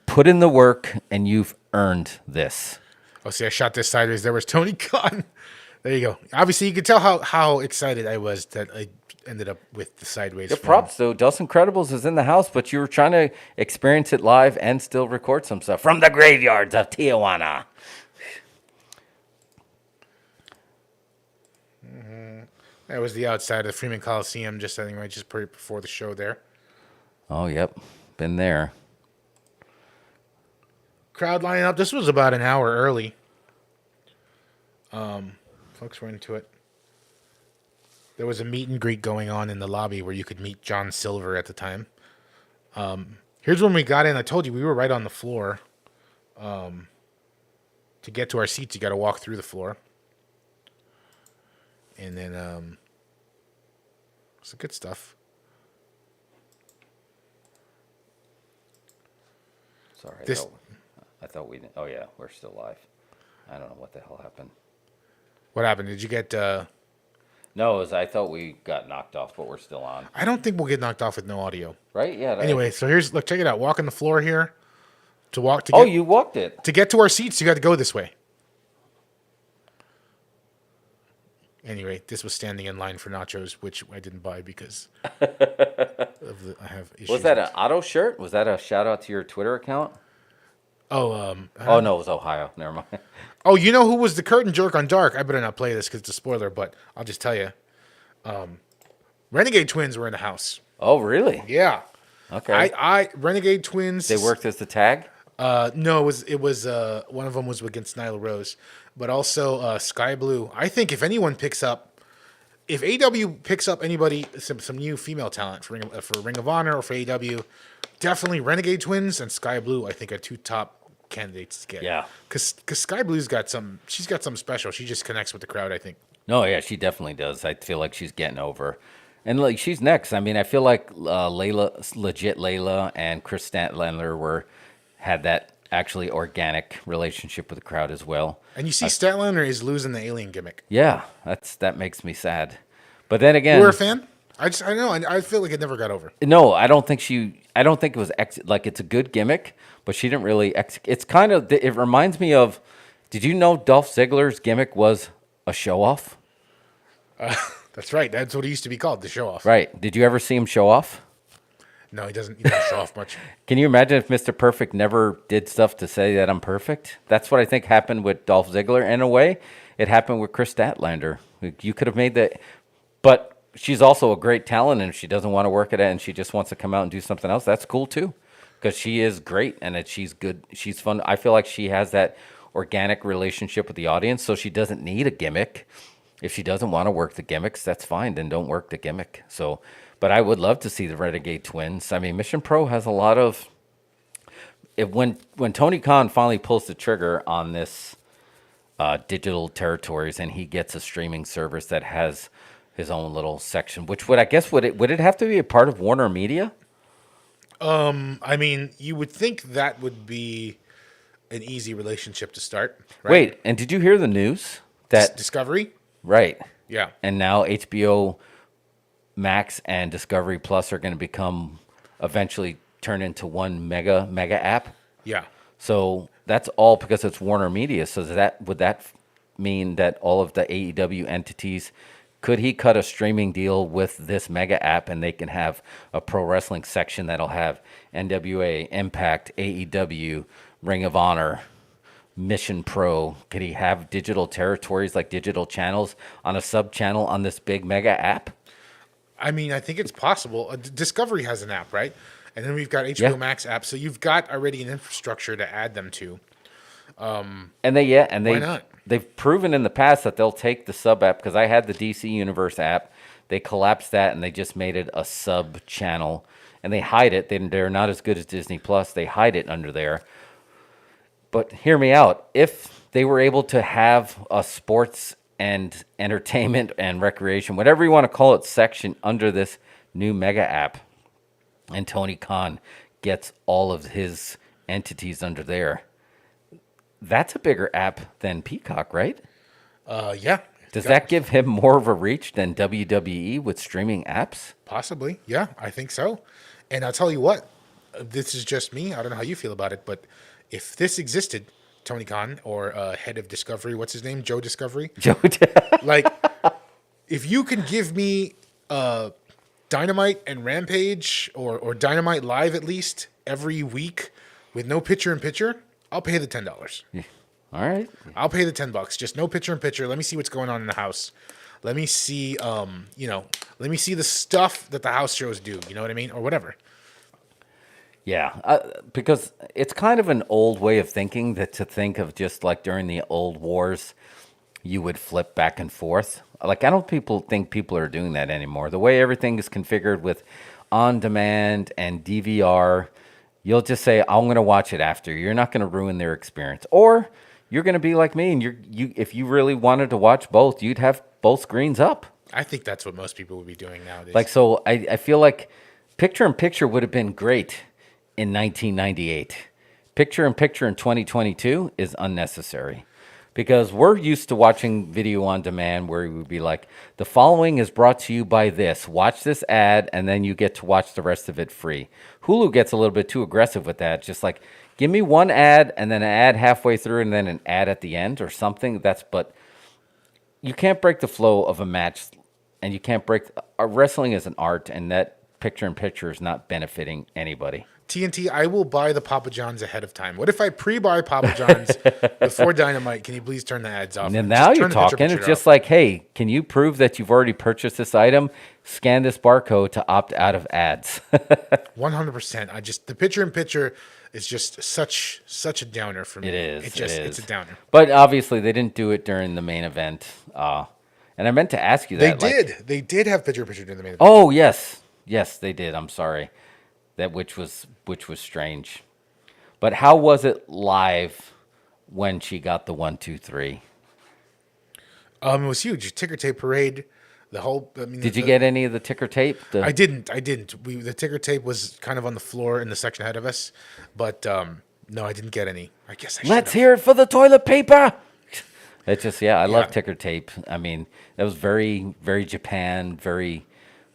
put in the work and you've earned this. Oh, see, I shot this sideways. There was Tony Khan. There you go. Obviously, you could tell how excited I was that I ended up with the sideways. Good film. props, though. Dustin Credibles is in the house, but you were trying to experience it live and still record some stuff from the graveyards of Tijuana. That was the outside of the Freeman Coliseum, just anyway, just before the show there. Oh, yep. Been there. Crowd lining up. This was about an hour early. Folks were into it. There was a meet and greet going on in the lobby where you could meet John Silver at the time. Here's when we got in. I told you we were right on the floor. To get to our seats, you got to walk through the floor. And then it's good stuff. Sorry, This- I thought we didn't. Oh, yeah, we're still live. I don't know what the hell happened. What happened? Did you get... No, I thought we got knocked off, but we're still on. I don't think we'll get knocked off with no audio. Right? Yeah. Anyway, so look, check it out. Walking the floor here. Oh, you walked it. To get to our seats, you got to go this way. Anyway, this was standing in line for nachos, which I didn't buy because I have issues. Was that an auto shirt? Was that a shout out to your Twitter account? Oh, Oh, no, it was Ohio. Never mind. oh, you know who was the curtain jerk on Dark? I better not play this because it's a spoiler, but I'll just tell you. Renegade Twins were in the house. Oh, really? Yeah. Okay. I Renegade Twins. They worked as the tag? No, it was one of them was against Nyla Rose, but also Sky Blue. I think if anyone picks up, if AEW picks up anybody, some new female talent for Ring of Honor or for AEW, definitely Renegade Twins and Sky Blue. I think are two top candidates to get. Yeah. because Sky Blue's got some. She's got something special. She just connects with the crowd. I think. No, yeah, she definitely does. I feel like she's getting over. And like she's next. I mean, I feel like Layla and Chris Statlander had that actually organic relationship with the crowd as well. And you see, Statlander is losing the alien gimmick. Yeah, that makes me sad. But then again, You were a fan? I know. I feel like it never got over. no, I don't think it was like it's a good gimmick, but she didn't really it's kind of it reminds me of. Did you know Dolph Ziggler's gimmick was a show off? That's right. That's what he used to be called, the show off. Right. Did you ever see him show off? No, he doesn't show off much. Can you imagine if Mr. Perfect never did stuff to say that I'm perfect? That's what I think happened with Dolph Ziggler. In a way, it happened with Chris Statlander. You could have made that, but she's also a great talent, and if she doesn't want to work at it and she just wants to come out and do something else, that's cool too, because she is great and she's good. She's fun. I feel like she has that organic relationship with the audience, so she doesn't need a gimmick. If she doesn't want to work the gimmicks, that's fine. Then don't work the gimmick. So. But I would love to see the Renegade Twins. I mean, Mission Pro has a lot of. When Tony Khan finally pulls the trigger on this digital territories, and he gets a streaming service that has his own little section, which would it have to be a part of Warner Media? I mean, you would think that would be an easy relationship to start. Right? Wait, and did you hear the news that Discovery? right? Yeah. And now HBO Max and Discovery Plus are going to become eventually turn into one mega app. Yeah. So that's all because it's Warner Media. So would that mean that all of the AEW entities, could he cut a streaming deal with this mega app and they can have a pro wrestling section that'll have NWA, Impact, AEW, Ring of Honor, Mission Pro? Could he have digital territories like digital channels on a sub channel on this big mega app? I mean, I think it's possible. Discovery has an app, right? And then we've got HBO Yeah. Max app. So you've got already an infrastructure to add them to. Why not? They've proven in the past that they'll take the sub app, because I had the DC Universe app. They collapsed that and they just made it a sub channel, and they hide it. They're not as good as Disney Plus. They hide it under there. But hear me out. If they were able to have a sports and entertainment and recreation, whatever you want to call it, section under this new mega app, and Tony Khan gets all of his entities under there, that's a bigger app than Peacock, right? Yeah. Does that give him more of a reach than WWE with streaming apps? Possibly. Yeah, I think so. And I'll tell you what, this is just me. I don't know how you feel about it, but if this existed, Tony Khan or head of Discovery, what's his name? Joe Discovery? Joe, Like, if you can give me Dynamite and Rampage or Dynamite Live at least every week with no picture-in-picture, I'll pay the $10. all right. I'll pay the $10. Just no picture-in-picture. Let me see what's going on in the house. Let me see, let me see the stuff that the house shows do. You know what I mean? Or whatever. Yeah, because it's kind of an old way of thinking that to think of just like during the old wars, you would flip back and forth. Like, I don't think people are doing that anymore. The way everything is configured with on-demand and DVR, you'll just say, I'm going to watch it after. You're not going to ruin their experience. Or you're going to be like me, and if you really wanted to watch both, you'd have both screens up. I think that's what most people would be doing nowadays. Like, so I feel like picture-in-picture would have been great in 1998. Picture-in-picture in 2022 is unnecessary. Because we're used to watching video on demand where we would be like, the following is brought to you by this. Watch this ad, and then you get to watch the rest of it free. Hulu gets a little bit too aggressive with that. Just like, give me one ad, and then an ad halfway through, and then an ad at the end or something. But you can't break the flow of a match, and you can't break... wrestling is an art, and that picture-in-picture is not benefiting anybody. TNT, I will buy the Papa John's ahead of time. What if I pre-buy Papa John's before Dynamite? Can you please turn the ads off? And then now Just you're turn the talking. picture-in-picture It's just off. like, hey, can you prove that you've already purchased this item? Scan this barcode to opt out of ads. 100%. The picture-in-picture is just such a downer for me. It is. It's a downer. But obviously, they didn't do it during the main event. And I meant to ask you that. They did have picture-in-picture during the main event. Oh, yes. Yes, they did. I'm sorry. Which was strange. But how was it live when she got the 1, 2, 3? It was huge. Ticker tape parade. The whole. Did you get any of the ticker tape? I didn't. The ticker tape was kind of on the floor in the section ahead of us, but no, I didn't get any. I guess I Let's should've. hear it for the toilet paper. It's just, I love Yeah. ticker tape. I mean, that was very, very Japan, very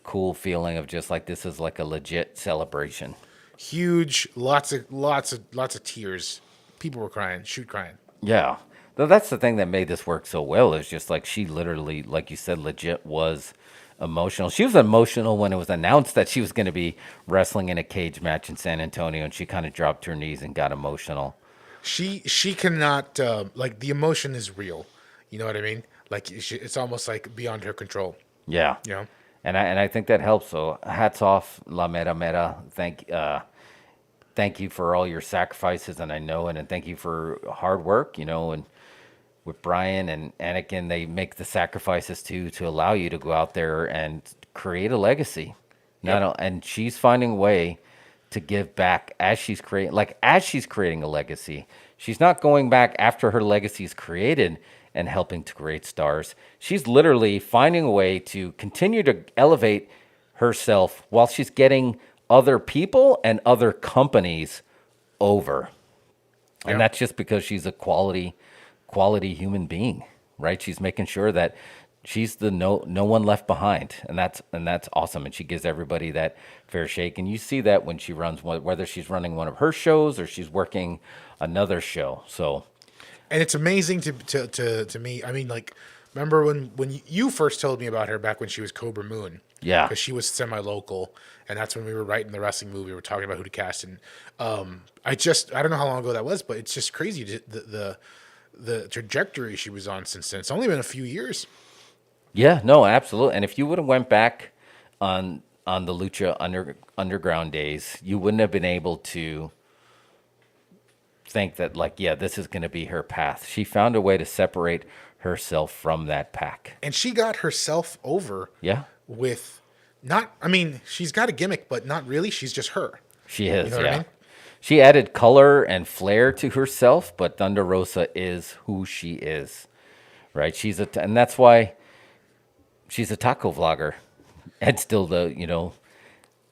cool feeling of just like this is like a legit celebration. Huge, lots of tears. People were crying, crying. Yeah. Though that's the thing that made this work so well is just like she literally, like you said, legit was emotional. She was emotional when it was announced that she was going to be wrestling in a cage match in San Antonio, and she kind of dropped her knees and got emotional. She cannot like the emotion is real. You know what I mean? Like it's almost like beyond her control. Yeah. You know? And I think that helps. So hats off, La Mera Mera. Thank you for all your sacrifices, and and thank you for hard work. And with Brian and Anakin, they make the sacrifices to allow you to go out there and create a legacy. Yep. And she's finding a way to give back as she's creating a legacy. She's not going back after her legacy is created and helping to create stars. She's literally finding a way to continue to elevate herself while she's getting other people and other companies over. And Yeah. that's just because she's a quality human being, right? She's making sure that she's the no one left behind, and that's awesome. And she gives everybody that fair shake. And you see that when she runs, whether she's running one of her shows or she's working another show. So, And it's amazing to me. I mean, like, remember when you first told me about her back when she was Cobra Moon? Yeah. Because she was semi-local, and that's when we were writing the wrestling movie. We were talking about who to cast, and I don't know how long ago that was, but it's just crazy the trajectory she was on since then. It's only been a few years. yeah, no, absolutely. And if you would have went back on the Lucha Underground days, you wouldn't have been able to think that, like, yeah, this is going to be her path. She found a way to separate herself from that pack. And she got herself over Yeah. with not. I mean, she's got a gimmick, but not really. She's just her. She is, You know what yeah. I mean? She added color and flair to herself, but Thunder Rosa is who she is, right? And that's why she's a taco vlogger, and still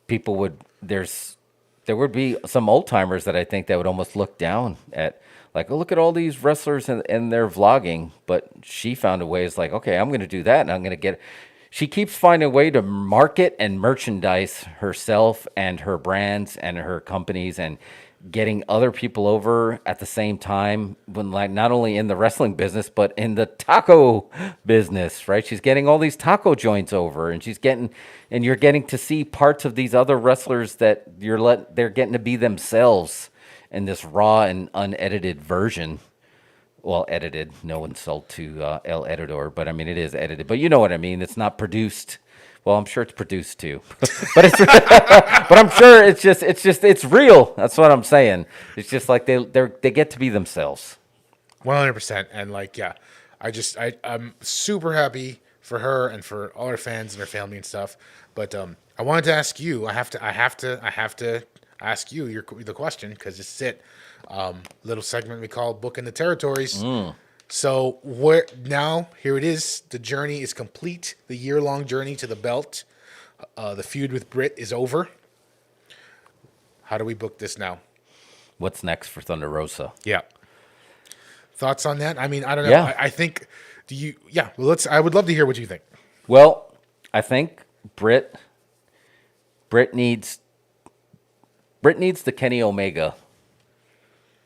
people there would be some old timers that I think that would almost look down at, like, oh, look at all these wrestlers and they're vlogging, but she found a way. It's like, okay, I'm going to do that, and I'm going to get. She keeps finding a way to market and merchandise herself and her brands and her companies, and getting other people over at the same time, when, like, not only in the wrestling business but in the taco business, right? She's getting all these taco joints over, and you're getting to see parts of these other wrestlers that they're getting to be themselves in this raw and unedited version. Well, edited, no insult to El Editor, but I mean, it is edited. But you know what I mean. It's not produced. Well, I'm sure it's produced too, but I'm sure it's real. That's what I'm saying. It's just like they get to be themselves. 100%. And like, yeah, I'm super happy for her and for all her fans and her family and stuff. But I wanted to ask you. I have to ask you the question, because it's little segment we call Book in the Territories. So here it is. The journey is complete. The year-long journey to the belt. The feud with Britt is over. How do we book this now? What's next for Thunder Rosa? Yeah. Thoughts on that? I mean, I don't know. Yeah. I think. Do you? Yeah. Well, I would love to hear what you think. Well, I think Britt needs the Kenny Omega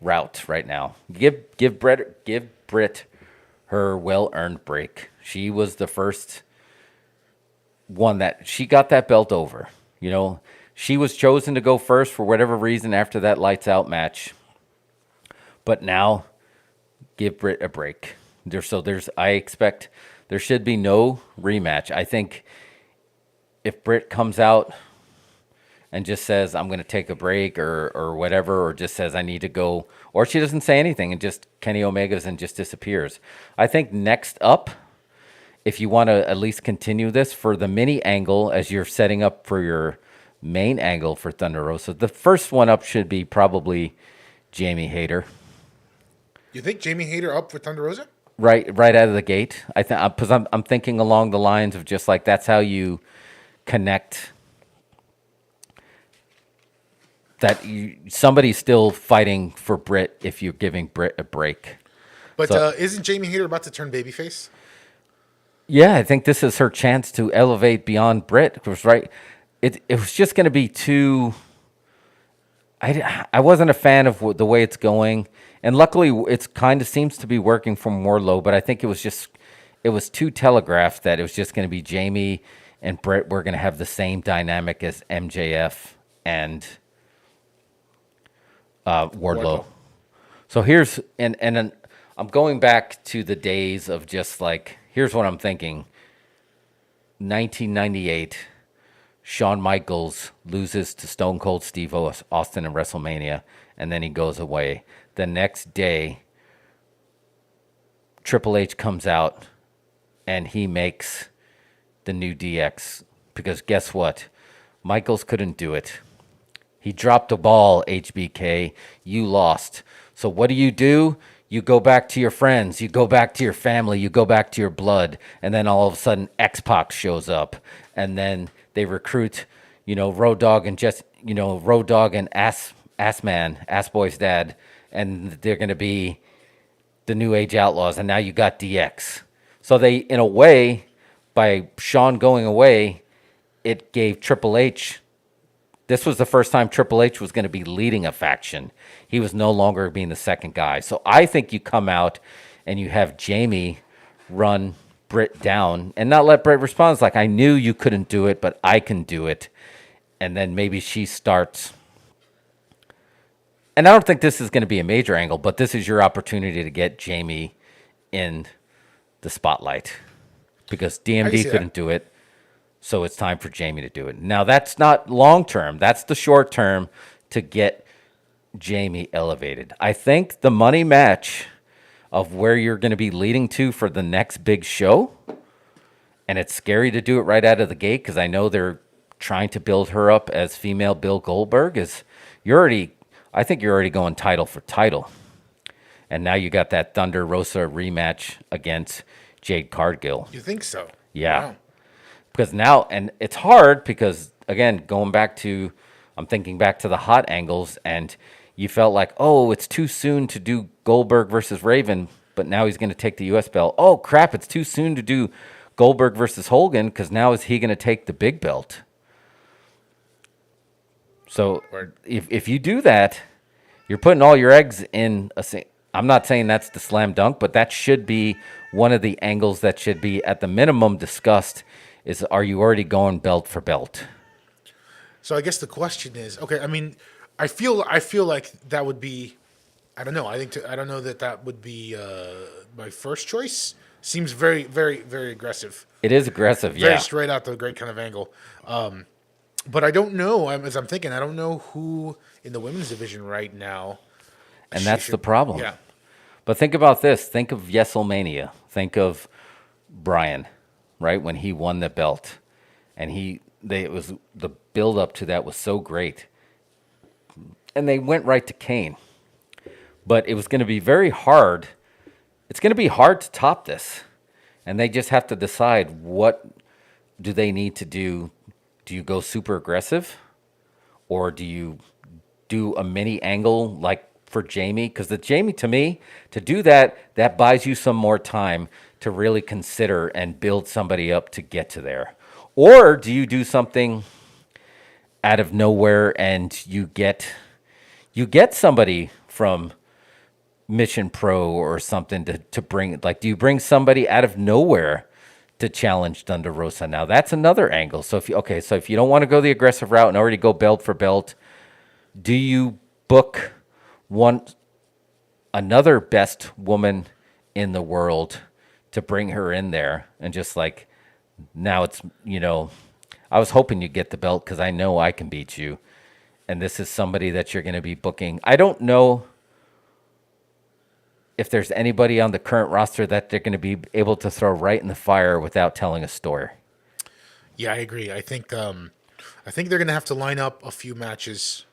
route right now. Give Britt her well-earned break. She was the first one that she got that belt over. She was chosen to go first for whatever reason after that lights out match. But now, give Britt a break. I expect there should be no rematch. I think if Britt comes out and just says, I'm going to take a break or whatever, or just says, I need to go, or she doesn't say anything and just Kenny Omega's and just disappears. I think next up, if you want to at least continue this for the mini angle as you're setting up for your main angle for Thunder Rosa, the first one up should be probably Jamie Hayter. You think Jamie Hayter up for Thunder Rosa? Right out of the gate. I think, because I'm thinking along the lines of just like, that's how you connect. That somebody's still fighting for Britt if you're giving Britt a break. But isn't Jamie Hayter about to turn babyface? Yeah, I think this is her chance to elevate beyond Britt. It was right. It was just going to be too. I wasn't a fan of the way it's going, and luckily it kind of seems to be working for Wardlow. But I think it was too telegraphed that it was just going to be Jamie and Britt were going to have the same dynamic as MJF and Wardlow. So here's and I'm going back to the days of just like, here's what I'm thinking. 1998, Shawn Michaels loses to Stone Cold Steve Austin in WrestleMania, and then he goes away. The next day, Triple H comes out and he makes the new DX, because guess what? Michaels couldn't do it. He dropped the ball, HBK. You lost. So what do? You go back to your friends. You go back to your family. You go back to your blood. And then all of a sudden, X-Pac shows up. And then they recruit, Road Dogg and Ass Boy's dad. And they're going to be the New Age Outlaws. And now you got DX. So they, in a way, by Shawn going away, it gave Triple H. This was the first time Triple H was going to be leading a faction. He was no longer being the second guy. So I think you come out and you have Jamie run Britt down and not let Britt respond. It's like, I knew you couldn't do it, but I can do it. And then maybe she starts. And I don't think this is going to be a major angle, but this is your opportunity to get Jamie in the spotlight, because DMD couldn't do it. So it's time for Jamie to do it. Now, that's not long term. That's the short term to get Jamie elevated. I think the money match of where you're going to be leading to for the next big show and it's scary to do it right out of the gate because I know they're trying to build her up as female Bill Goldberg. I think you're already going title for title, and now you got that Thunder Rosa rematch against Jade Cargill. You think so? Yeah. Wow. Because now, and it's hard because, again, I'm thinking back to the hot angles, and you felt like, oh, it's too soon to do Goldberg versus Raven, but now he's going to take the U.S. belt. Oh, crap, it's too soon to do Goldberg versus Hogan because now is he going to take the big belt? So if you do that, you're putting all your eggs in I'm not saying that's the slam dunk, but that should be one of the angles that should be at the minimum discussed is, are you already going belt for belt? So I guess the question is, okay, I mean, I feel like that would be, I don't know. I don't know that would be my first choice. Seems very, very, very aggressive. It is aggressive, yeah. Very straight out the great kind of angle. But I don't know. As I'm thinking, I don't know who in the women's division right now. And that's the problem. Yeah. But think about this. Think of WrestleMania. Think of Bryan, right, when he won the belt, and it was the build up to that was so great, and they went right to Kane. But it was going to be very hard. It's going to be hard to top this, and they just have to decide what do they need to do. Do you go super aggressive, or do you do a mini angle like for Jamie? Because the Jamie, to me, to do that buys you some more time to really consider and build somebody up to get to there. Or do you do something out of nowhere and you get somebody from Mission Pro or something to bring, like, do you bring somebody out of nowhere to challenge Thunder Rosa? Now that's another angle. So if you don't want to go the aggressive route and already go belt for belt, do you book another best woman in the world to bring her in there and just like, now it's, I was hoping you'd get the belt because I know I can beat you, and this is somebody that you're going to be booking. I don't know if there's anybody on the current roster that they're going to be able to throw right in the fire without telling a story. Yeah, I agree. I think they're going to have to line up a few matches,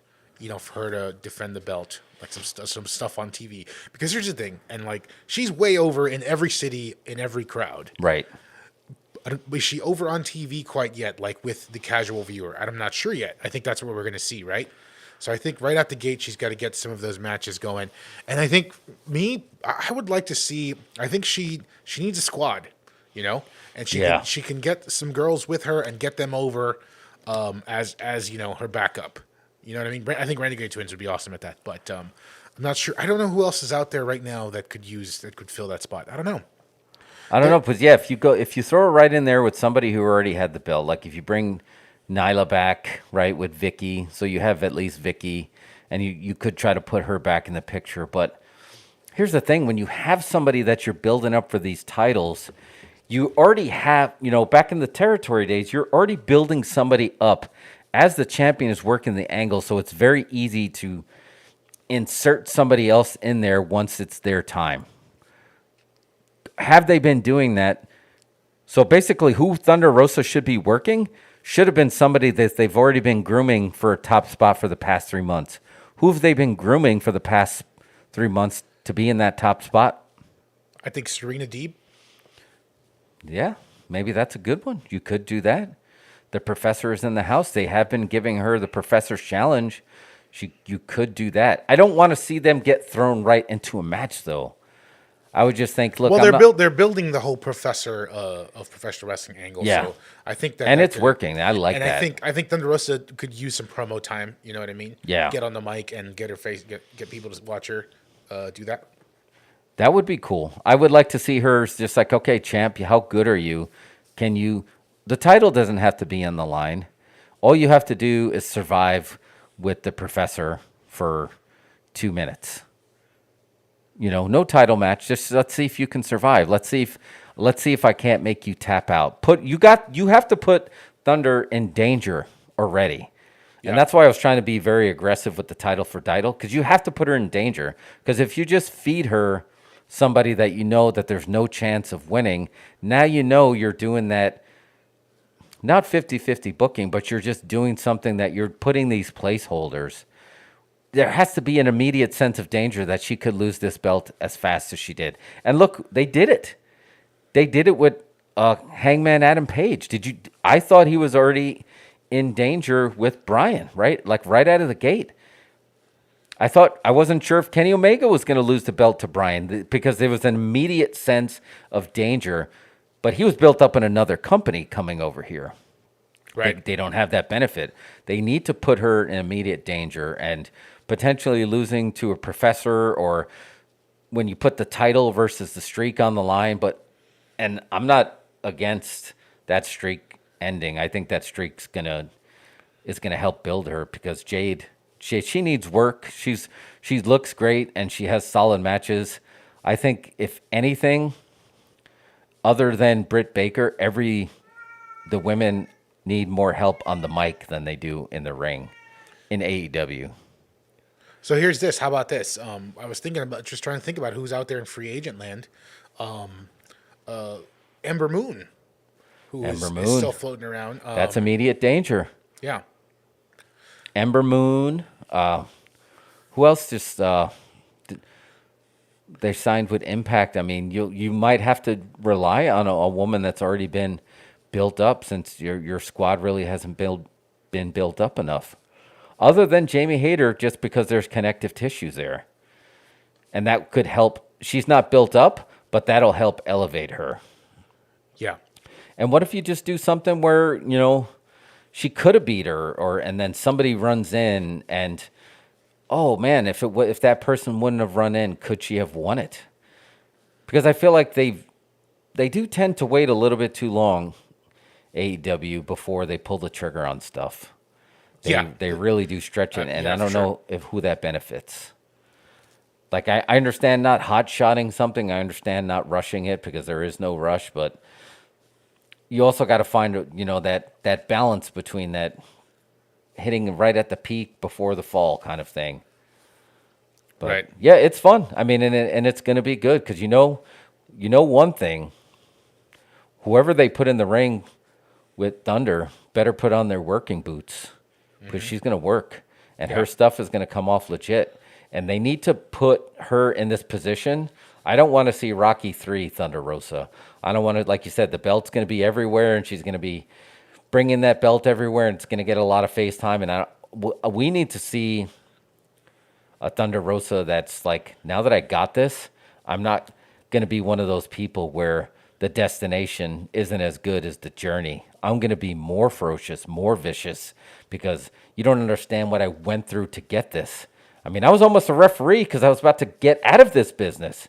for her to defend the belt, like some stuff on TV. Because here's the thing, and like she's way over in every city, in every crowd. Right. Is she over on TV quite yet, like with the casual viewer? I'm not sure yet. I think that's what we're going to see, right? So I think right out the gate, she's got to get some of those matches going. And I think I would like to see, I think she needs a squad, and she can get some girls with her and get them over as her backup. You know what I mean? I think Renegade Twins would be awesome at that, but I'm not sure. I don't know who else is out there right now that could fill that spot. I don't know. But yeah, if you throw it right in there with somebody who already had the belt, like if you bring Nyla back, right, with Vicky, so you have at least Vicky, and you could try to put her back in the picture. But here's the thing, when you have somebody that you're building up for these titles, you already have, back in the territory days, you're already building somebody up as the champion is working the angle, so it's very easy to insert somebody else in there once it's their time. Have they been doing that? So basically, who Thunder Rosa should be working should have been somebody that they've already been grooming for a top spot for the past 3 months. Who have they been grooming for the past 3 months to be in that top spot? I think Serena Deeb. Yeah, maybe that's a good one. You could do that. The Professor is in the house. They have been giving her the Professor's Challenge. You could do that. I don't want to see them get thrown right into a match, though. I would just think, look, they're building the whole Professor of professional wrestling angle. Yeah. So I think it's working. I like that. And I think Thunder Rosa could use some promo time. You know what I mean? Yeah. Get on the mic and get her face, get people to watch her do that. That would be cool. I would like to see her just like, okay, champ, how good are you? The title doesn't have to be on the line. All you have to do is survive with the Professor for 2 minutes. No title match. Just let's see if you can survive. Let's see if I can't make you tap out. You have to put Thunder in danger already. Yeah. And that's why I was trying to be very aggressive with the title for title, because you have to put her in danger. Because if you just feed her somebody that that there's no chance of winning, now you're doing that not 50-50 booking, but you're just doing something that you're putting these placeholders. There has to be an immediate sense of danger that she could lose this belt as fast as she did. And look, they did it. They did it with Hangman Adam Page. I thought he was already in danger with Bryan, right? Like right out of the gate. I wasn't sure if Kenny Omega was going to lose the belt to Bryan because there was an immediate sense of danger, but he was built up in another company coming over here. Right. They don't have that benefit. They need to put her in immediate danger, and potentially losing to a professor, or when you put the title versus the streak on the line. And I'm not against that streak ending. I think that streak's is gonna help build her, because Jade, she needs work. She looks great and she has solid matches. I think if anything, other than Britt Baker, the women need more help on the mic than they do in the ring in AEW. So here's this. How about this? I was trying to think about who's out there in free agent land. Ember Moon, who is still floating around. That's immediate danger. Yeah. Ember Moon. Who else just they signed with Impact? I mean, you might have to rely on a woman that's already been built up, since your squad really hasn't been built up enough. Other than Jamie Hayter, just because there's connective tissues there. And that could help. She's not built up, but that'll help elevate her. Yeah. And what if you just do something where, she could have beat her, and then somebody runs in and, oh man, if that person wouldn't have run in, could she have won it? Because I feel like they do tend to wait a little bit too long, AEW, before they pull the trigger on stuff. They really do stretch it, and I don't know who that benefits. Like, I understand not hot-shotting something. I understand not rushing it, because there is no rush, but you also got to find, that balance between that hitting right at the peak before the fall kind of thing. But right. Yeah, it's fun. I mean, and it's going to be good, because one thing, whoever they put in the ring with Thunder better put on their working boots, because she's going to work, and her stuff is going to come off legit. And they need to put her in this position. I don't want to see Rocky 3 Thunder Rosa. I don't want to, like you said, the belt's going to be everywhere, and she's going to be bringing that belt everywhere, and it's going to get a lot of face time. And we need to see a Thunder Rosa that's like, now that I got this, I'm not going to be one of those people where the destination isn't as good as the journey. I'm going to be more ferocious, more vicious, because you don't understand what I went through to get this. I mean, I was almost a referee because I was about to get out of this business.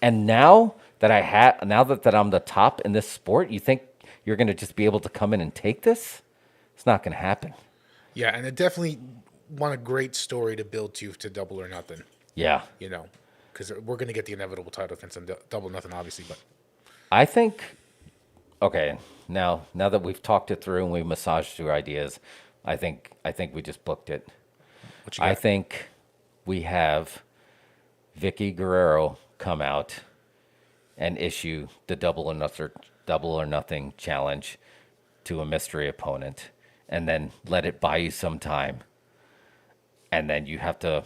And now that I'm the top in this sport, you think you're going to just be able to come in and take this? It's not going to happen. Yeah, and it definitely want a great story to build to Double or Nothing. Yeah. Because we're going to get the inevitable title defense on Double or Nothing, obviously. But I think, okay, now that we've talked it through and we've massaged through ideas, I think we just booked it. What you got? I think we have Vicky Guerrero come out and issue the Double or Nothing challenge to a mystery opponent, and then let it buy you some time. And then you have to,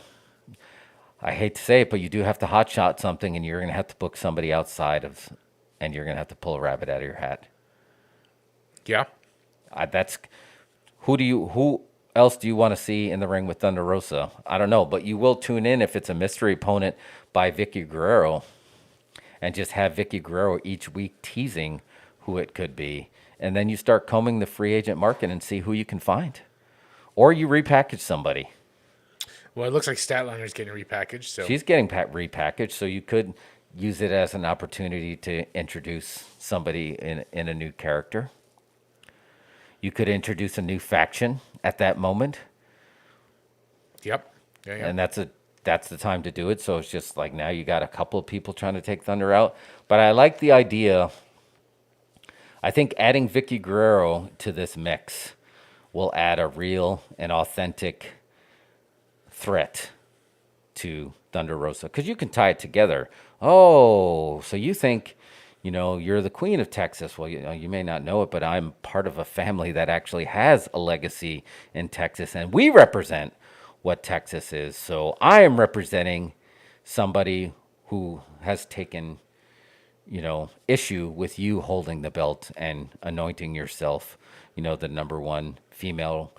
I hate to say it, but you do have to hotshot something, and you're going to have to book somebody outside of, and you're going to have to pull a rabbit out of your hat. Yeah. Who else do you want to see in the ring with Thunder Rosa? I don't know, but you will tune in if it's a mystery opponent by Vicky Guerrero, and just have Vicky Guerrero each week teasing who it could be. And then you start combing the free agent market and see who you can find. Or you repackage somebody. Well, it looks like Statliner's getting repackaged. So she's getting repackaged, so you could use it as an opportunity to introduce somebody in a new character. You could introduce a new faction at that moment. Yep. Yeah. And that's the time to do it. So it's just like, now you got a couple of people trying to take Thunder out. But I like the idea. I think adding Vicky Guerrero to this mix will add a real and authentic threat to Thunder Rosa, because you can tie it together. Oh, so you think you're the queen of Texas. Well, you may not know it, but I'm part of a family that actually has a legacy in Texas, and we represent what Texas is. So I am representing somebody who has taken, issue with you holding the belt and anointing yourself, the number one female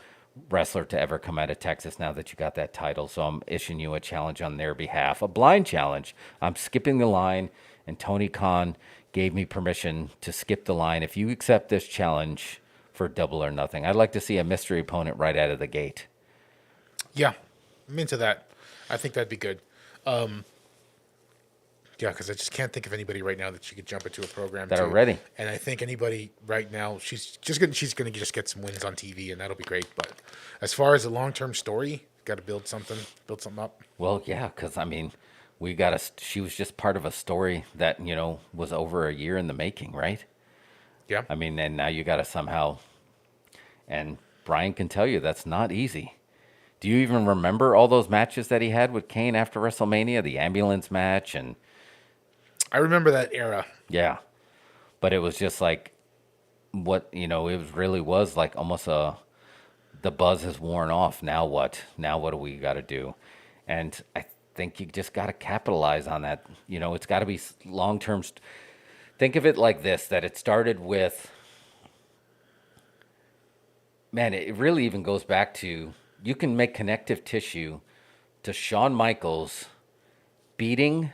wrestler to ever come out of Texas now that you got that title. So I'm issuing you a challenge on their behalf, a blind challenge. I'm skipping the line, and Tony Khan gave me permission to skip the line. If you accept this challenge for Double or Nothing, I'd like to see a mystery opponent right out of the gate. Yeah, I'm into that. I think that'd be good. Yeah, because I just can't think of anybody right now that she could jump into a program That to. are ready. And I think anybody right now, she's gonna just get some wins on TV, and that'll be great. But as far as a long-term story, got to build something up. Well, yeah, because she was just part of a story that, was over a year in the making, right? Yeah. I mean, and now you got to somehow, and Brian can tell you that's not easy. Do you even remember all those matches that he had with Kane after WrestleMania? The ambulance match and... I remember that era. Yeah. But it was just like, really was like almost the buzz has worn off. Now what? Now what do we got to do? And I think you just got to capitalize on that. It's got to be long-term. Think of it like this, that it started with, man, it really even goes back to, you can make connective tissue to Shawn Michaels beating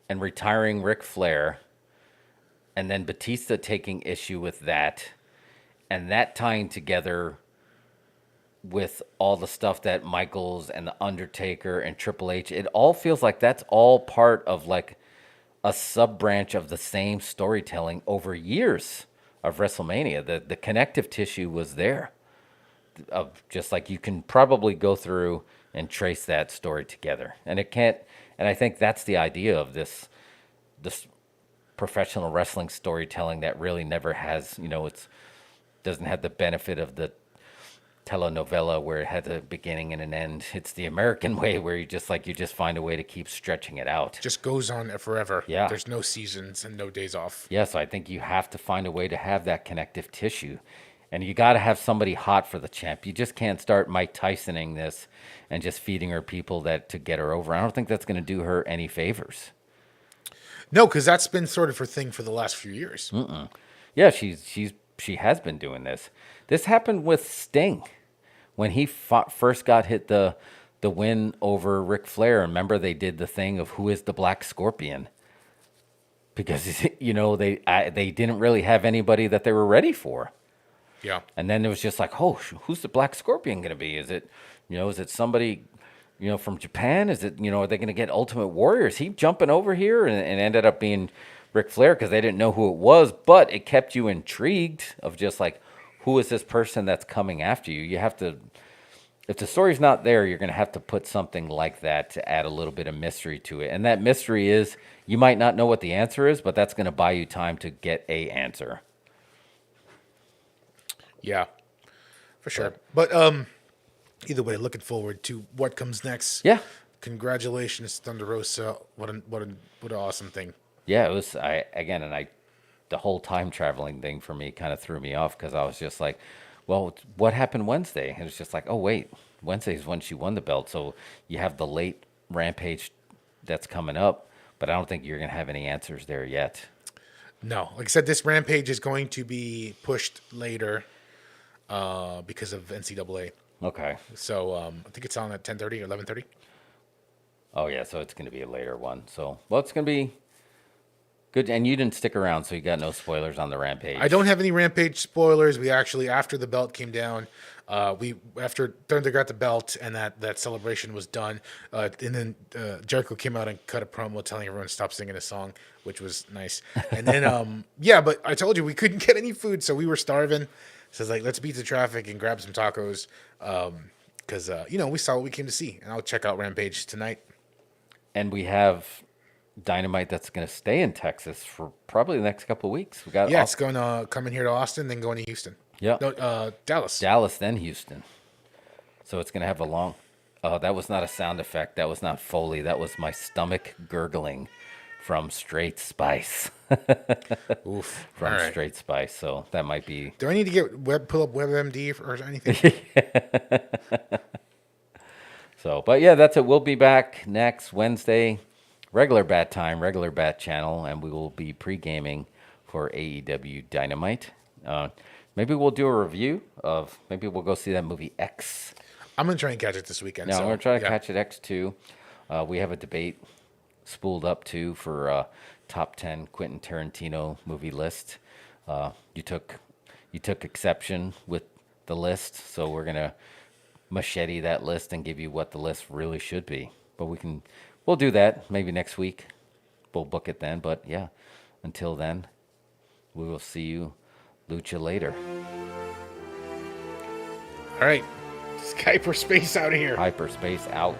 and retiring Ric Flair, and then Batista taking issue with that, and that tying together with all the stuff that Michaels and The Undertaker and Triple H, it all feels like that's all part of like a sub-branch of the same storytelling over years of WrestleMania. The connective tissue was there. Of just like you can probably go through and trace that story together. And it can't, and I think that's the idea of this professional wrestling storytelling that really never has, it's doesn't have the benefit of the telenovela where it had a beginning and an end. It's the American way where you just find a way to keep stretching it out. Just goes on forever. Yeah. There's no seasons and no days off. Yeah, so I think you have to find a way to have that connective tissue. And you got to have somebody hot for the champ. You just can't start Mike Tysoning this and just feeding her people to get her over. I don't think that's going to do her any favors. No, because that's been sort of her thing for the last few years. Mm-mm. Yeah, she has been doing this. This happened with Sting when he first got hit the win over Ric Flair. Remember, they did the thing of who is the Black Scorpion, because they didn't really have anybody that they were ready for. Yeah. And then it was just like, oh, who's the Black Scorpion going to be? Is it somebody, from Japan? Is it, are they going to get Ultimate Warrior? Is he jumping over here? And ended up being Ric Flair because they didn't know who it was, but it kept you intrigued of just like, who is this person that's coming after you? You have to, if the story's not there, you're going to have to put something like that to add a little bit of mystery to it. And that mystery is, you might not know what the answer is, but that's going to buy you time to get a answer. Yeah, for sure. But either way, looking forward to what comes next. Yeah. Congratulations, Thunder Rosa. What an awesome thing. Yeah, it was. The whole time traveling thing for me kind of threw me off because I was just like, well, what happened Wednesday? And it's just like, oh wait, Wednesday is when she won the belt, so you have the late Rampage that's coming up, but I don't think you're gonna have any answers there yet. No, like I said, this Rampage is going to be pushed later. Because of NCAA. Okay. So I think it's on at 10:30 or 11:30. Oh yeah, so it's going to be a later one. So it's going to be good. And you didn't stick around, so you got no spoilers on the Rampage. I don't have any Rampage spoilers. We actually, after the belt came down, after Thunder got the belt and that celebration was done, and then Jericho came out and cut a promo telling everyone to stop singing a song, which was nice. And then but I told you we couldn't get any food, so we were starving. So it's like, let's beat the traffic and grab some tacos, because we saw what we came to see, and I'll check out Rampage tonight. And we have Dynamite that's going to stay in Texas for probably the next couple of weeks. We got it's going to come in here to Austin, then going to Houston. Yeah, no, Dallas. Dallas, then Houston. So it's going to have a long. That was not a sound effect. That was not Foley. That was my stomach gurgling from Straight Spice. Oof. From All right. Straight Spice. So that might be. Do I need to pull up WebMD or anything? So, but yeah, that's it. We'll be back next Wednesday, regular bat time, regular bat channel, and we will be pre-gaming for AEW Dynamite. Maybe we'll do a review of. Maybe we'll go see that movie X. I'm gonna try and catch it this weekend. No, so, I'm gonna try to yeah. catch it X2. We have a debate spooled up too for top 10 Quentin Tarantino movie list. You took exception with the list, so we're gonna machete that list and give you what the list really should be. But we'll do that maybe next week. We'll book it then. But yeah, until then, we will see you Lucha later. All right. Skype or space out of here. Hyperspace out.